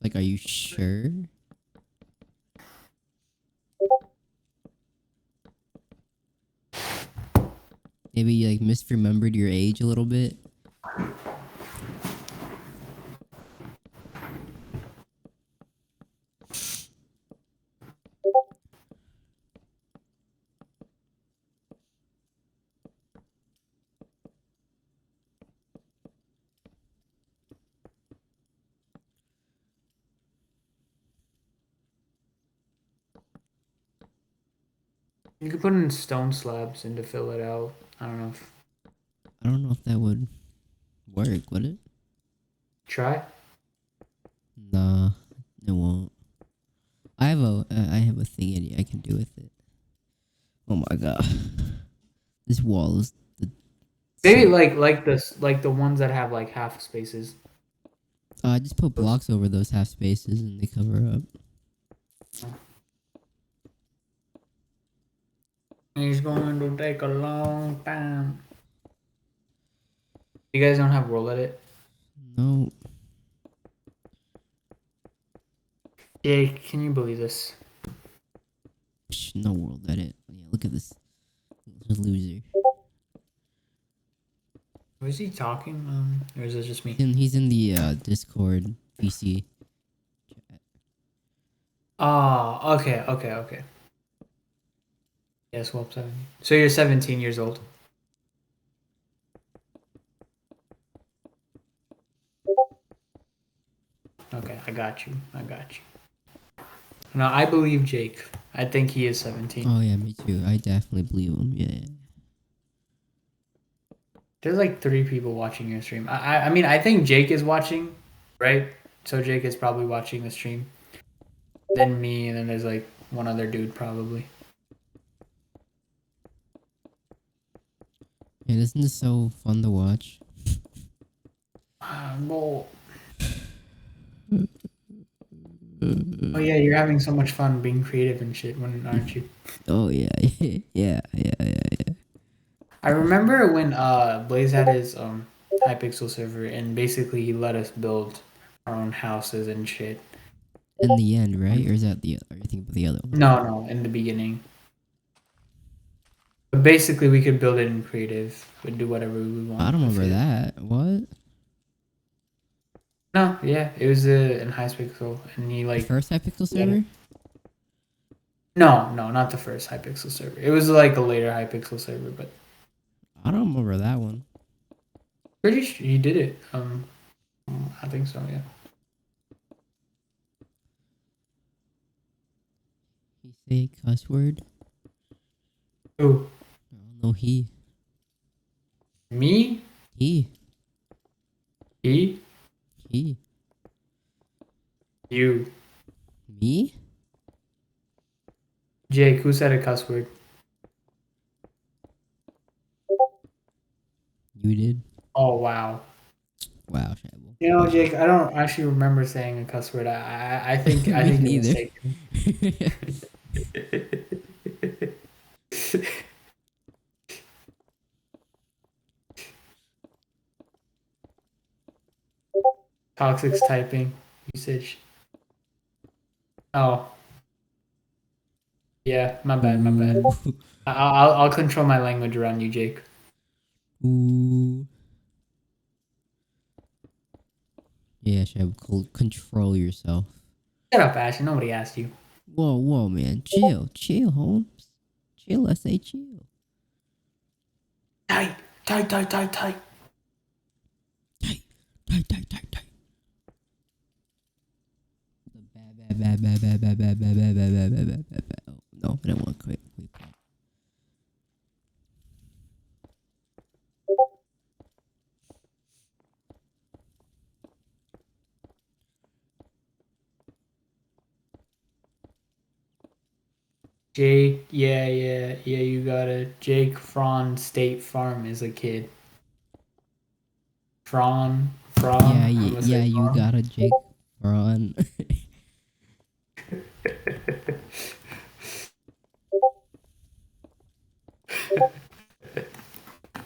Like, are you sure? Maybe you, like, misremembered your age a little bit? You could put in stone slabs and to fill it out. I don't know if I don't know if that would work, would it? try. Nah, it won't. I have a thing I can do with it. Oh my god. This wall is the Maybe like this, like the ones that have like half spaces. I just put blocks over those half spaces and they cover up. It's going to take a long time. You guys don't have world edit? No. Jake, can you believe this? No world edit. Yeah, look at this loser. Was he talking? Or is it just me? He's in the Discord PC. Oh, okay. Yes, well, 7. So you're 17 years old. Okay, I got you. No, I believe Jake. I think he is 17. Oh yeah, me too. I definitely believe him. Yeah. There's like 3 people watching your stream. I mean, I think Jake is watching, right? So Jake is probably watching the stream. Then me, and then there's like one other dude probably. Yeah, isn't this so fun to watch? Well, oh yeah, you're having so much fun being creative and shit, aren't you? Oh yeah, yeah. I remember when Blaze had his Hypixel server, and basically he let us build our own houses and shit. In the end, right? Or is that the? Are you thinking about the other one? No, in the beginning. But basically, we could build it in creative. We'd do whatever we want. I don't with remember it. that. What? No, yeah, it was in Hypixel, and he like First Hypixel server? No, not the first Hypixel server. It was like a later Hypixel server, but I don't remember that one. Pretty sure you did it. I think so. Yeah. He say cuss word? Who? No, he. Me? He. He? He. You? Me? Jake? Who said a cuss word? You did? Oh wow. Wow, Shabble. You know, Wow. Jake, I don't actually remember saying a cuss word. I think Me you're neither. mistaken. Toxics typing usage. Oh yeah, my bad, my bad. Ooh. I'll control my language around you, Jake. Ooh. Yeah, Shabble, control yourself. Shut up, Ashton. Nobody asked you. Whoa, man. Chill. Chill, Holmes. Chill, I say chill. Tight, tight, tight, tight, tight. Tight. Bad. Oh, no, I didn't want to quit. Jake, yeah, you got it. Jake from State Farm is a kid. From, Yeah, I'm gonna say you from. got a Jake Braun.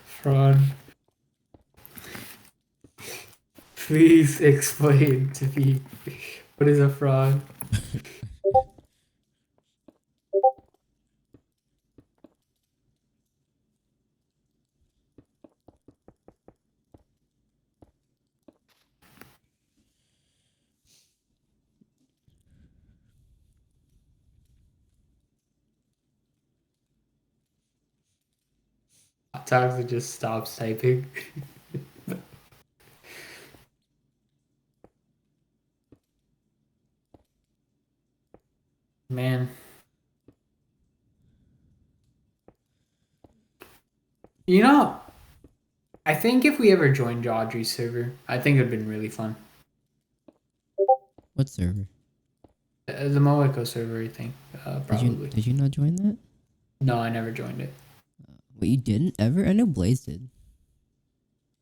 From. Please explain to me what is a fraud. Toxic just stops typing. Man. You know, I think if we ever joined Audrey's server, I think it would have been really fun. What server? The Moeco server, I think. Probably. Did you not join that? No, I never joined it. Wait, you didn't ever? I know Blaze did.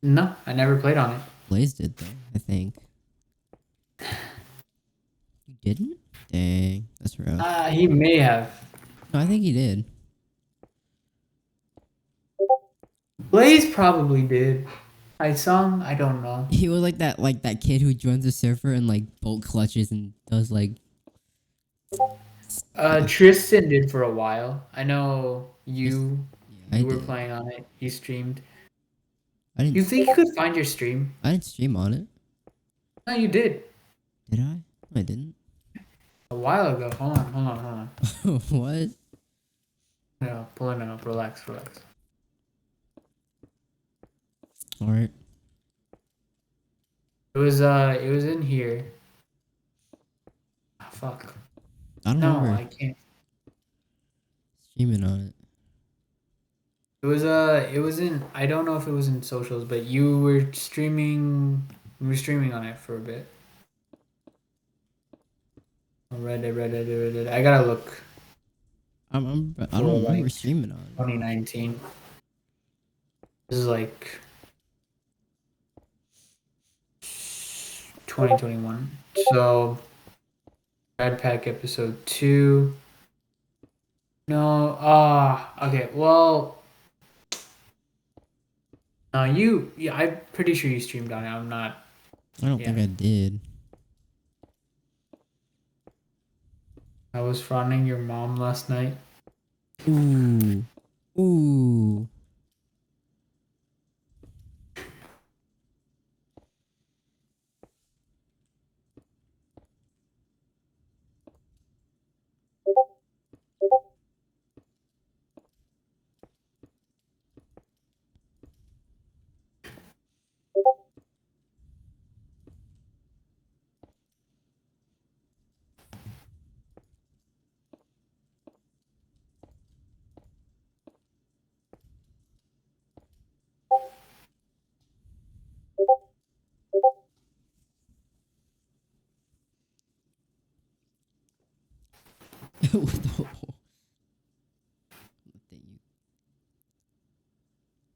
No, I never played on it. Blaze did though, I think. You didn't? Dang, that's rough. He may have. No, I think he did. Blaze probably did. I don't know. He was like that kid who joins the server and like bolt clutches and does like. Tristan did for a while. I know you. Yeah, I You were did. playing on it. You streamed. I You didn't. think you could find your stream? I didn't stream on it. No, you did. Did I? No, I didn't. A while ago. Hold on. What? No, pulling it up. Relax. All right. It was in here. Oh, fuck. I don't No, remember I can't. streaming on it. It was in, I don't know if it was in socials, but you were streaming on it for a bit. Reddit. I gotta look. I don't For, remember like, streaming on it. 2019. This is like 2021. So Red Pack episode 2. No, okay. Well, no, yeah, I'm pretty sure you streamed on it. I'm not. I don't think I did. I was fronting your mom last night. Ooh.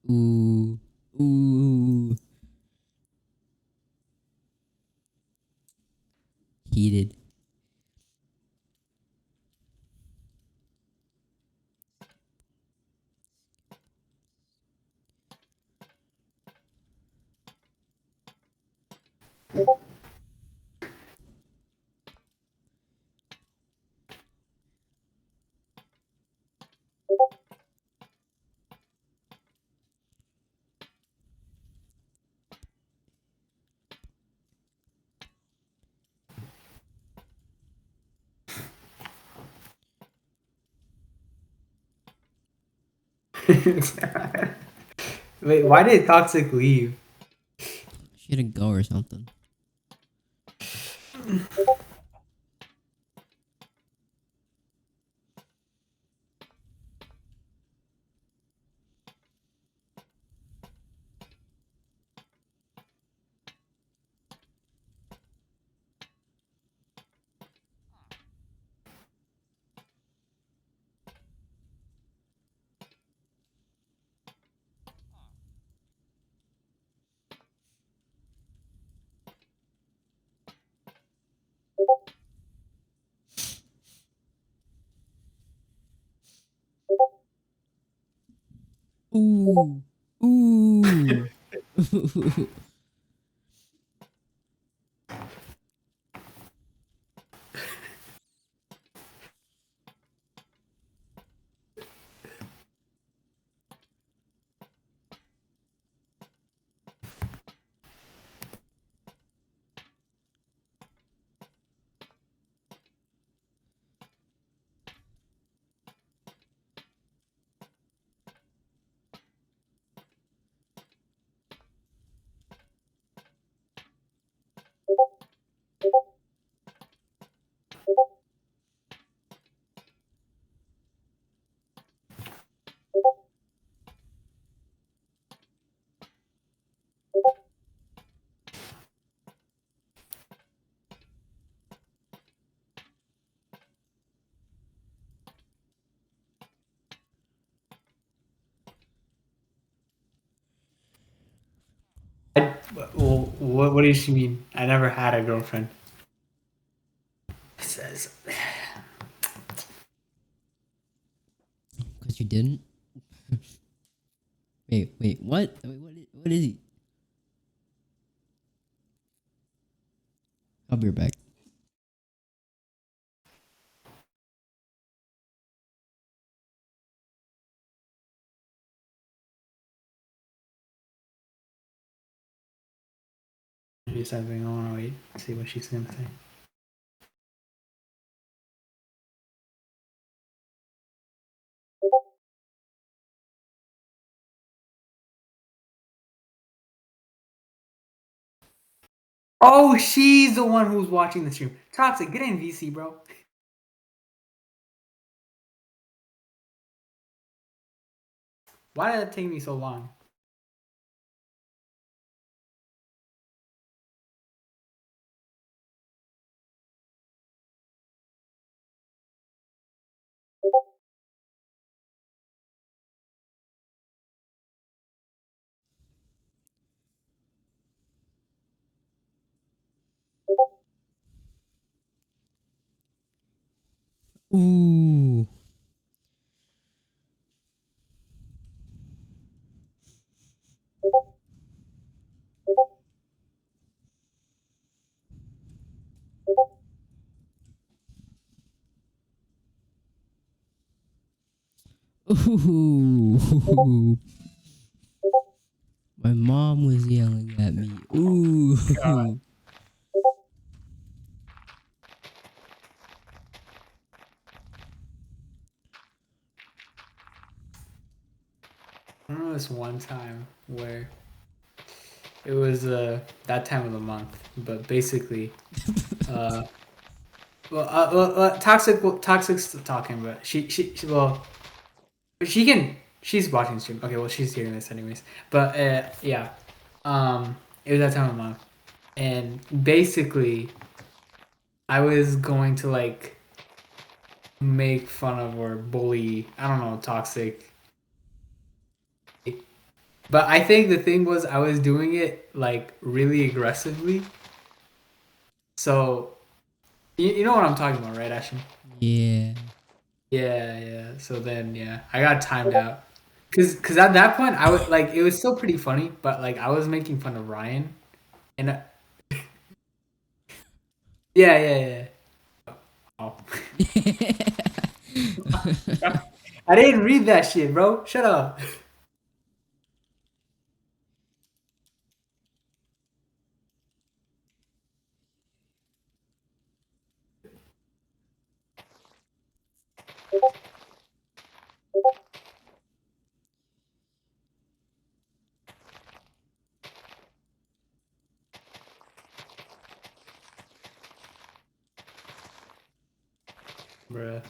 Ooh. Ooh. Heated. Wait, why did Toxic leave? She had to go or something. Ooh. Ooh. Well, what does she mean? I never had a girlfriend. Says Because you didn't? Wait, what? What is he? I'll be right back. something. I want to wait, see what she's gonna say. Oh, she's the one who's watching the stream. Toxic, get in VC, bro. Why did it take me so long? Ooh. Ooh. My mom was yelling at me. Ooh. God. I remember this one time where it was that time of the month, but basically, Toxic's talking, but she can she's watching the stream. Okay, well she's hearing this anyways. But yeah, it was that time of the month, and basically, I was going to like make fun of or bully, I don't know, toxic. But I think the thing was I was doing it like really aggressively. So you know what I'm talking about, right, Ashton? Yeah. Yeah. So then, yeah, I got timed out. Cause at that point, I would like it was still pretty funny, but like I was making fun of Ryan, and yeah. Oh. I didn't read that shit, bro. Shut up. Bruh.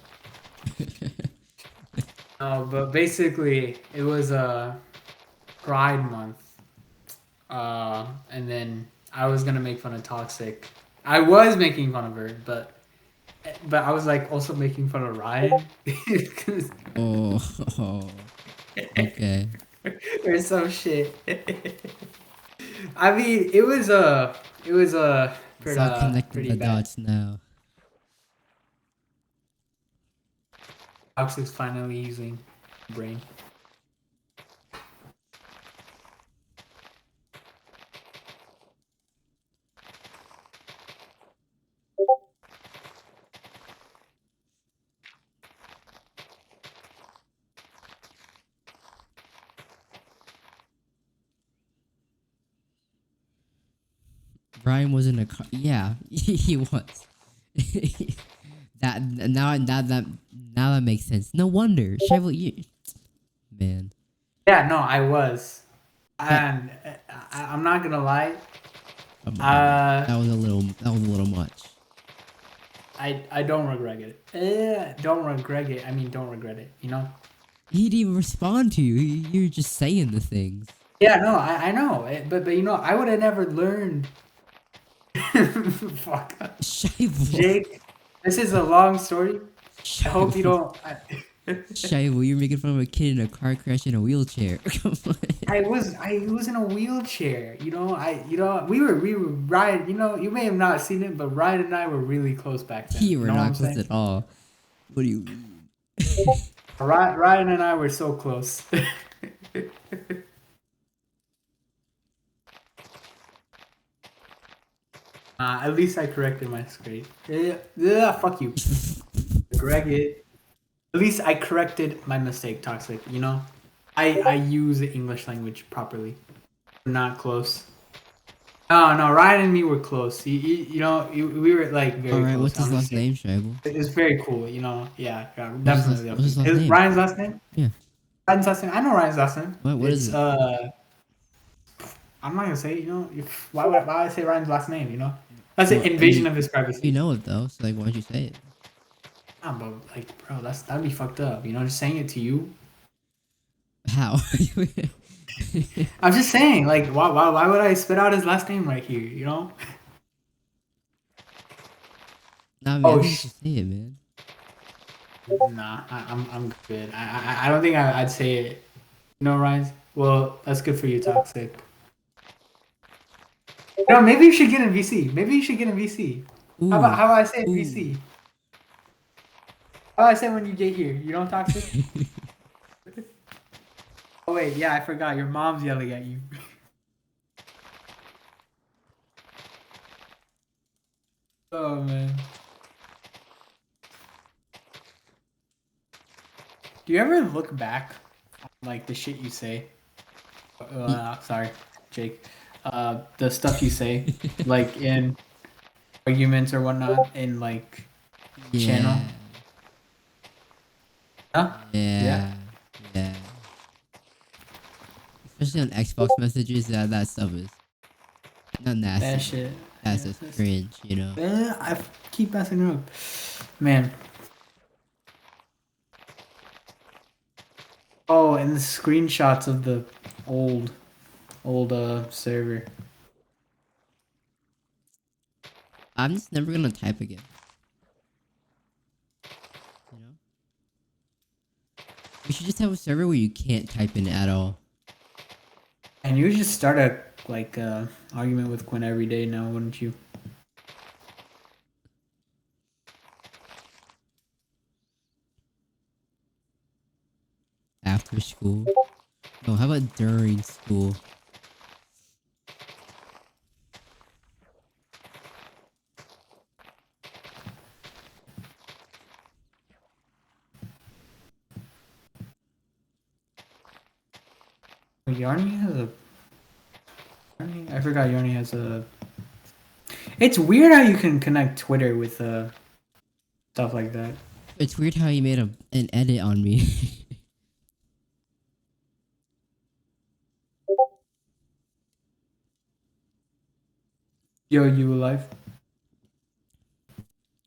But basically, it was Pride Month, and then I was gonna make fun of Toxic. I was making fun of her, but I was like also making fun of Ryan, 'cause- Oh. Okay. or some shit. I mean, it was Start connecting pretty the bad. dots now. Toxic's finally using brain. Brian was in a car. Yeah, he was. Now that makes sense. No wonder. Cheval, you man. Yeah, no, I was, That, and I'm not gonna lie. come on. Uh, That was a little much. I don't regret it. Don't regret it. I mean, don't regret it. You know. He didn't even respond to you. You're just saying the things. Yeah, no, I know, but you know, I would have never learned. Fuck, Cheval. Jake. This is a long story. I hope you don't. Cheval, you're making fun of a kid in a car crash in a wheelchair. Come on. I was in a wheelchair. We were Ryan. You know, you may have not seen it, but Ryan and I were really close back then. You were know what I'm not close saying? at all. What do you mean? Ryan and I were so close. At least I corrected my scrape. Yeah, fuck you. Correct it. At least I corrected my mistake, Toxic. You know, I use the English language properly. We're not close. No, Ryan and me were close. We were like very All right. close. What's his I'm just last saying. name, Cheval? It's very cool. You know, yeah, What's his last name? Ryan's last name? Yeah. Ryan's last name. I know Ryan's last name. What is It's it? I'm not gonna say it. You know, why would I say Ryan's last name? You know, that's an Well, I invasion mean, of his privacy. you know it though. So like, why don't you say it? But like, bro, that'd be fucked up. You know, just saying it to you. How? I'm just saying, like, why would I spit out his last name right here? You know? Nah, man. Oh, I think you should say it, man. Nah, I'm good. I don't think I'd say it. You know, Ryan? Well, that's good for you, Toxic. No, maybe you should get in VC. Maybe you should get in VC. Ooh. How about I say in Ooh. VC? How about I say when you get here? You know, Toxic? Oh wait, yeah, I forgot. Your mom's yelling at you. Oh man. Do you ever look back on like the shit you say? Sorry, Jake. The stuff you say, like in arguments or whatnot, in like channel. Huh? Yeah. Yeah. Especially on Xbox messages, that stuff is not nasty. That shit. That's just cringe, you know. I keep messing up, man. Oh, and the screenshots of the old server. I'm just never gonna type again. You know? should just have a server where you can't type in at all. And you would just start a argument with Quinn every day now, wouldn't you? After school. No, how about during school? Yarny has a. I forgot Yarny has a. It's weird how you can connect Twitter with stuff like that. It's weird how you made an edit on me. Yo, you alive?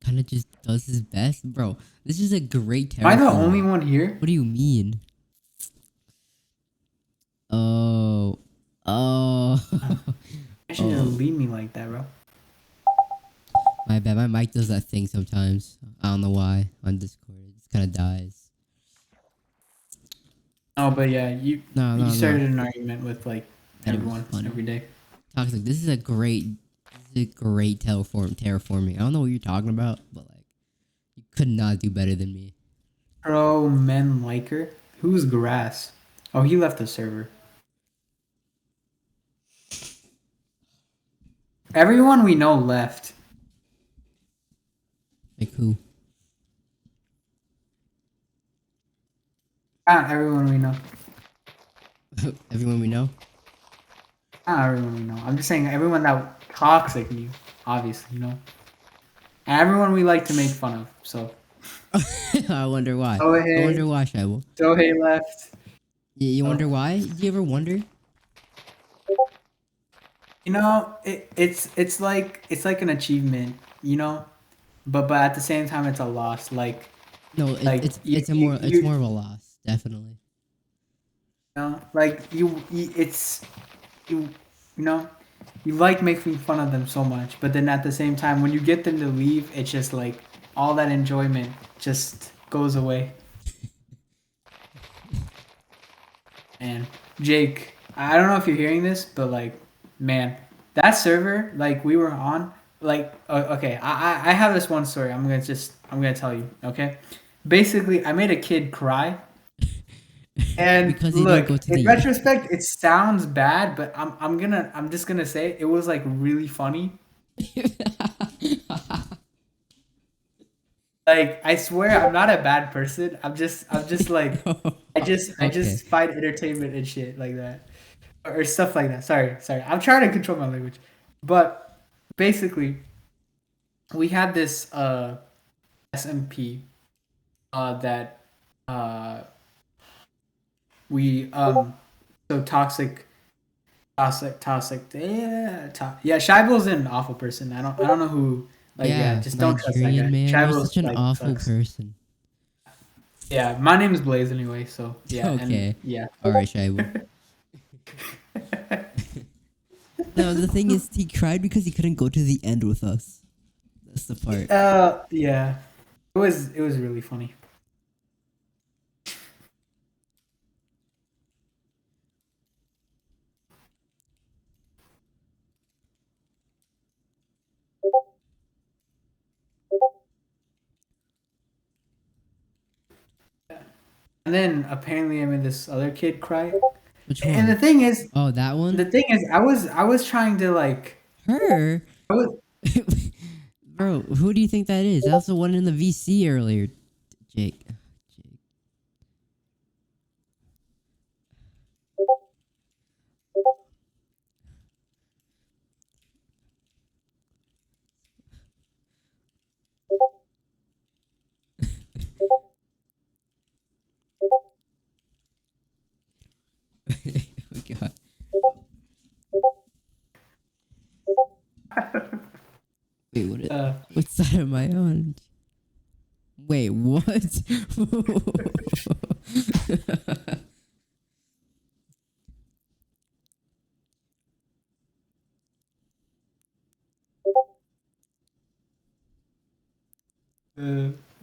Kind of just does his best, bro. This is a great Am I the terraform. only one here? What do you mean? Oh. You shouldn't leave me like that, bro. My bad. My mic does that thing sometimes. I don't know why on Discord. It just kind of dies. Oh, but yeah, you No. started an argument with like And it was everyone funny. every day. Toxic. This is a great terraforming. I don't know what you're talking about, but like, you could not do better than me. Pro men liker. Who's Grass? Oh, he left the server. Everyone we know left. Like who? Not everyone we know. Everyone we know. Not everyone we know. I'm just saying everyone that toxic knew, obviously, you know. And everyone we like to make fun of. So I wonder why. Sohei. I wonder why, Shaibo. Sohei left. You wonder why? Do you ever wonder? You know, it's like an achievement, you know, but at the same time it's a loss. Like No, Like, it's more of a loss, definitely. you know, like you know, you like making fun of them so much, but then at the same time, when you get them to leave, it's just like all that enjoyment just goes away. And Jake, I don't know if you're hearing this, but like, man, that server, like we were on, like, okay, I have this one story. I'm gonna tell you, okay? Basically, I made a kid cry. And Because he didn't look, go to in the- retrospect, it sounds bad, but I'm just gonna say it was like really funny. Like I swear, I'm not a bad person. I'm just like I just Okay. find entertainment and shit like that, or stuff like that. Sorry. I'm trying to control my language, but basically, we had this SMP that we so toxic. Yeah, Shival's an awful person. I don't know who. Like yeah, just don't trust that Nigerian guy. man, you're Shival's such an like awful sucks. person. Yeah, my name is Blaze anyway. So yeah, Okay. and yeah. All right, Shaibu. No, the thing is, he cried because he couldn't go to the end with us. That's the part. Yeah, it was really funny. And then apparently I made this other kid cry. Which one? And the thing is, Oh, that one? I was trying to like. Her? I was, Bro, who do you think that is? That was the one in the VC earlier. Jake. Oh god. Wait, what side am I on? Wait, what?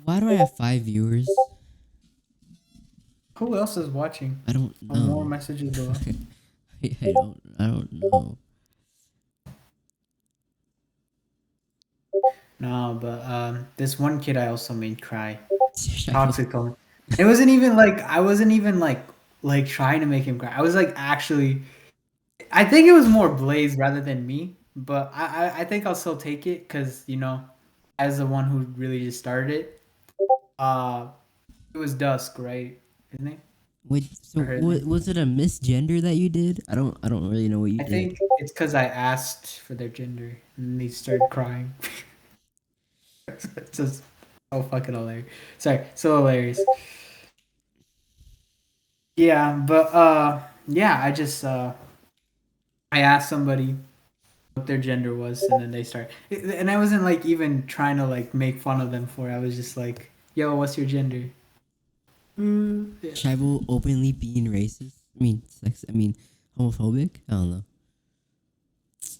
Why do I have 5 viewers? Who else is watching? I don't Oh, more know. messages below. I don't know. No, but this one kid I also made cry. Shut Toxic tone. It wasn't even like I wasn't even like trying to make him cry. I was like actually I think it was more Blaze rather than me, but I think I'll still take it because you know, as the one who really just started it, it was Dusk, right? His name Wait, so or her what name? was it a misgender that you did? I don't really know what you I did. think it's because I asked for their gender and they started crying. It's just so fucking hilarious. Sorry, so hilarious. Yeah, but yeah, I just I asked somebody what their gender was, and then they start. And I wasn't like even trying to like make fun of them for it. I was just like, "Yo, what's your gender?" Yeah. Shivo openly being racist. I mean, homophobic. I don't know.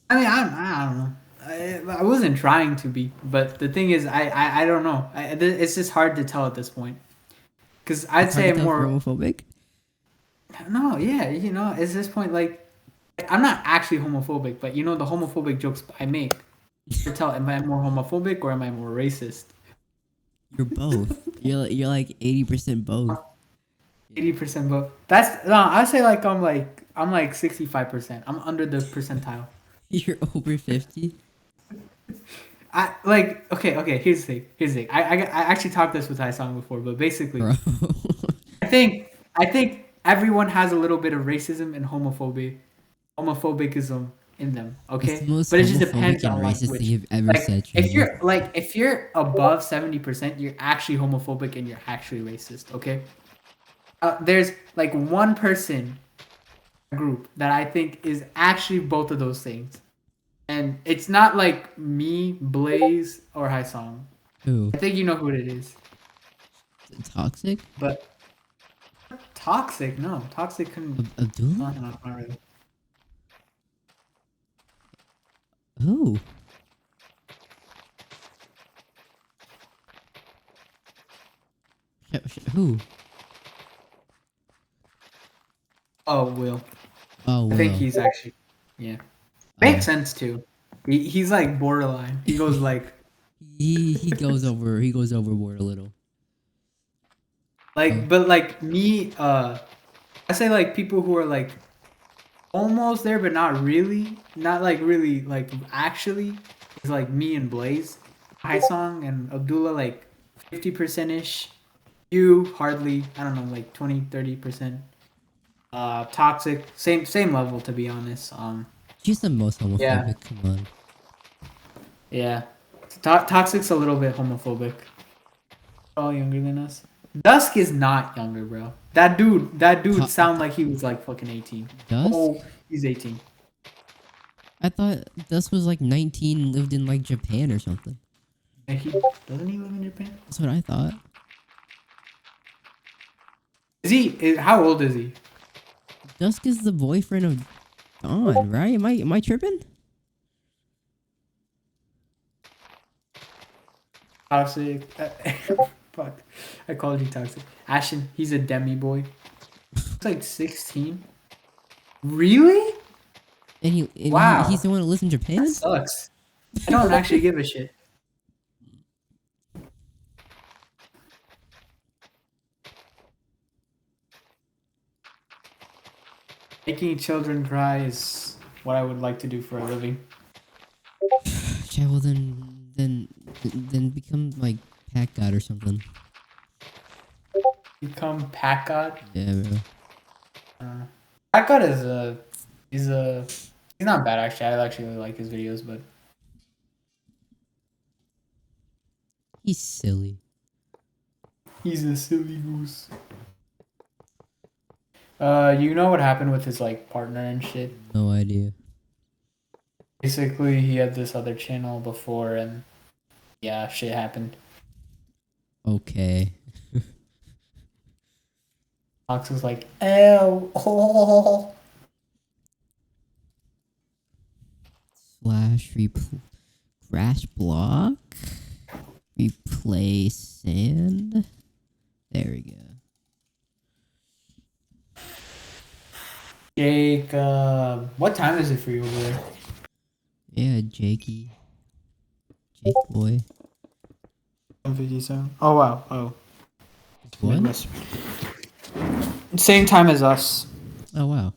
I mean, I don't know. I wasn't trying to be, but the thing is, I don't know. It's just hard to tell at this point. Because I'd It's hard say to I'm tell if you're more. homophobic. No, yeah, you know, at this point, like, I'm not actually homophobic, but you know, the homophobic jokes I make. To tell, am I more homophobic or am I more racist? You're both. You're like 80% both. 80% both. That's no. I say like I'm like 65%. I'm under the percentile. You're over 50. I like okay. Here's the thing. I actually talked this with Song before, but basically, Bro. I think everyone has a little bit of racism and homophobicism in them. That's the Okay, most but it just homophobic depends and on like racist thing which. you've ever said, Shivo. If you're above 70%, you're actually homophobic and you're actually racist. Okay. There's like one person group that I think is actually both of those things. And it's not like me, Blaze, or Song. Who? I think you know who it is. Toxic? But Toxic, no. Toxic couldn't. Abdullah? No, not really. Who? Who? Oh, Will. Oh, I think Will. he's actually. Yeah. Makes sense too. He's like borderline. He goes like. He goes overboard a little. Oh. But like me, I say like people who are like almost there, but not really. Not like really, like actually. It's like me and Blaze. Song and Abdullah, like 50% ish. You hardly, I don't know, like 20-30%. Toxic, same level to be honest. She's the most Yeah, homophobic. Come on. yeah. Toxic's a little bit homophobic. All younger than us. Dusk is not younger, bro. That dude sound like he was like fucking 18. Dusk? Oh, he's 18. I thought Dusk was like 19, lived in like Japan or something. And doesn't he live in Japan? That's what I thought. How old is he? Dusk is the boyfriend of Dawn, right? Am I tripping? Toxic. Fuck. I called you toxic. Ashen, he's a demi boy. He's like 16. Really? And Wow. he's the one who lives in Japan? That sucks. I don't actually give a shit. Making children cry is what I would like to do for a living. Okay, well then become like Pack God or something. Become Pack God. Yeah, bro. Pack God he's not bad actually. I actually really like his videos, but He's silly. he's a silly goose. You know what happened with his like partner and shit? No idea. Basically, he had this other channel before, and yeah, shit happened. Okay. Fox was like, "Ew, oh." Slash grass block. Replace sand. There we go. Jacob, what time is it for you over there? Yeah, Jakey. Jake boy. 1:57. Oh wow. Oh, What? Midwest. Same time as us. Oh wow.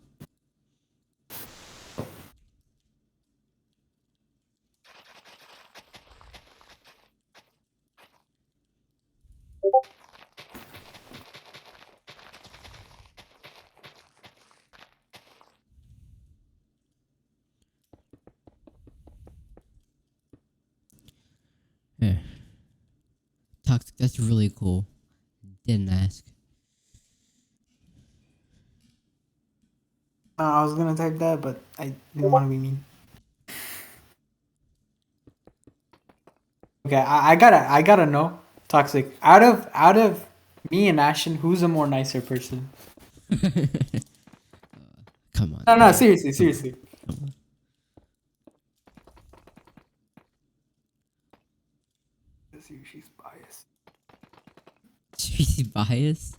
Yeah. Toxic. That's really cool. Didn't ask. I was gonna type that, but I didn't want to be mean. Okay, I gotta know. Toxic. Out of me and Ashton, who's a more nicer person? Come on. No, man. seriously, Come seriously. on. Come on. She's biased. She's biased.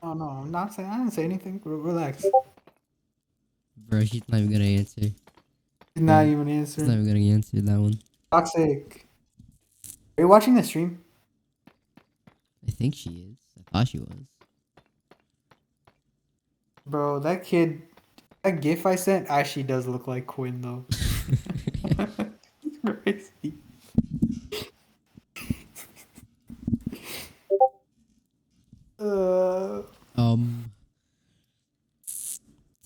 Oh no, I'm not saying. I didn't say anything. Relax. Bro, she's not even gonna answer. He's not Yeah. even She's not answering. even gonna answer that one. Toxic. Are you watching the stream? I think she is. I thought she was. Bro, that kid, that gif I sent actually does look like Quinn though. Crazy. Uh, um.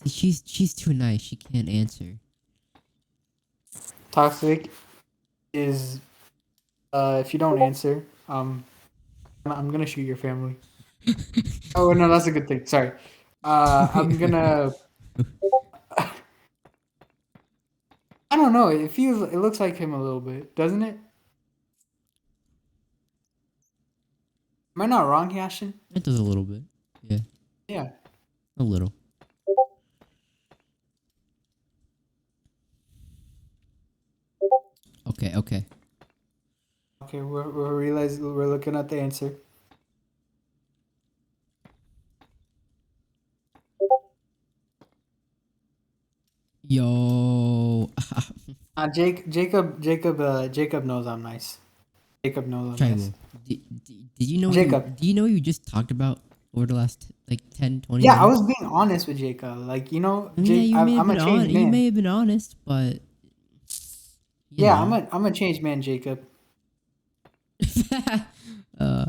She's too nice. She can't answer. Toxic is if you don't answer, I'm gonna shoot your family. Oh no, that's a good thing. Sorry. I'm gonna. I don't know. It looks like him a little bit, doesn't it? Am I not wrong, Yashin? It does a little bit. Yeah, Yeah. a little. Okay. Okay. Okay, we're looking at the answer. Yo. Jacob knows I'm nice. Jacob knows I'm nice. Tribal. Did you know? Jacob. Do you know you just talked about over the last like 10, 20 Yeah, I minutes? was being honest with Jacob. Like, you know, I mean, yeah, you may have I'm a been changed on. You man. may have been honest, but you Yeah, know. I'm a changed man, Jacob. uh.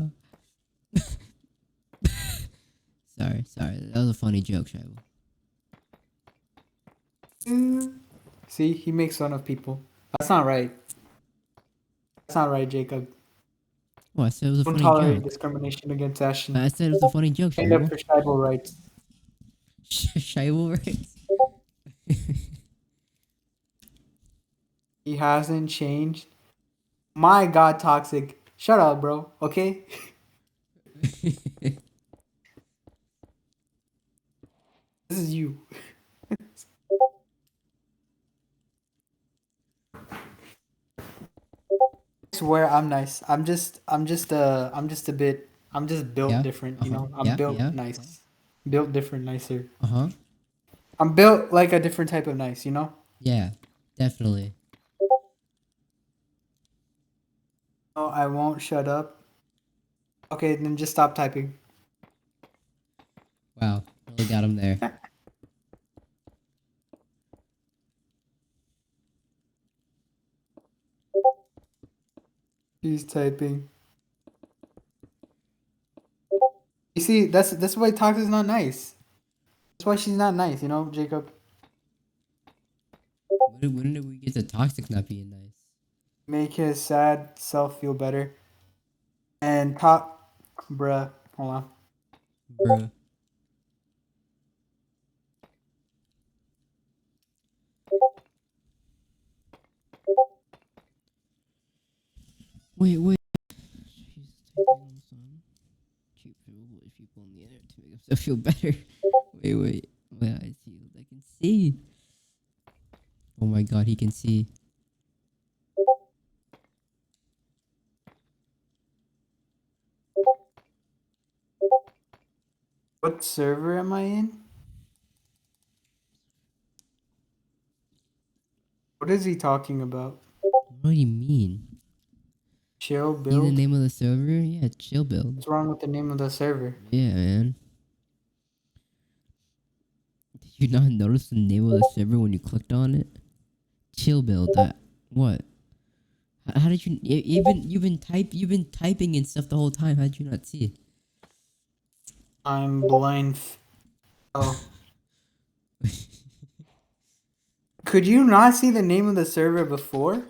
Sorry. That was a funny joke, Tribal. See, he makes fun of people. That's not right. That's not right, Jacob. Well, I said it was a Don't funny tolerate joke. discrimination against Ashton. I said it was a funny joke, Stand up Tribal. for tribal rights. Tribal rights. He hasn't changed. My God, toxic. Shut up, bro. Okay. This is you. I swear I'm nice. I'm just a bit. I'm just built Yeah. different. You know. I'm Yeah. built Yeah. nice. Built different, nicer. Uh huh. I'm built like a different type of nice. You know. Yeah. Definitely. No, I won't shut up. Okay, then just stop typing. Wow. Really got him there. She's typing. You see, that's why toxic's not nice. That's why she's not nice. You know, Jacob. When did we get to toxic not being nice? Make his sad self feel better. And top, bruh. Hold on. Bruh. Wait. She's typing on some cute people on the internet to make themselves feel better. Wait. I see. I can see. Oh my god, he can see. What server am I in? What is he talking about? What do you mean? Chill See the build? name of the server? Yeah, chill build. What's wrong with the name of the server? Yeah, man. Did you not notice the name of the server when you clicked on it? Chill build. That what? How did you you've been typing and stuff the whole time? How did you not see it? I'm blind. Oh. Could you not see the name of the server before?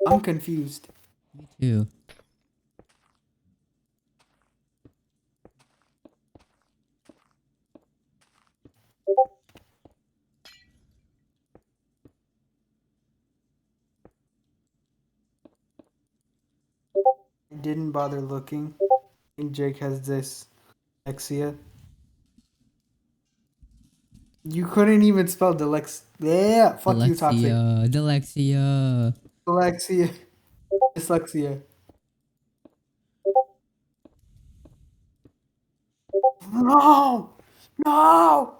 I'm confused. Me too. I didn't bother looking. I think Jake has this dyslexia. You couldn't even spell Yeah, fuck you, toxic. Dyslexia. Dyslexia. Dyslexia. No! No!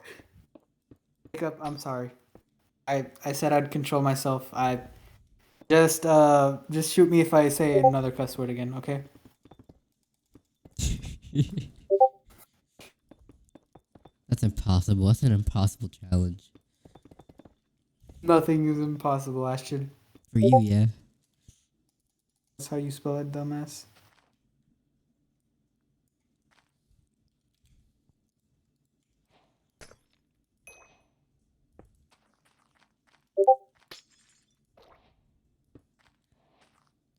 Jacob, I'm sorry. I said I'd control myself. I just shoot me if I say another cuss word again, okay? That's impossible. That's an impossible challenge. Nothing is impossible, Ashton. For you, yeah. That's how you spell it, dumbass.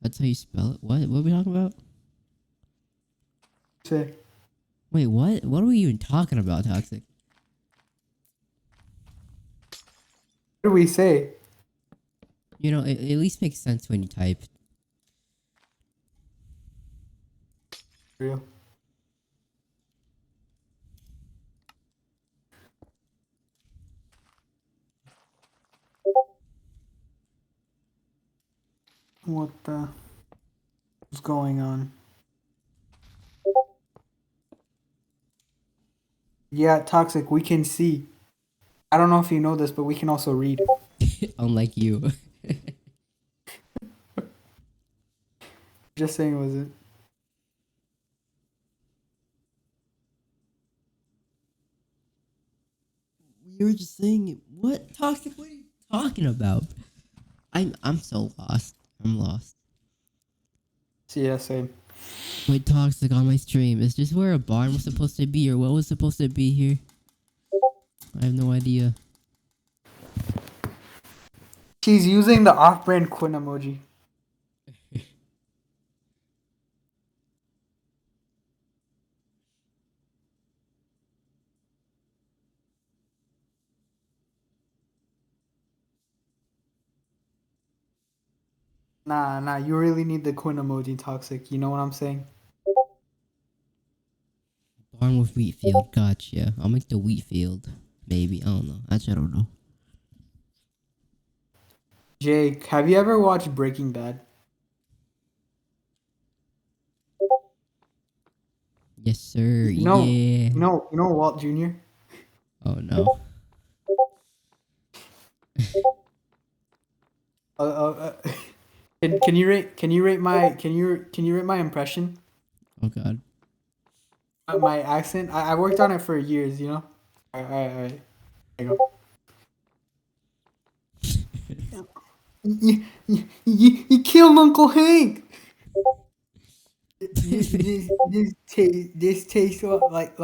That's how you spell it? What? What are we talking about? Say. Wait, what? What are we even talking about, Toxic? What do we say? You know, it at least makes sense when you type. Real. What the what's going on? Yeah, toxic, we can see. I don't know if you know this, but we can also read. Unlike you. Just saying, was it? You were just saying it. What? Toxic? What are you talking about? I'm so lost. I'm lost. Yeah, same. Wait, Toxic on my stream. Is this where a barn was supposed to be, or what was supposed to be here? I have no idea. She's using the off-brand Quinn emoji. Nah, you really need the Quinn emoji, toxic. You know what I'm saying? Barn with wheat field. Gotcha. I'll make the wheat field. Maybe. I don't know. Actually, I don't know. Jake, have you ever watched Breaking Bad? Yes, sir. No. Yeah. You know Walt Jr.? Oh no. Uh, uh, uh, can you rate my impression? Oh god. My accent? I worked on it for years, you know? Alright. There you go. You killed Uncle Hank! This tastes like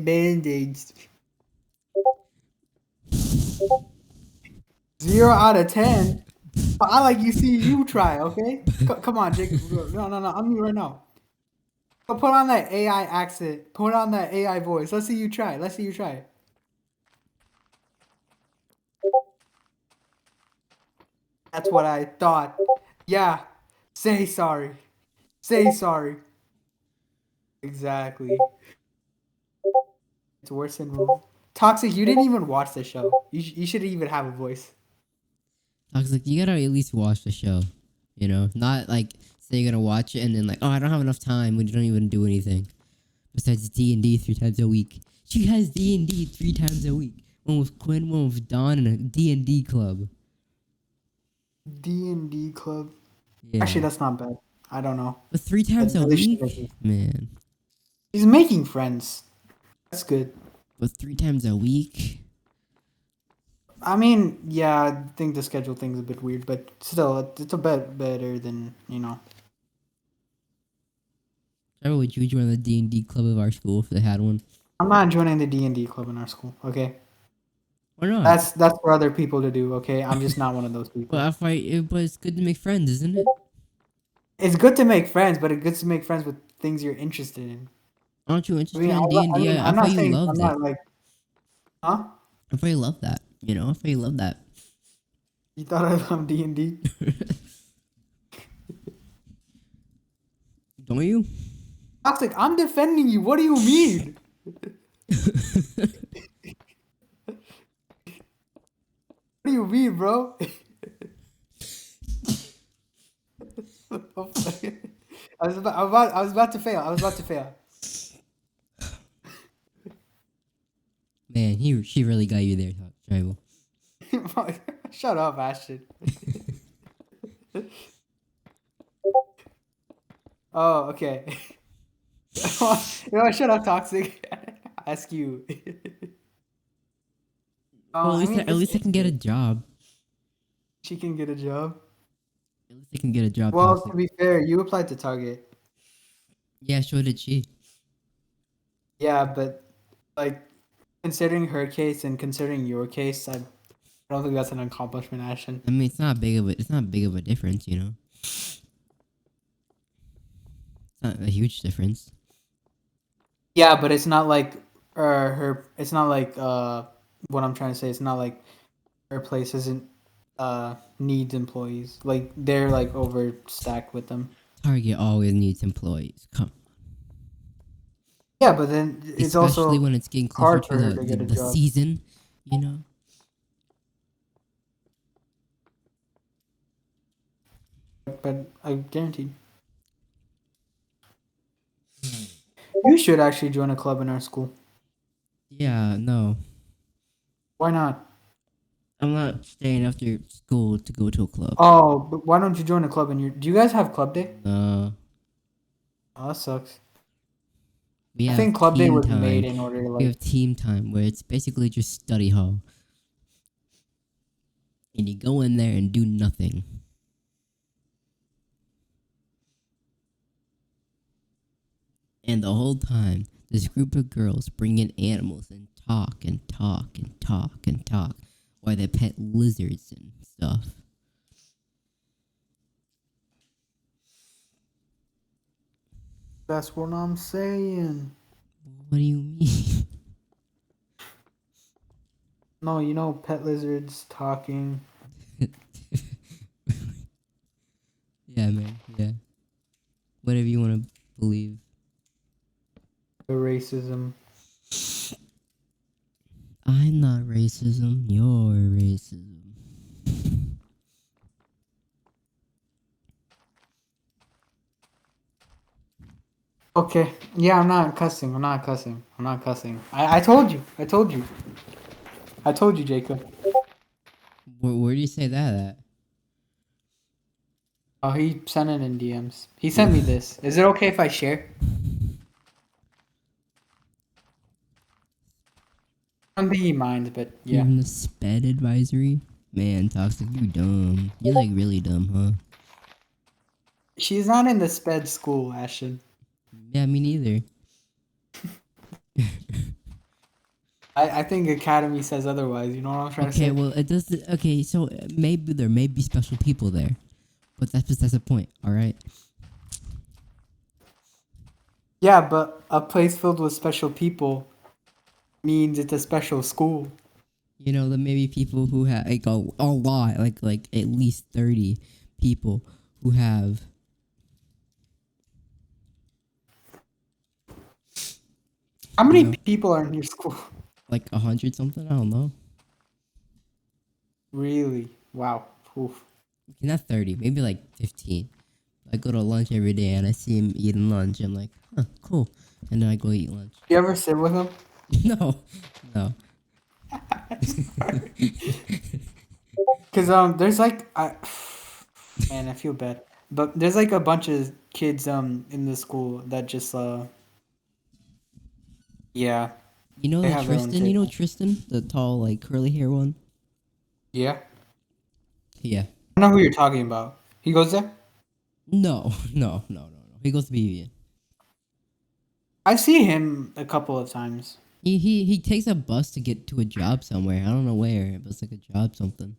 band-aids. 0 out of 10. But I like you see you try, okay? Come on, Jacob. No. I'm you right now. So put on that AI accent. Put on that AI voice. Let's see you try. That's what I thought. Yeah. Say sorry. Exactly. It's worse than wrong. Toxic, you didn't even watch the show. You should even have a voice. Toxic, you gotta at least watch the show. You know? Not like say you're gonna watch it and then like, oh, I don't have enough time when you don't even do anything. Besides D&D 3 times a week. She has D&D 3 times a week. One with Quinn, one with Dawn, and a D&D club. D&D club. Yeah. Actually, that's not bad. I don't know. But 3 times a At least she's week? making- Man. She's making friends. That's good. But 3 times a week? I mean, yeah, I think the schedule thing's a bit weird, but still, it's a bit better than, Trevor, would you join the D&D club of our school if they had one? I'm not joining the D&D club in our school, okay? Why not? That's for other people to do, okay? I'm just not one of those people. But it's good to make friends, isn't it? It's good to make friends, but it's good to make friends with things you're interested in. Aren't you I interested mean, in D&D? I I'm thought not you saying loved I'm it. not like, huh? I thought you loved that. You know, I thought you loved that. You thought I loved D&D? Don't you? Toxic, I'm defending you. What do you mean? What do you mean, bro? I was about to fail. I was about to fail. Man, she really got you there, Tribal. Shut up, Ashton. Oh, okay. You know what? Shut up, Toxic. Ask you. Well, at least I can get a job. She can get a job. At least I can get a job. Well, Toxic. to be fair, you applied to Target. Yeah, so did she. Yeah, but like considering her case and considering your case, I don't think that's an accomplishment, Ashton. I mean, it's not big of a difference, you know. It's not a huge difference. Yeah, but it's not like her. It's not like what I'm trying to say. It's not like her place isn't needs employees. Like they're like overstacked with them. Target always needs employees. Come, Yeah, but then it's especially also when it's getting closer hard to for her to get a the job. season, you know. But I guarantee you should actually join a club in our school. Yeah, no, Why not? I'm not staying after school to go to a club. Oh, but why don't you join a club in your? Do you guys have club day? No, Oh, that sucks. we I have think club day team was time. made in order to We like. have team time where it's basically just study hall, and you go in there and do nothing. And the whole time, this group of girls bring in animals and talk and talk and talk and talk while they pet lizards and stuff. That's what I'm saying. What do you mean? No, pet lizards talking. Yeah, man. Yeah. Whatever you want to believe. The racism. I'm not racism. You're racism. Okay. Yeah, I'm not cussing. I'm not cussing. I'm not cussing. I told you. I told you. I told you, Jacob. Where do you say that at? Oh, he sent it in DMs. He sent me this. Is it okay if I share? I don't think he minds, but yeah. Even the SPED advisory? Man, Toxic, you dumb. You like really dumb, huh? She's not in the sped school, Ashton. Yeah, me neither. I think Academy says otherwise. You know what I'm trying to say? Okay, well, it does. Okay, so maybe there may be special people there, but that's the point. All right. Yeah, but a place filled with special people means it's a special school. You know, there may be people who have like a lot, like at least 30 people who have. How many know. people are in your school? Like 100 something. I don't know. Really? Wow. Oof. Okay, not 30, maybe like 15. I go to lunch every day and I see him eating lunch. I'm like, huh, cool. And then I go eat lunch. You ever sit with him? No, no. Because there's like Man, I feel bad. But there's like a bunch of kids in the school that just yeah, You know they that have their own Tristan? You take. know Tristan, the tall like curly hair one. Yeah. Yeah. I know who you're talking about. He goes there? No, no. He goes to BB. I see him a couple of times. He takes a bus to get to a job somewhere. I don't know where, but it's like a job something.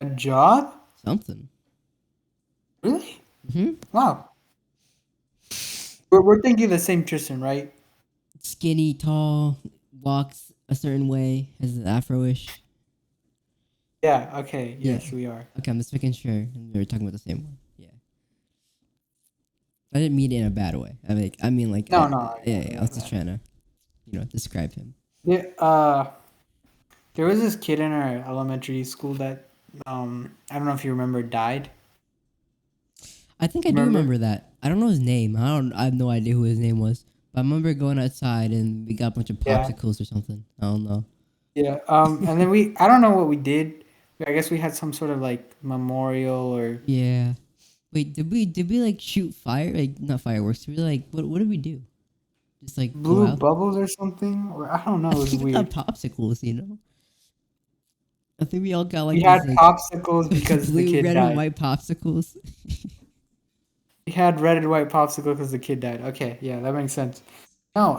A job? Something. Really? Hmm. Wow. We're thinking the same Tristan, right? Skinny, tall, walks a certain way, has an afro-ish. Yeah, okay. Yeah. Yes, we are. Okay, I'm just making sure we were talking about the same one. Yeah. I didn't mean it in a bad way. I mean like No, no. yeah, I was just trying to, describe him. Yeah, there was this kid in our elementary school that I don't know if you remember died. I think I do Remember? remember that. I don't know his name. I have no idea who his name was. But I remember going outside and we got a bunch of Yeah. popsicles or something. I don't know. Yeah. And then I don't know what we did. I guess we had some sort of like memorial or Yeah. Wait, did we like shoot fire? Like not fireworks. Did we like what did we do? Just like go blue out? bubbles or something, or I don't know. I It was think we got weird. popsicles. I think we all got We like had these like popsicles because the blue, kid red, and died. white popsicles. We had red and white popsicle because the kid died. Okay, yeah, that makes sense. No,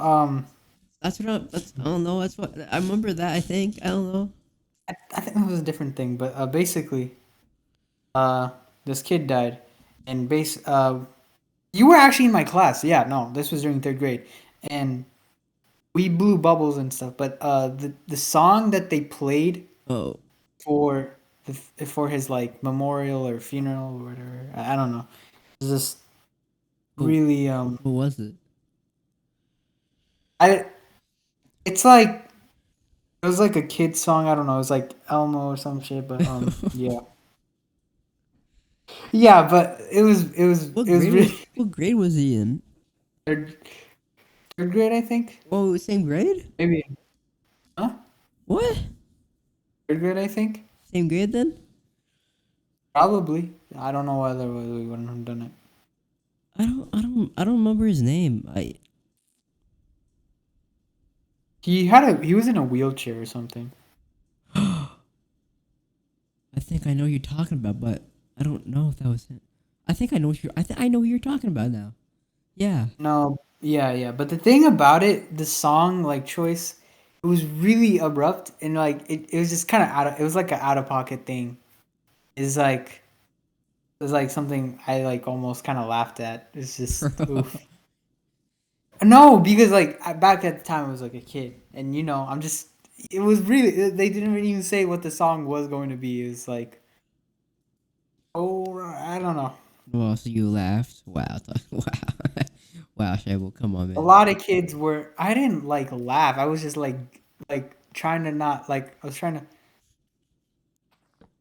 I don't know. That's what I remember that. I think I don't know. I think that was a different thing, but basically, uh, this kid died, and you were actually in my class. Yeah, no, this was during third grade, and we blew bubbles and stuff. But the song that they played Oh, for for his like memorial or funeral or whatever, I don't know, was just what, really what was it? I it's like it was like a kid song. I don't know. It was like Elmo or some shit. But yeah, yeah. But What it was grade was really what grade was he in? third, third grade, I think. Oh, same grade? Maybe, huh? What? Third grade, I think. Same grade then? Probably. I don't know whether we wouldn't have done it. I don't remember his name. He was in a wheelchair or something. I think I know who you're talking about, but I don't know if that was him. I think I know what I know who you're talking about now. Yeah. No, yeah, yeah. But the thing about it, the song like choice, it was really abrupt and like it was just kind of it was like an out of pocket thing. It's like it was like something I like almost kind of laughed at. It's just oof. No, because like back at the time I was like a kid, and I'm just. It was really they didn't even say what the song was going to be. It was like, oh, I don't know. Well, so you laughed. Wow. Wow. Wow, Shable, come on, A man. lot of kids were. I didn't like laugh. I was just like trying to not like. I was trying to.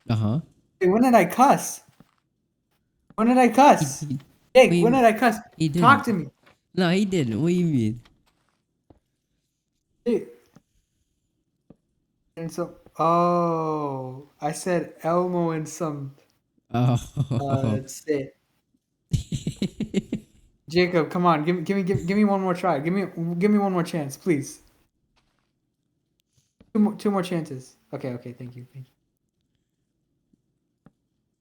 Uh-huh. Hey, when did I cuss? When did I He, cuss? he, Jake, when we, did I cuss? he Talk didn't. to me. No, he didn't. What do you mean? Hey. And so, oh, I said Elmo and some. Oh. That's it. Jacob, come on, give me one more try. Give me one more chance, please. Two more chances. Okay, thank you.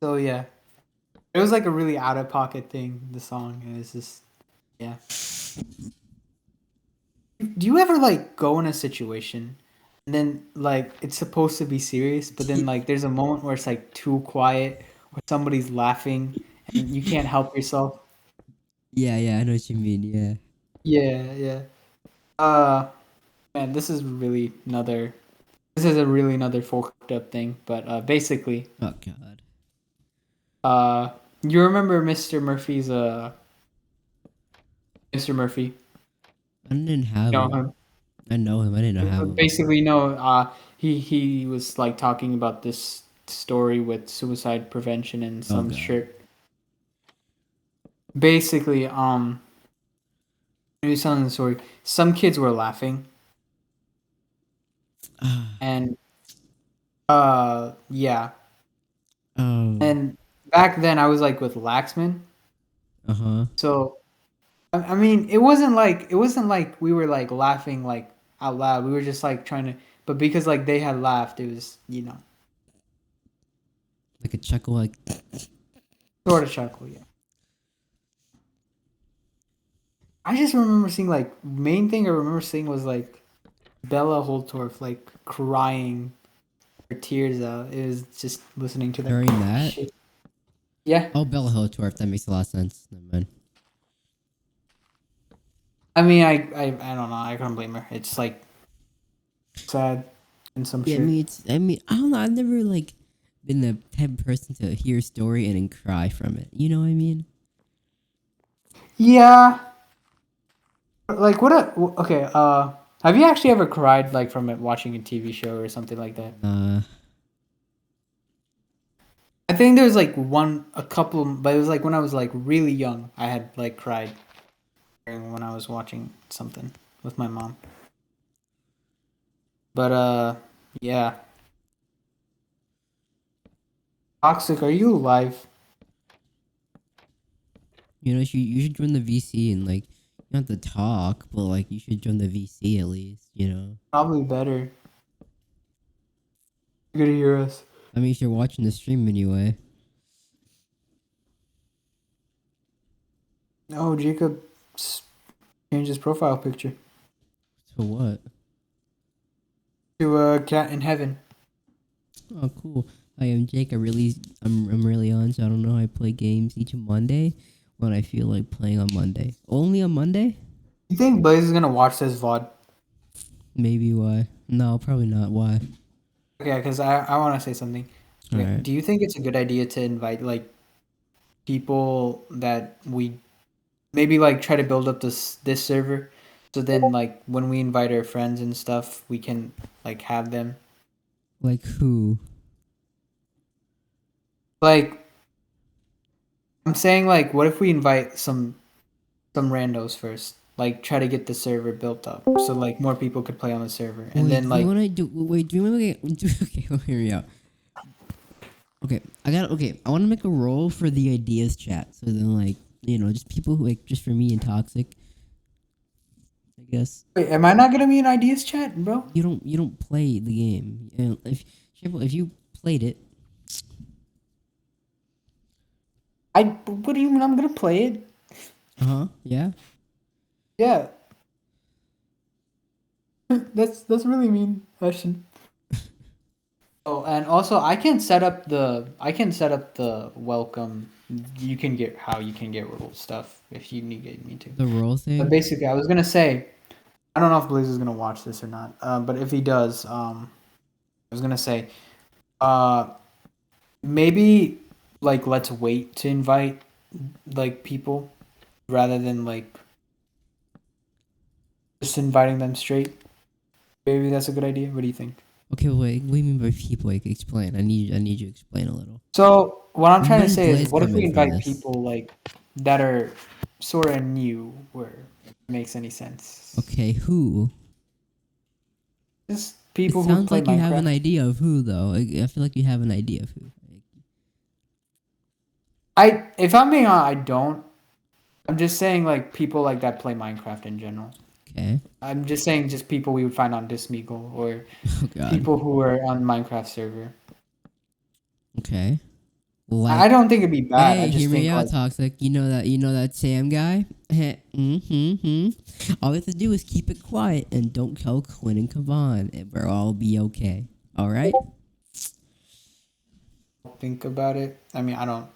So yeah, it was like a really out of pocket thing. The song, and it's just yeah. Do you ever like go in a situation, and then like it's supposed to be serious, but then like there's a moment where it's like too quiet, or somebody's laughing, and you can't help yourself. Yeah, I know what you mean. Yeah. Yeah, yeah. Uh, man, this is a really another fucked up thing. But basically, Oh God. you remember Mr. Murphy? I didn't have You know him. him. I know him. I didn't have him. Basically, no. He was like talking about this story with suicide prevention and Oh some God. shirt. Basically, he was telling the story. Some kids were laughing, and yeah, Oh. and back then I was like with Laxman. Uh-huh. So I mean, it wasn't like we were like laughing like out loud. We were just like trying to, but because like they had laughed, it was Like a chuckle, like sort of chuckle. Yeah. I just remember seeing like main thing I remember seeing was like Bella Holtorf like crying her tears out. It was just listening to that during that. shit. Yeah, Oh, Bella Hotworth, that makes a lot of sense. Never mind. I mean, I don't know. I can't blame her. It's like sad and some Yeah, shit. I don't know. I've never like been the type of person to hear a story and then cry from it. You know what I mean? Yeah. Like what a okay. Have you actually ever cried like from it watching a TV show or something like that? I think there's like a couple, but it was like when I was like really young. I had like cried when I was watching something with my mom. But yeah. Toxic, are you alive? You know, you should join the VC and like you don't have to talk, but like you should join the VC at least. You know. Probably better. You're gonna hear us. I mean, if you're watching the stream anyway. Oh, Jacob changed his profile picture So what? to a cat in heaven. Oh, cool. I am Jake. I'm really on. So I don't know. I play games each Monday when I feel like playing on Monday. Only on Monday? You think Blaze is gonna watch this VOD? Maybe why? No, probably not. Why? Okay, because I want to say something. Okay, Alright. do you think it's a good idea to invite like people that we maybe like try to build up this server, so then like when we invite our friends and stuff, we can like have them Like who? like I'm saying like what if we invite some randos first, like try to get the server built up so like more people could play on the server, and Wait, then do like you wanna do? Wait, do you wanna get? Okay, well, hear me out. Okay, I want to make a role for the ideas chat. So then, like, you know, just people who like just for me and toxic. I guess wait, am I not gonna be in ideas chat, bro? you don't play the game. And if you played it, What do you mean I'm gonna play it? yeah. Yeah. That's really mean, Ashton. Oh, and also I can set up the welcome. You can get role stuff if you need me to. The role But thing. basically, I was gonna say, I don't know if Blaze is gonna watch this or not. But if he does, I was gonna say, uh, maybe like let's wait to invite like people rather than like just inviting them straight. Maybe that's a good idea. What do you think? Okay, wait. What do you mean by people? Like, explain. I need you to explain a little. So what I'm trying When to does say is, Blaze what if come we in from invite this? people like that are sort of new, where it makes any sense? Okay, who? Just It people who sounds play like you have an Minecraft. idea of who, though. I feel like you have an idea of who. If I'm being honest, I don't. I'm just saying like people like that play Minecraft in general. Okay. I'm just saying just people we would find on Dismeagle or Oh God. people who are on Minecraft server. Okay. I Like, don't think it'd be bad. I hey, just hear me think out, like toxic. You know that Sam guy. All we have to do is keep it quiet and don't tell Quinn and Kavan, and we'll all be okay. All right. think about it. I mean, I don't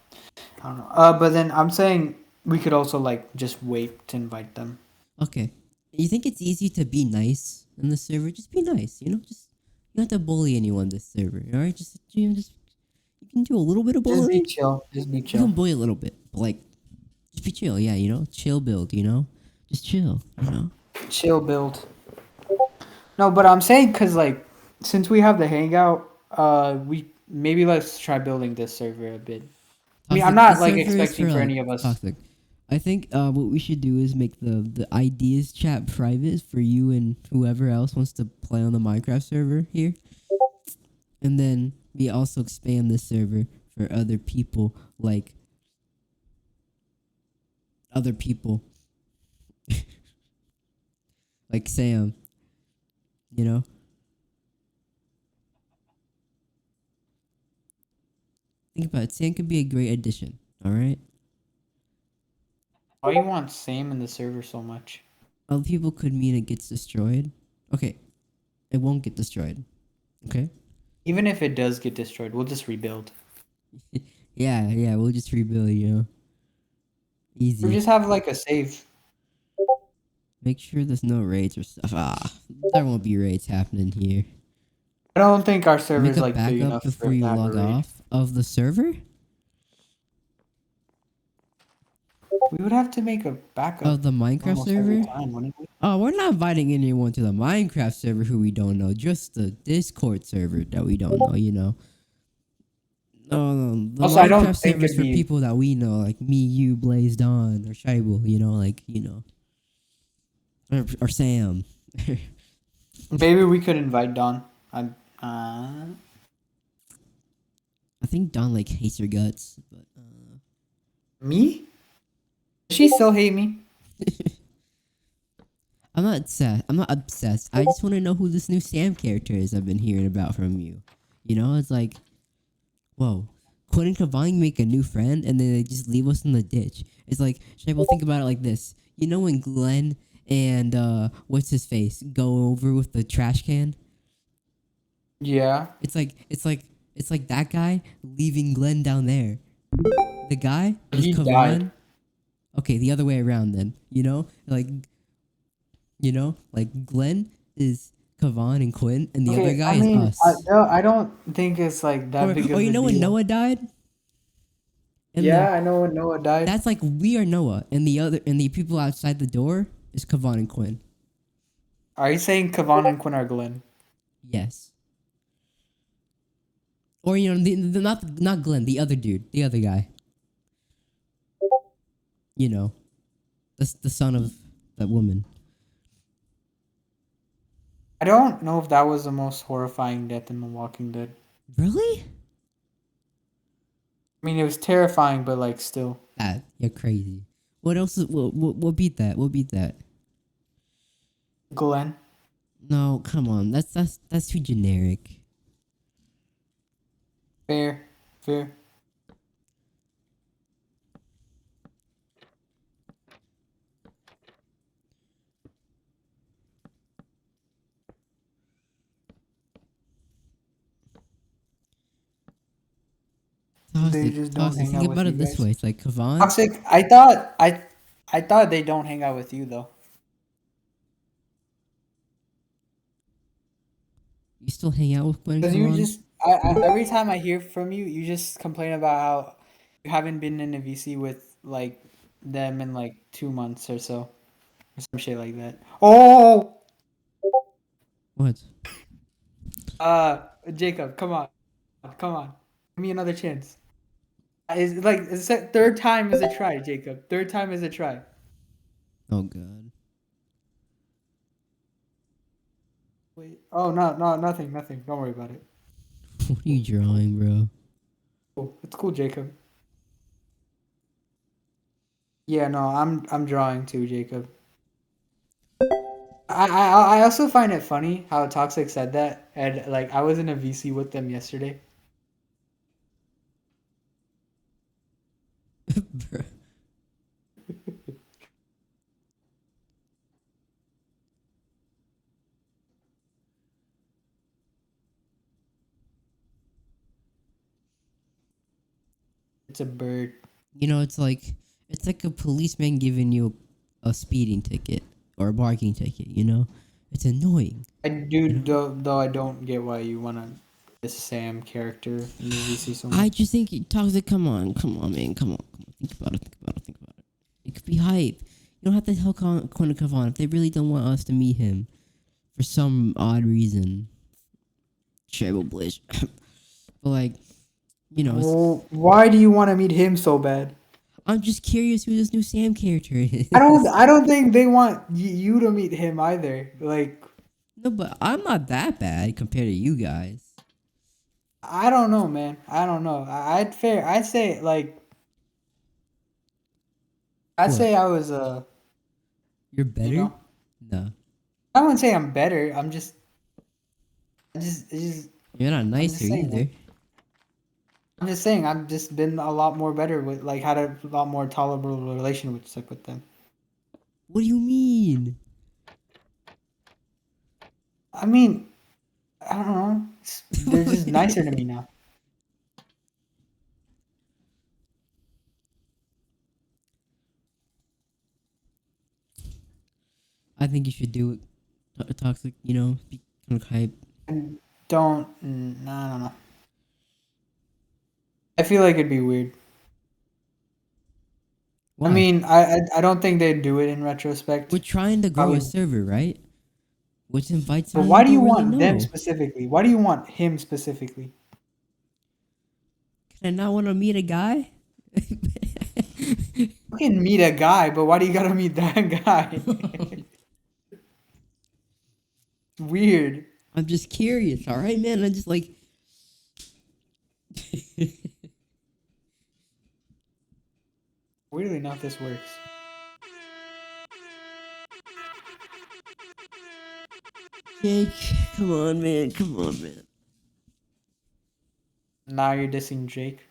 know. But then I'm saying we could also like just wait to invite them. Okay. You think it's easy to be nice in the server? Just be nice. You know, just you don't have to bully anyone in this server. All right. Just you can do a little bit of Just be bullying. chill. Just be You chill. can bully a little bit, but like, just be chill. Yeah, you know, chill build. You know, just chill. You know. Chill build. No, but I'm saying because like since we have the hangout, we maybe let's try building this server a bit. I mean, I'm Toxic, not this like server is expecting for like, any of us. toxic. I think what we should do is make the ideas chat private for you and whoever else wants to play on the Minecraft server here, and then we also expand this server for other people, like other people, like Sam. You know, think about it. Sam could be a great addition. All right, Why you want Sam in the server so much? other people could mean it gets destroyed. Okay, it won't get destroyed. Okay. Even if it does get destroyed, we'll just rebuild. Yeah, we'll just rebuild, Or Easy. just have like a save. Make sure there's no raids or stuff. There won't be raids happening here. I don't think our server Make is a like big backup enough for before it you to have a log raid. off of the server We would have to make a backup of the Minecraft almost every server. time, wouldn't we? Oh, we're not inviting anyone to the Minecraft server who we don't know. Just the Discord server that we don't know. No, the Also, I don't Minecraft think server is it'd for be- people that we know, like me, you, Blaze, Dawn, or Shaibul. Or Sam. Maybe we could invite Dawn. I think Dawn like hates her guts, but Me? Does she still hate me? I'm not obsessed. I just want to know who this new Sam character is I've been hearing about from you. It's like, whoa, Quinn and Kavan make a new friend and then they just leave us in the ditch. It's like, Shaibul, think about it like this. You know when Glenn and what's his face go over with the trash can? Yeah. It's like that guy leaving Glenn down there. The guy is He Kavan. died. Okay, the other way around then. Like Glenn is Kavan and Quinn, and the other guy is us. I don't think it's like that big of Or a you know when deal. Noah died? Yeah, I know when Noah died. That's like we are Noah, and the people outside the door is Kavan and Quinn. Are you saying Kavan and Quinn are Glenn? Yes. Or the not Glenn, the other dude, the other guy. The son of that woman. I don't know if that was the most horrifying death in The Walking Dead. Really? I mean, it was terrifying, but like still. You're crazy. What else? What beat that? What beat that? Glenn. No, come on. That's too generic. Fair. They just don't hang Think out with about you it this guys. way. It's like Kavan. Toxic. I thought they don't hang out with you though. You still hang out with Glenn Because you Kavan? just, every time I hear from you, you just complain about how you haven't been in a VC with like them in like 2 months or so, or some shit like that. Oh, What? Jacob, come on, give me another chance. Third time is a try, Jacob. Third time is a try. Oh god. Wait. Oh no, nothing. Don't worry about it. What are you drawing, bro? Cool. It's cool, Jacob. Yeah, no, I'm drawing too, Jacob. I also find it funny how Toxic said that, and like I was in a VC with them yesterday. Bro. It's a bird. It's like a policeman giving you a speeding ticket or a parking ticket. It's annoying. I do though I don't get why you wanna this Sam character in the VC so much. I just think Toxic. Come on, man. Come on. Think about it. It could be hype. You don't have to tell Quinn and Kavan if they really don't want us to meet him for some odd reason. Shaibul Blish. But like, Well, why do you want to meet him so bad? I'm just curious who this new Sam character is. I don't think they want you to meet him either. Like, No, but I'm not that bad compared to you guys. I don't know, man. I don't know. I'd say like I'd What? say I was You're you better? know, No. I wouldn't say I'm better. I just You're not I'm nicer just saying either. like I'm just saying I've just been a lot more better with like had a lot more tolerable relationship with them. What do you mean? I mean, I don't know. They're just nicer to me now. I think you should do it. Toxic, you know, be kind of hype. And I don't know. I feel like it'd be weird. I Why? mean, I don't think they'd do it in We're retrospect. trying to grow a Probably. server, right? Which invites But someone we why do you don't really want them know. specifically? Why do you want him specifically? Can I not want to meet a guy? You can meet a guy, but why do you gotta meet that guy? Weird. I'm just curious, alright, man? I'm just like. Weirdly enough, this works. Jake, come on, man. Come on, man. Now you're dissing Jake.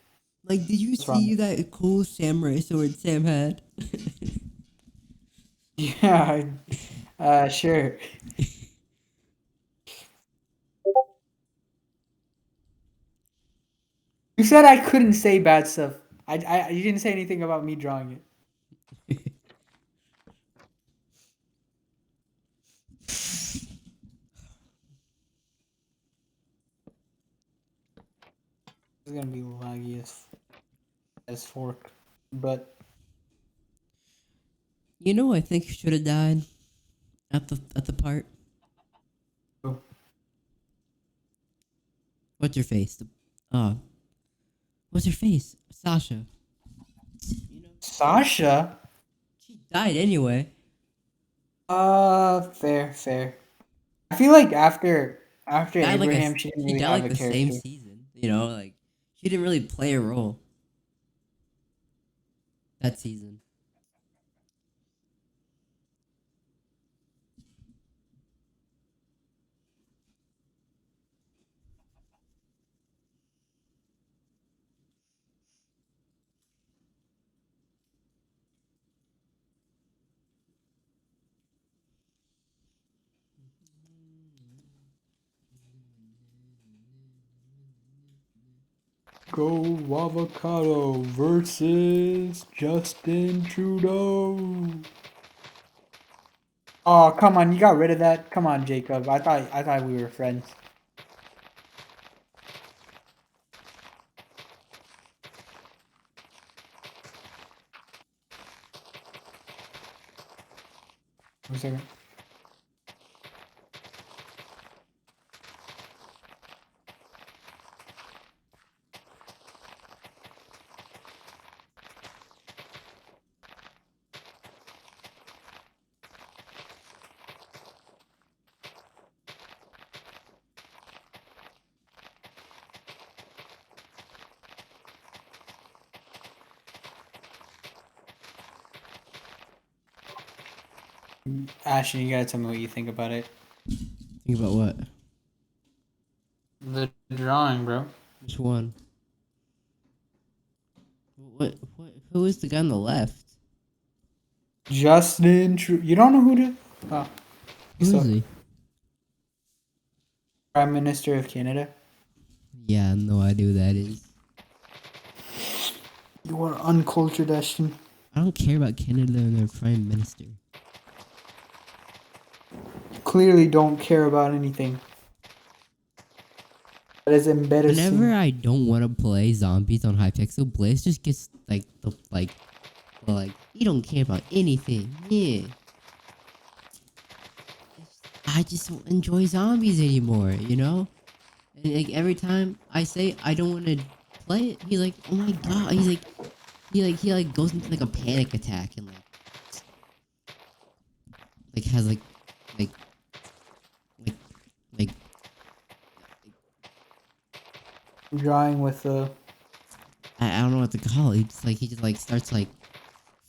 Like, did you What's wrong? see that cool samurai sword Sam had? Yeah, sure. You said I couldn't say bad stuff. You didn't say anything about me drawing it. It's gonna be laggy as fork, but You know, I think should have died at the part. oh, What's your face? What's her face? Sasha. You know, Sasha. she died anyway. Fair. I feel like after Died like a Abraham, she didn't she really died have like a the same character. season. You know, like she didn't really play a role that season. Go Avocado versus Justin Trudeau. Oh, come on, you got rid of that? Come on, Jacob. I thought we were friends. One second. Ashton, you gotta tell me what you think about it. Think about what? The drawing, bro. Which one? What? Who is the guy on the left? Justin Trudeau. You don't know who to? Oh, Who so is he? Prime Minister of Canada. Yeah, no idea who that is. You are uncultured, Ashton. I don't care about Canada and their prime minister. Clearly, don't care about anything. That is embarrassing. Whenever I don't want to play zombies on Hypixel, Blaze just gets like you don't care about anything. Yeah. I just don't enjoy zombies anymore, you know? And like every time I say I don't want to play it, he's like, oh my god, he's like he goes into like a panic attack and like has like like like drawing with the. I don't know what to call it. He just like starts like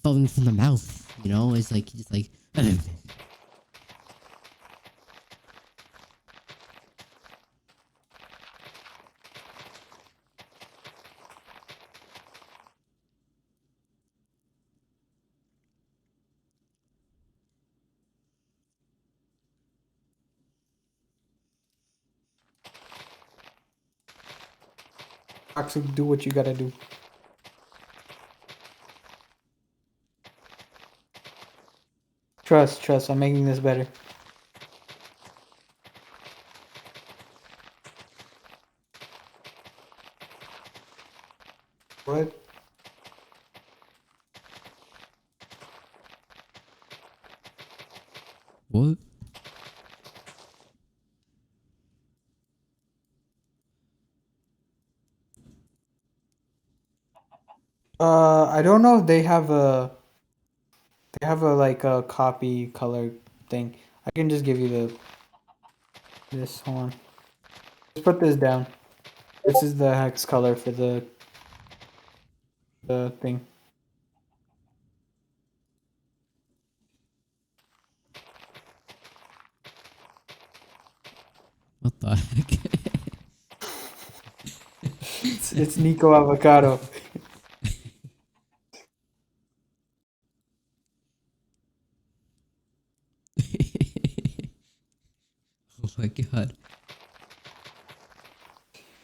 foaming from the mouth. You know, it's like he just like. Actually, do what you gotta do. Trust. I'm making this better. What? What? I don't know if they have a. They have a like a copy color thing. I can just give you this. Hold on. Just put this down. This is the hex color for the thing. What the heck? It's Nico Avocado. Oh my god.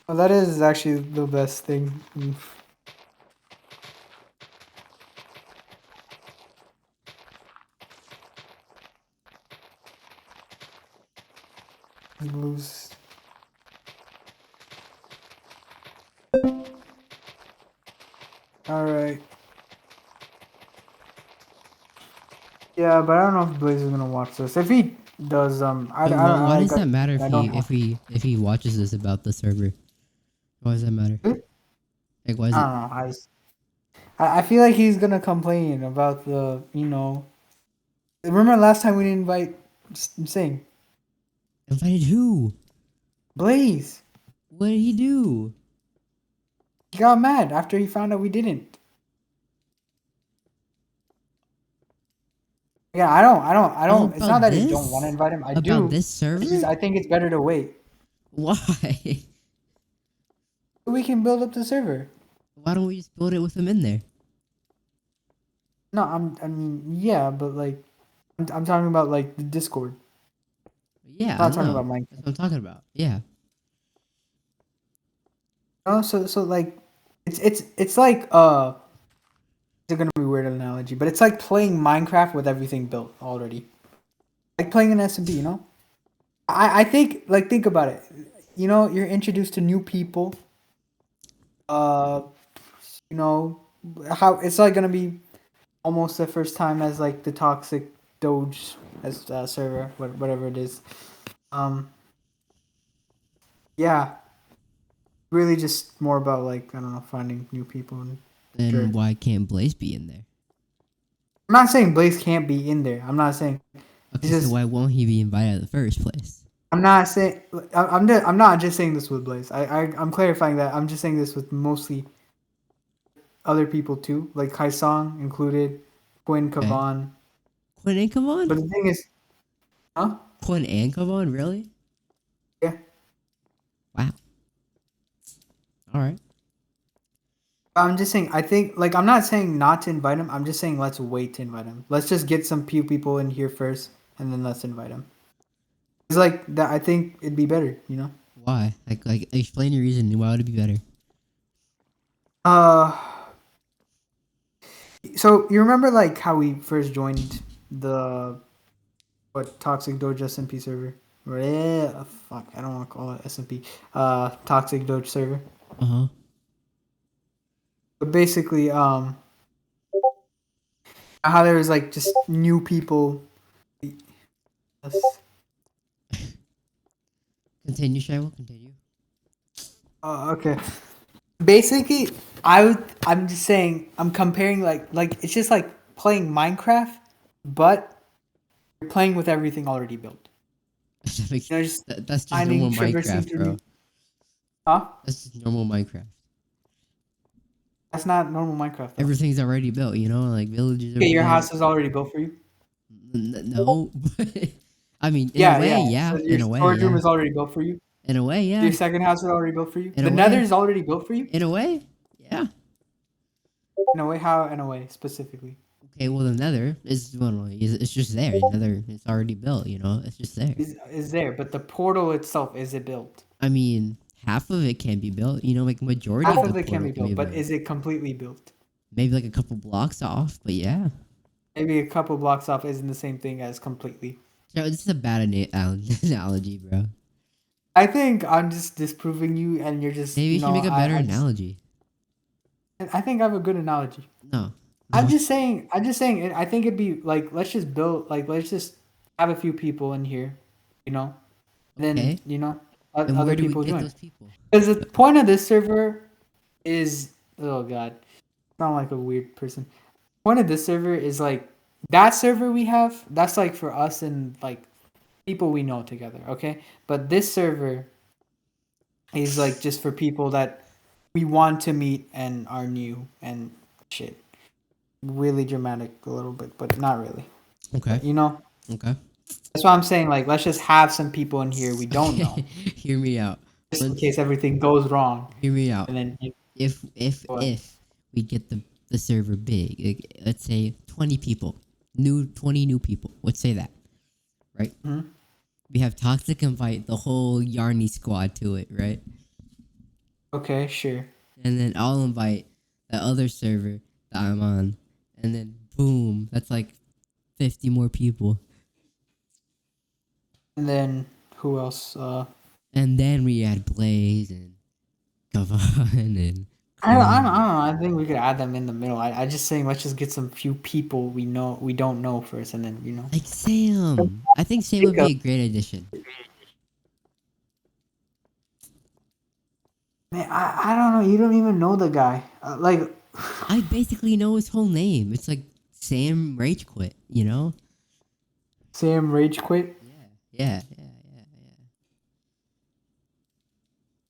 Well, that is actually the best thing. Lose. All right. Yeah, but I don't know if Blaze is gonna watch this. If he does, I Wait, don't why like. does that matter I don't know. if he watches this about the server? Why does that matter? Hmm? Like, why is I it? don't know. I feel like he's gonna complain about the. Remember last time we didn't invite Sing Invited who? Blaze. What did he do? He got mad after he found out we didn't. Yeah, I Oh, don't. It's not about that I don't want to this? invite him. I About do. this server? I think it's better to wait. Why? We can build up the server. Why don't we just build it with him in there? No, I mean, yeah, but like, I'm talking about like the Discord. Yeah, I'm I not talking know. about Minecraft. That's what I'm talking about. Yeah. No, so like, it's like it's gonna be a weird analogy, but it's like playing Minecraft with everything built already. Like playing an SMP, you know? I think like think about it. You're introduced to new people. Uh, you know how it's like gonna be almost the first time as like the toxic Doge as server, whatever it is. Um, yeah, really just more about like I don't know finding new people and sure. Then why can't Blaze be in there? I'm not saying Blaze can't be in there. I'm not saying Okay, it's so just why won't he be invited in the first place? I'm not saying I'm not just saying this with Blaze. I'm clarifying that I'm just saying this with mostly other people too, like Kai Song included, Quinn Okay. Kavan. Quinn and Kavon? But the thing is, huh? Quinn and Kavon? Really? Yeah. Wow. Alright. I'm just saying. I think like I'm not saying not to invite him. I'm just saying let's wait to invite him. Let's just get some few people in here first, and then let's invite him. It's like that. I think it'd be better. Why? Like explain your reason. Why would it be better? Uh. So you remember like how we first joined the Toxic Doge SMP server? Or, yeah, fuck. I don't want to call it SMP. Toxic Doge server. Uh-huh. But basically, how there was like just new people. Yes. Continue, Shai. Continue. Okay. Basically, I'm just saying. I'm comparing like it's just like playing Minecraft, but you're playing with everything already built. That makes, Just that's just finding normal traversing Minecraft, through bro. new. Huh? That's just normal Minecraft. That's not normal Minecraft though. Everything's already built, you know, like villages are Okay, your built. house is already built for you. No, but I mean, in a Yeah, way, yeah. yeah. So your In a way, storage room yeah. is already built for you. In a way, yeah. Your second house is already built for you. In The a Nether way. is already built for you. In a way, yeah. In a way, how? In a way, specifically. Okay, well, the Nether is well, it's just there. Nether, it's already built. You know, it's just there. Is there, but the portal itself, is it built? I mean, half of it can be built. You know, like majority Half of of the it can portal be can be built, but built. is it completely built? Maybe like a couple blocks off, but yeah. Maybe a couple blocks off isn't the same thing as completely. Yeah, this is a bad analogy, bro. I think I'm just disproving you, and you're just, Maybe you you should know, make a better I just, analogy. I think I have a good analogy. No. I'm just saying. I'm just saying. I think it'd be like, let's just build, like, let's just have a few people in here, you know, then Okay. And other where do we people get join. those people? Because the point of this server is, oh god, sound like a weird person. Point of this server is like that server we have. That's like for us and like people we know together. Okay, but this server is like just for people that we want to meet and are new and shit. Really dramatic a little bit, but not really. Okay. But you know, Okay. that's why I'm saying like let's just have some people in here we don't know, Hear me out. just in Let's case everything goes wrong, hear me out. and then What? If we get the server big, like, let's say 20 people, 20 new people. Let's say that, right? Mhm. We have Toxic invite the whole Yarny squad to it, right? Okay, sure. And then I'll invite the other server that I'm on, and then boom, that's like 50 more people. And then who else? And then we add Blaze and Gavan and I don't Quinn. know. I think we could add them in the middle. I just saying let's just get some few people we don't know first, and then Like Sam. I think Sam would be a great addition. Man, I don't know. You don't even know the guy. Like I basically know his whole name. It's like Sam Rage Quit, you know? Sam Rage Quit. Yeah.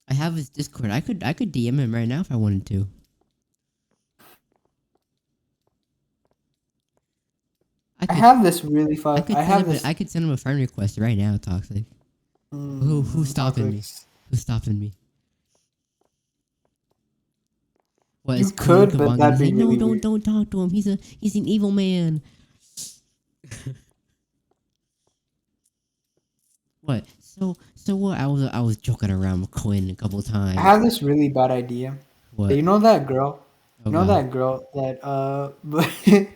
I have his Discord. I could DM him right now if I wanted to. I have this really I fun. could I send have him this. I could send him a friend request right now, Toxic. Who's stopping me? topics. Who's stopping me? What You is Quinn could, but Kabong that'd gonna say? be No, really weird. don't talk to him. He's an evil man. What? So what? I was joking around with Quinn a couple times. I have this really bad idea. What? You know that girl? Oh, You know God. that girl that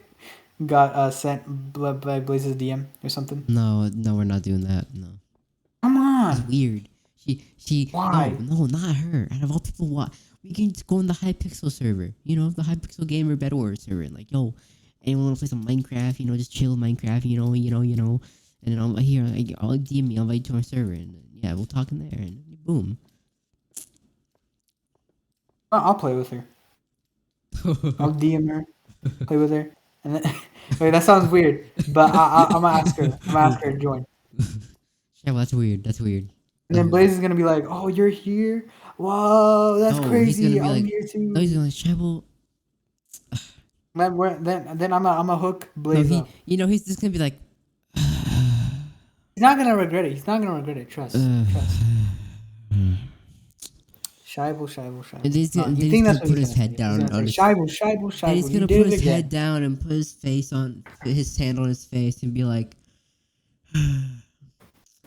got sent by Blaze's DM or something? No, we're not doing that. No. Come It's on. weird. She Why? no, not her. Out of all people, what we can just go on the Hypixel server. You know, the Hypixel Gamer Battle War server. And like, yo, anyone want to play some Minecraft? You know, just chill Minecraft. You know. And then I'm here. I'll DM me. I'll invite you to our server, and yeah, we'll talk in there, and boom. I'll play with her. I'll DM her, play with her, and then wait, that sounds weird, but I'm gonna ask her. I'm gonna ask her to join. Yeah, well, that's weird. That's weird. And then Blaze is gonna be like, "Oh, you're here! Whoa, that's No, he's gonna crazy! be I'm like, here too." no, he's gonna like, Tribal. Then I'm a hook No, Blaze up. he's just gonna be like, He's not gonna regret it. He's not gonna regret it. Trust. Trust. Shaibu. and then No, and you then think he's that's gonna what put his gonna head say. down He's on gonna his. say, Shaibu. And he's You gonna did put it his again. head down and put his face on his hand on his face and be like, and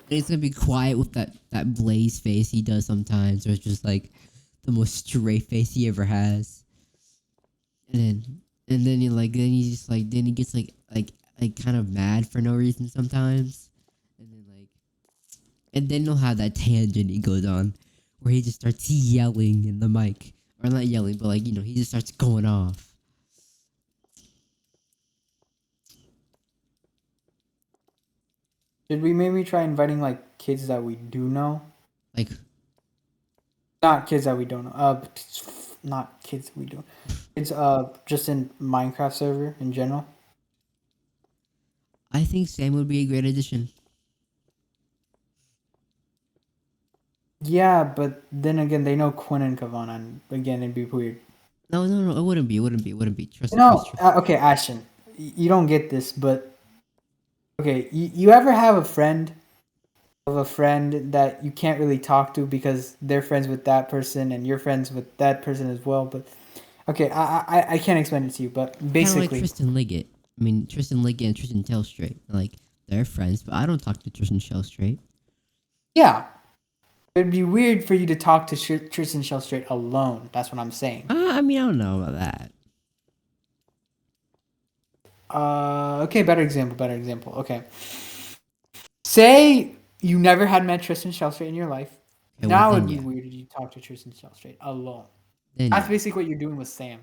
he's gonna be quiet with that Blaze face he does sometimes, or it's just like the most straight face he ever has. And then he just like then he gets like kind of mad for no reason sometimes, and then he'll have that tangent he goes on, where he just starts yelling in the mic, or not yelling, but like he just starts going off. Should we maybe try inviting like kids that we do know? Like, Not kids that we don't know. Not kids we do. It's just in Minecraft server in general. I think Sam would be a great addition. Yeah, but then again, they know Quinn and Kavan, and again, it'd be weird. No, no, no. It wouldn't be. It wouldn't be. It wouldn't be. You Trust, trust, know, trust. okay, Ashton, you don't get this, but okay, you ever have a friend of a friend that you can't really talk to because they're friends with that person and you're friends with that person as well? But okay, I can't explain it to you, but Kind of like basically, Tristan Liggett. I mean, Tristan Liggett and Tristan Tellstraight. Like they're friends, but I don't talk to Tristan Tellstraight. yeah, it'd be weird for you to talk to Tristan Shellstraight alone. That's what I'm saying. I mean, I don't know about that. Okay, better example, better example. Okay. Say you never had met Tristan Shellstraight in your life. Okay, well Now then, it'd be yeah. weird if you talk to Tristan Shellstraight alone. Then That's yeah. basically what you're doing with Sam.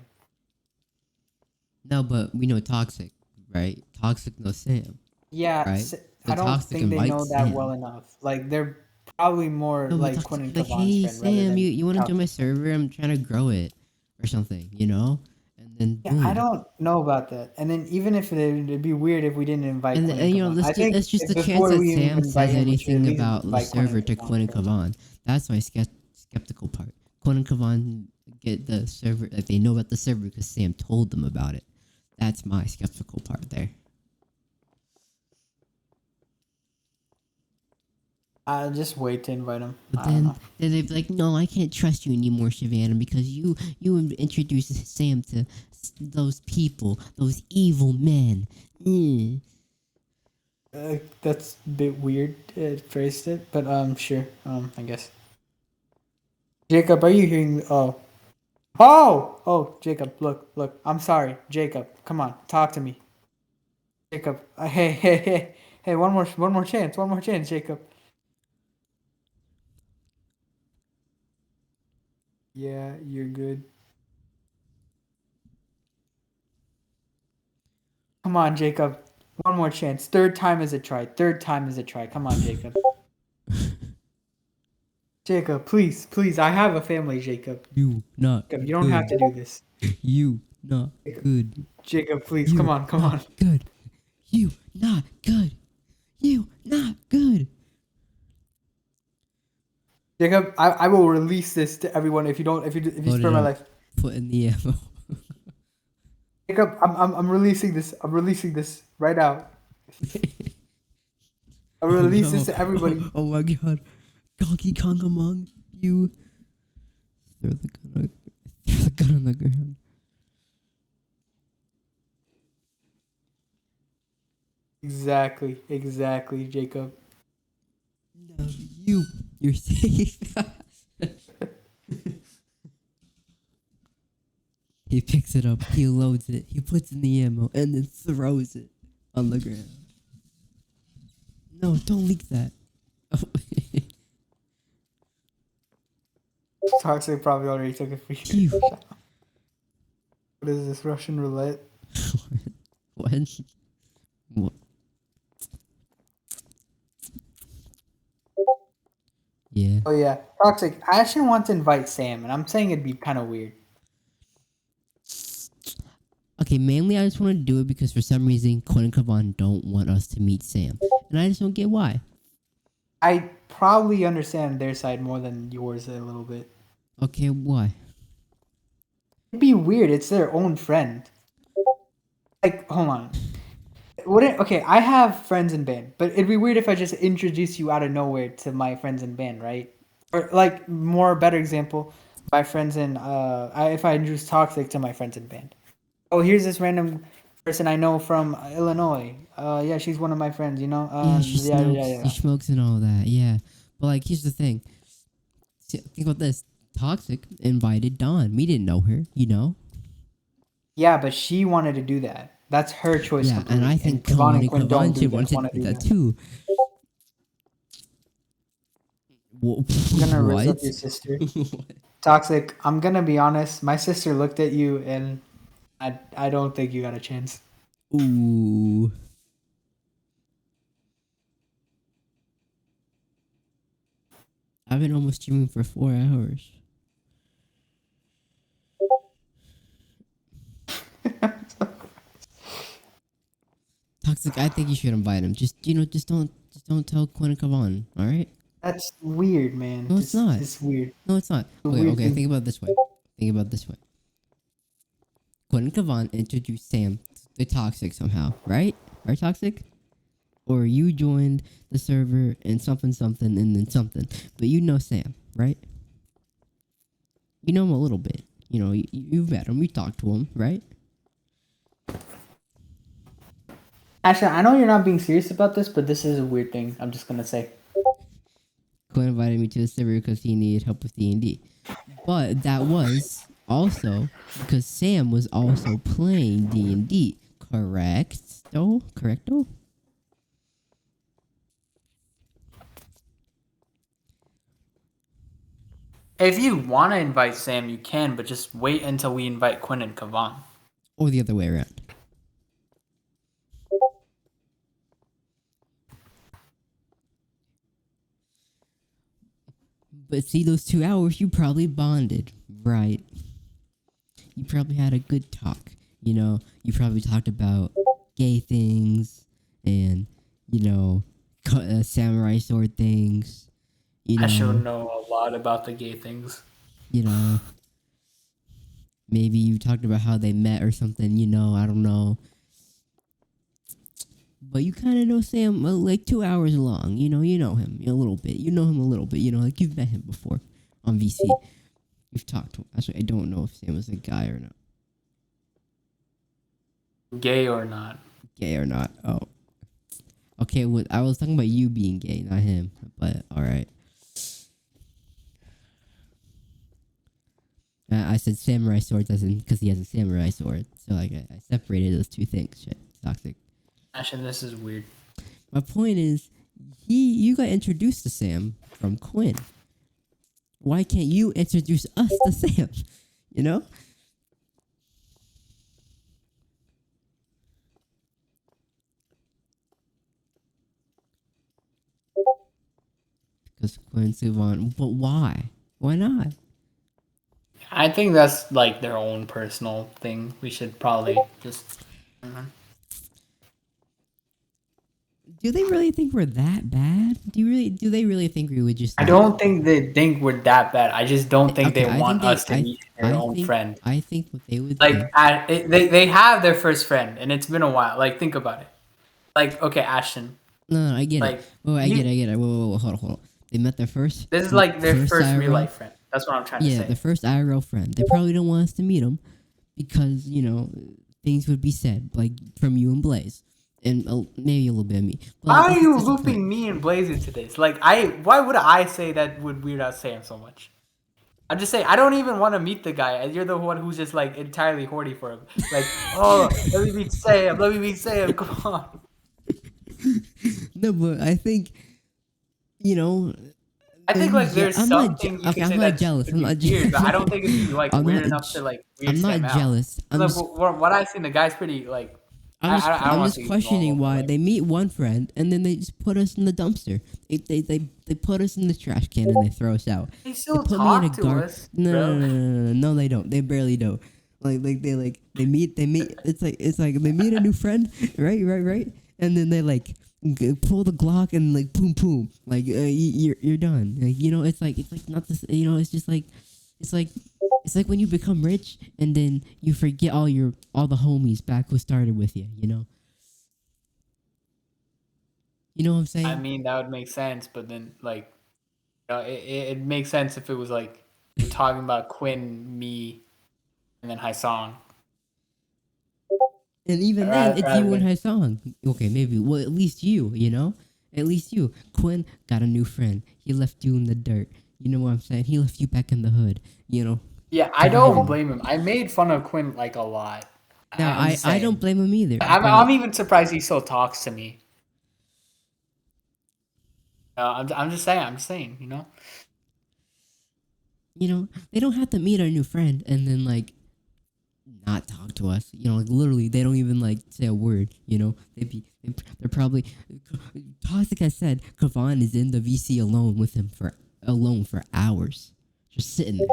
No, but we know Toxic, right? Toxic knows Sam, Yeah, right? So I don't Toxic think they know invites that Sam. well enough. Like they're probably more No, but like Quinn Toxic and like, Kavan's hey friend rather Sam, than you want to join my Toxic's friend. server? I'm trying to grow it, or something, you know? And then Yeah, I boom. don't know about that. And then even if it'd be weird if we didn't invite And, Quinn and and you know, Kavan. I think that's just the chance before that we even Sam invite says him, we should at anything least about the invite Quinn and server to Kavan Quinn and first. Kavan. That's my skeptical part. Quinn and Kavan get the server, like they know about the server because Sam told them about it. That's my skeptical part there. I'll just wait to invite him. But I don't know. then they'd be like, no, I can't trust you anymore, Savannah, because you introduced Sam to those people, those evil men. Mm. That's a bit weird phrased it, but sure. I guess. Jacob, are you hearing? Oh, Jacob, look. I'm sorry, Jacob. Come on, talk to me, Jacob. Hey. One more chance, Jacob. Yeah, you're good. Come on, Jacob. One more chance. Third time is a try. Third time is a try. Come on, Jacob. Jacob, please. I have a family, Jacob. You not Jacob, you don't have to do this. You not Jacob, good. Jacob, please. You Come on. not good. You not good. You not good. Jacob, I will release this to everyone if you Load spare it my up. life. Put in the ammo. Jacob, I'm releasing this. I'm releasing this right now. I'll Oh release no. this to everybody. Oh my god. Donkey Kong among you. Throw the gun on the ground. Exactly, Jacob. No, you're safe. He picks it up, he loads it, he puts in the ammo, and then throws it on the ground. No, don't leak that. Toxic probably already took it for you. You. What is this, Russian roulette? What? What? Yeah. Oh yeah, Toxic. I actually want to invite Sam, and I'm saying it'd be kind of weird. Okay, mainly I just want to do it because for some reason Quinn and Kavan don't want us to meet Sam. And I just don't get why. I probably understand their side more than yours a little bit. Okay, why? It'd be weird. It's their own friend. Like, hold on. Wouldn't okay? I have friends in band, but it'd be weird if I just introduce you out of nowhere to my friends in band, right? Or like more better example, my friends in if I introduce Toxic to my friends in band. Oh, here's this random person I know from Illinois. Yeah, she's one of my friends. You know. Yeah, she smokes. Yeah. She smokes and all that. Yeah, but like, here's the thing. See, think about this. Toxic invited Dawn. We didn't know her. You know. Yeah, but she wanted to do that. That's her choice. Yeah, and completely. I think Kavan and Quinn don't Kavan do should that. want to Want do that too. I'm gonna raise up What? your sister. Toxic. I'm gonna be honest. My sister looked at you, and I don't think you got a chance. Ooh. I've been almost streaming for 4 hours. Toxic, I think you should invite him. Just don't tell Quinn and Kavan, alright? That's weird, man. No, it's not. It's weird. No, it's not. a Okay, weird okay. thing. Think about it this way. Think about it this way. Quinn and Kavan introduced Sam to Toxic somehow, right? Right, Toxic? Or you joined the server and something and then something. But you know Sam, right? You know him a little bit. You know, you've met him. You talked to him, right? Actually, I know you're not being serious about this, but this is a weird thing. I'm just gonna say. Quinn invited me to the server because he needed help with D&D. But that was also because Sam was also playing D&D. Correcto? If you want to invite Sam, you can, but just wait until we invite Quinn and Kavan. Or the other way around. But see, those 2 hours, you probably bonded, right? You probably had a good talk. You know, you probably talked about gay things and, you know, samurai sword things. You I should know, know a lot about the gay things. you know, maybe you talked about how they met or something. You know, I don't know. But you kind of know Sam like 2 hours long. You know him a little bit. You know him a little bit. You know, like you've met him before on VC. You've talked to him. Actually, I don't know if Sam was a guy or not. Gay or not. Gay or not. Oh. Okay, I was talking about you being gay, not him. But, alright. I said samurai swords as in because he has a samurai sword. So, like, I separated those two things. Shit. Toxic. Actually, this is weird. My point is, you got introduced to Sam from Quinn. Why can't you introduce us to Sam? You know? Because Quinn Sivan. But why? Why not? I think that's like their own personal thing. We should probably just. Do they really think we're that bad? Do they really think we would just I don't think they think we're that bad. I just don't think Okay, they I want think us to meet their own friend. I think what they would Like, think. they have their first friend, and it's been a while. Like, think about it. Like, okay, Ashton. No, I get Like, it. Wait, I get it. Whoa, hold on. They met their first. This is like their first real IRL. life friend. That's what I'm trying to Yeah, say. the first IRL friend. They probably don't want us to meet them because things would be said like from you and Blaze, and maybe a little bit of me. But Why are you that's the looping point. me and Blaze into this? Like, why would I say that would weird out Sam so much? I'm just saying, I don't even want to meet the guy. And you're the one who's just like entirely horny for him. Like, oh, let me meet Sam. Come on. No, but I think I think like there's I'm something you okay, can I'm say not that jealous. I'm not weird, but I don't jealous. think it'd be like I'm weird not enough to like weird I'm Sam not out. jealous. Like, what I've seen, the guy's pretty like. I don't I'm want just to say questioning normal, why like, they meet one friend and then they just put us in the dumpster. They put us in the trash can and they throw us out. they They still put me in a talk to us, no, bro. no, they don't. They barely do. They meet. It's like they meet a new friend, right, and then they like pull the Glock and like boom, like you're done. Like it's like not this. It's just like it's like when you become rich and then you forget all the homies back who started with you. You know what I'm saying? I mean, that would make sense, but then like, it makes sense if it was like you're talking about Quinn, me, and then Haisong. And even then, it's you and Haisong. Okay, maybe. Well, at least you. At least you. Quinn got a new friend. He left you in the dirt. You know what I'm saying? He left you back in the hood. Yeah, I don't blame him. I made fun of Quinn like a lot. Now, I don't blame him either. I'm even surprised he still talks to me. I'm just saying, They don't have to meet our new friend and then like not talk to us. Like literally, they don't even like say a word. They're probably Toxic has said Kavan is in the VC alone for hours, just sitting there,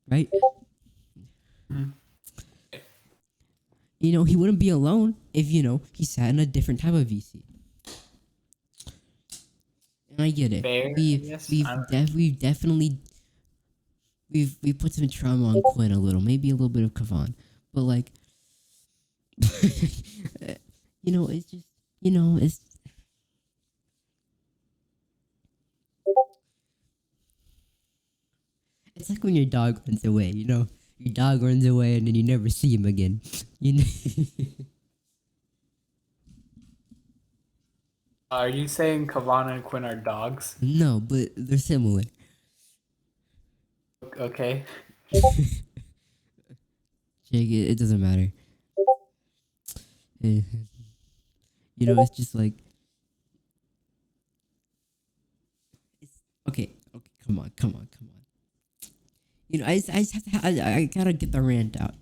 right? Mhm. He wouldn't be alone if he sat in a different type of VC. And I get it. Fair, I guess. I don't We've definitely we put some trauma on Quinn a little, maybe a little bit of Kavan, but like, it's just it's like when your dog runs away. Your dog runs away and then you never see him again. You know. Are you saying Kavana and Quinn are dogs? No, but they're similar. Okay. Jake, it doesn't matter. It's just like it's okay. Okay, come on. I just have to. I gotta get the rant out.